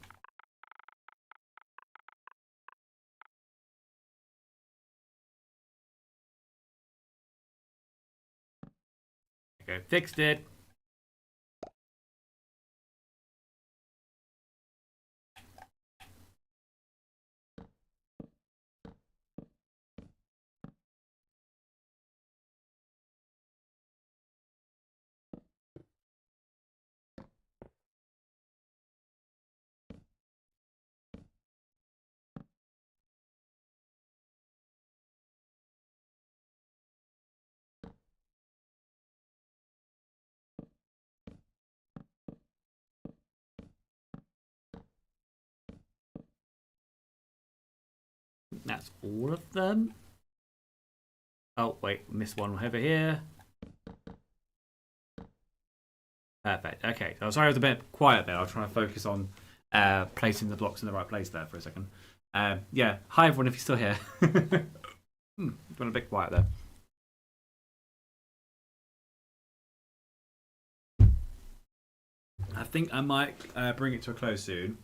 Okay, fixed it. That's all of them. Oh, wait, missed one over here. Perfect. Okay, so sorry I was a bit quiet there. I was trying to focus on placing the blocks in the right place there for a second. Yeah, hi everyone if you're still here. Went a bit quiet there. I think I might bring it to a close soon.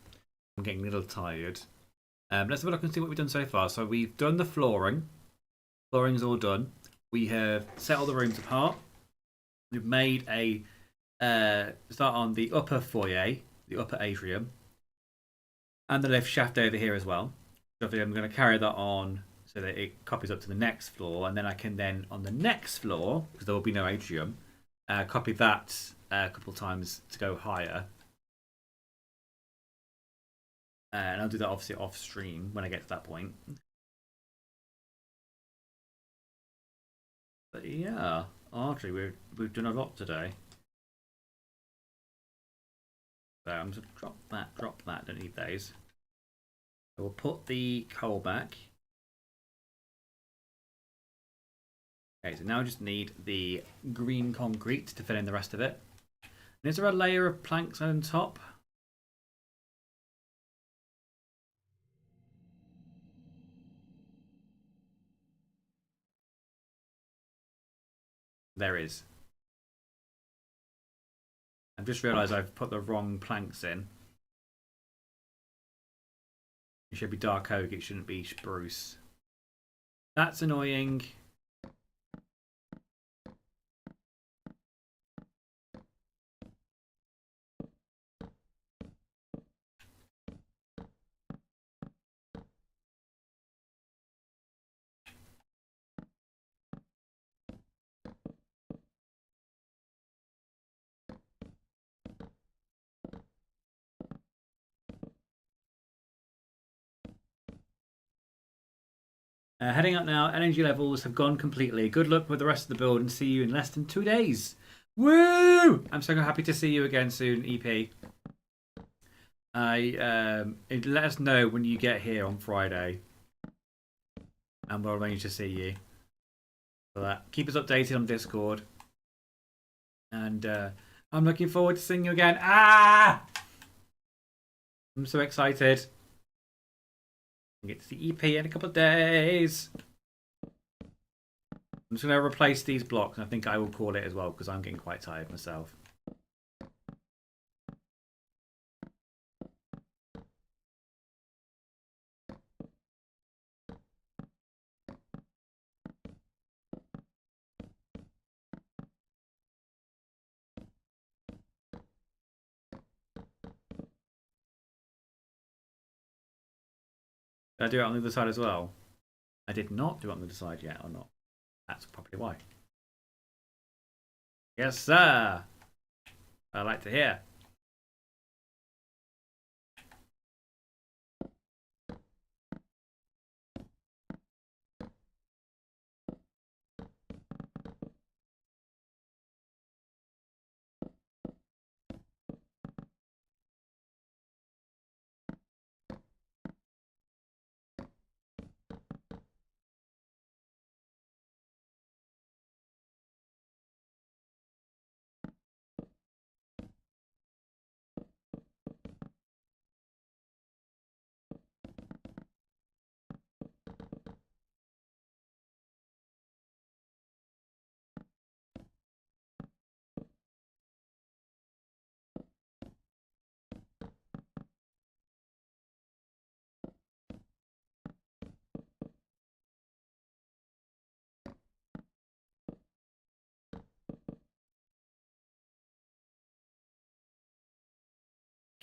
I'm getting a little tired. Let's have a look and see what we've done so far. So we've done the flooring. Flooring's all done. We have set all the rooms apart. We've made a start on the upper foyer, the upper atrium, and the lift shaft over here as well. So I'm going to carry that on so that it copies up to the next floor, and then I can then on the next floor, because there will be no atrium, copy that a couple of times to go higher. And I'll do that obviously off stream when I get to that point. But yeah, actually we've done a lot today. So I'm just drop that. Don't need those. So we'll put the coal back. Okay, so now I just need the green concrete to fill in the rest of it. And is there a layer of planks on top? There is. I've just realised I've put the wrong planks in. It should be dark oak, it shouldn't be spruce. That's annoying. Heading up now, energy levels have gone completely. Good luck with the rest of the build and see you in less than 2 days. Woo! I'm so happy to see you again soon, EP. Let us know when you get here on Friday. And we'll arrange to see you. For that. Keep us updated on Discord. And I'm looking forward to seeing you again. Ah! I'm so excited. I get to see EP in a couple of days. I'm just going to replace these blocks. And I think I will call it as well because I'm getting quite tired myself. Did I do it on the other side as well? I did not do it on the other side yet, or not? That's probably why. Yes, sir. I like to hear.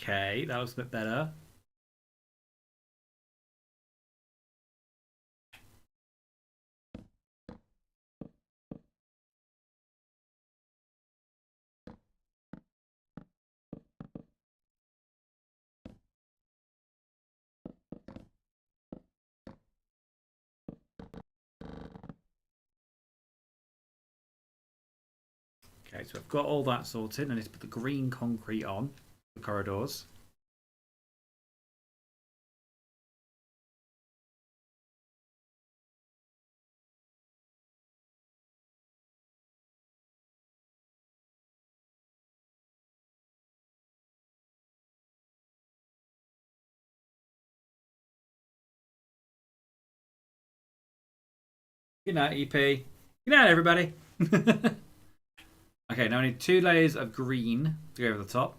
Okay, that looks a bit better. Okay, so I've got all that sorted. I need to put the green concrete on the corridors. Good night, EP. Good night, everybody. Okay, now I need 2 layers of green to go over the top.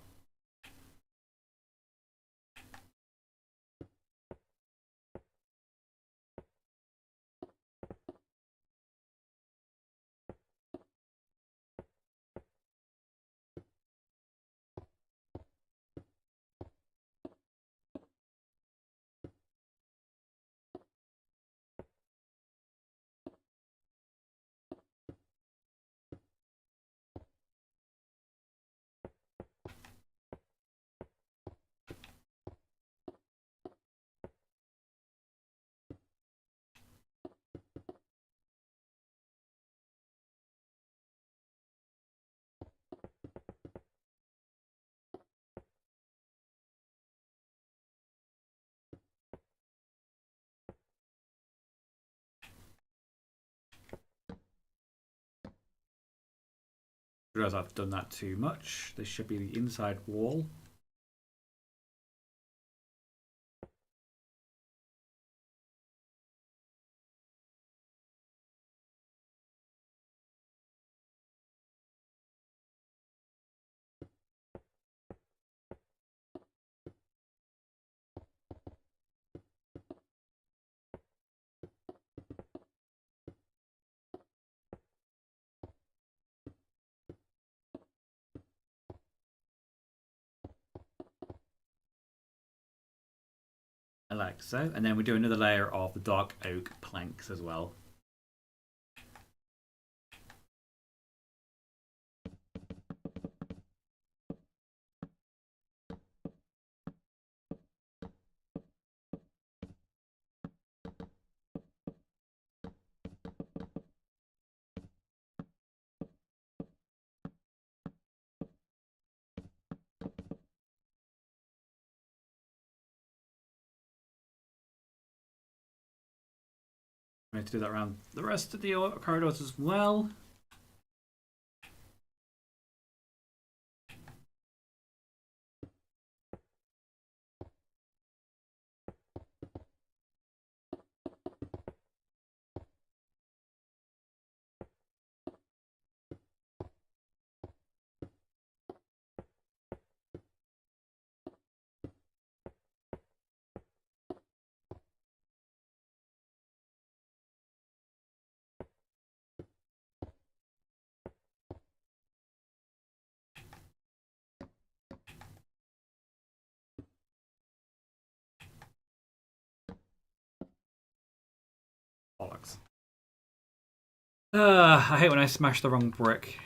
Realize I've done that too much. This should be the inside wall. Like so. And then we do another layer of the dark oak planks as well. We have to do that around the rest of the corridors as well. Bollocks. I hate when I smash the wrong brick.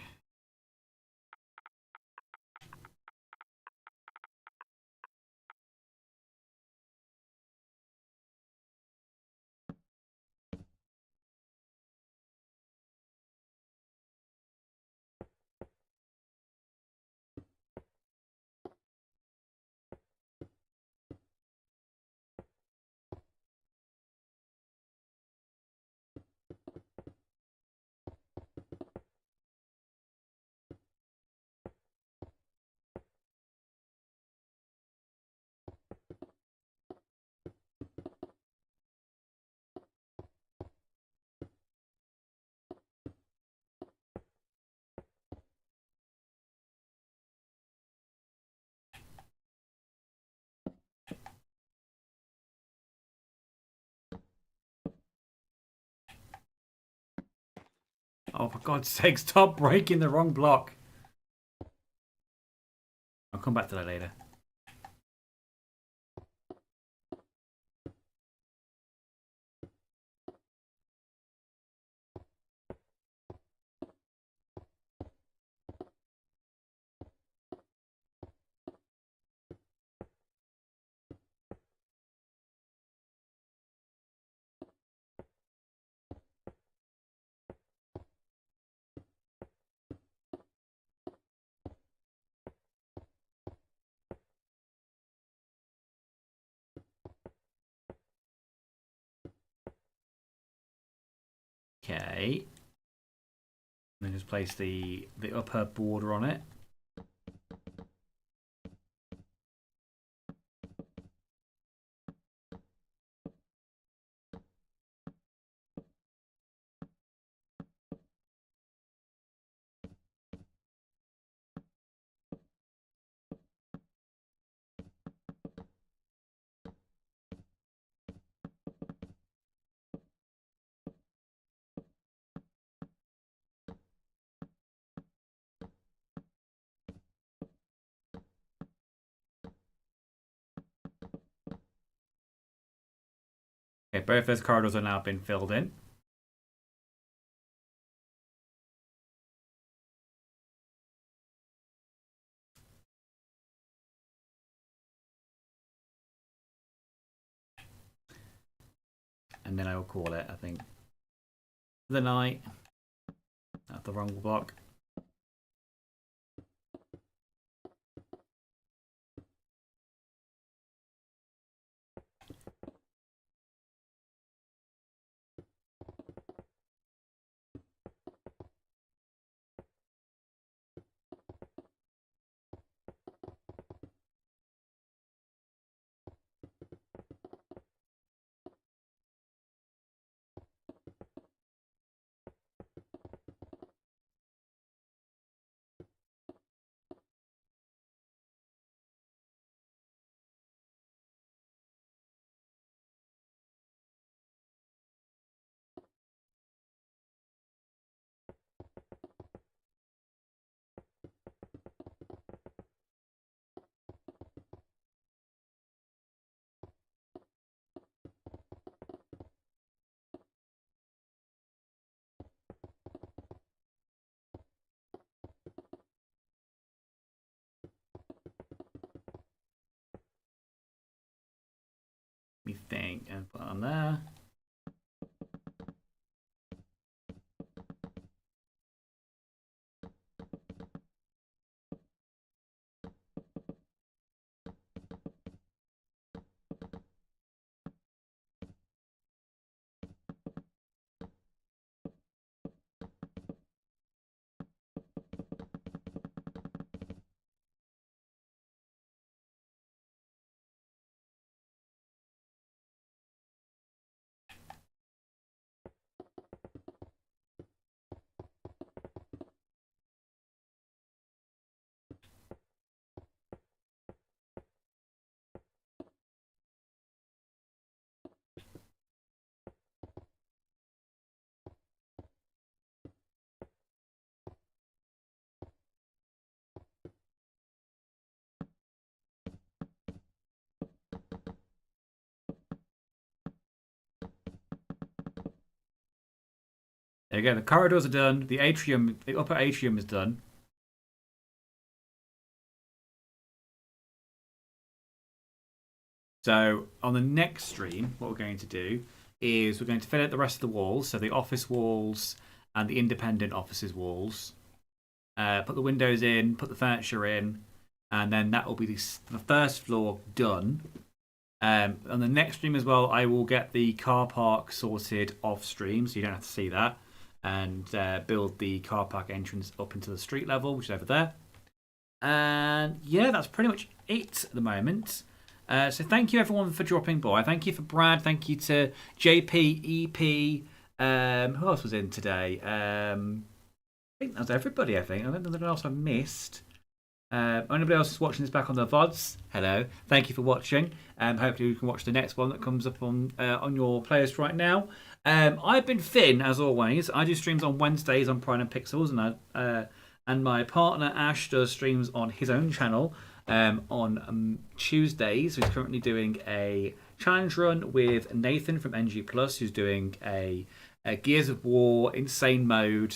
Oh, for God's sake, stop breaking the wrong block. I'll come back to that later. Okay. And then just place the upper border on it. Okay, both those corridors have now been filled in. And then I will call it, I think, the night. That's the wrong block. anything and put it on there. There you go. The corridors are done. The atrium, the upper atrium is done. So on the next stream, what we're going to do is we're going to fill out the rest of the walls. So the office walls and the independent offices walls. Put the windows in, put the furniture in, and then that will be the first floor done. On the next stream as well, I will get the car park sorted off stream, so you don't have to see that. And build the car park entrance up into the street level, which is over there. And yeah, that's pretty much it at the moment. So thank you everyone for dropping by. Thank you for Brad. Thank you to JP, EP. Who else was in today? I think that's everybody. I don't think there's anyone else I missed. Anybody else who's watching this back on the VODs, hello. Thank you for watching. Hopefully you can watch the next one that comes up on your playlist right now. I've been Finn, as always. I do streams on Wednesdays on Pride and Pixels, and my partner Ash does streams on his own channel on Tuesdays. He's currently doing a challenge run with Nathan from NG Plus, who's doing a Gears of War Insane Mode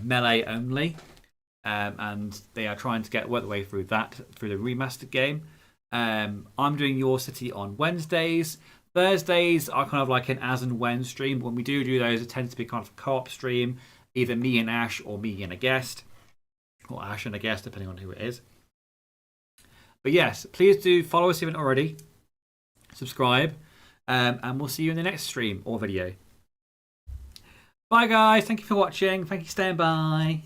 melee only. And they are trying to work their way through that through the remastered game. I'm doing Yorcity on Wednesdays. Thursdays are kind of like an as and when stream. When we do those, it tends to be kind of a co-op stream, either me and Ash or me and a guest, or Ash and a guest, depending on who it is. But yes, please do follow us if you haven't already. Subscribe, and we'll see you in the next stream or video. Bye, guys. Thank you for watching. Thank you for staying by.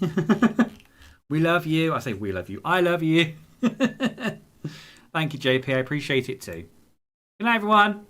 We love you. I say we love you. I love you. Thank you, JP. I appreciate it too. Good night, everyone.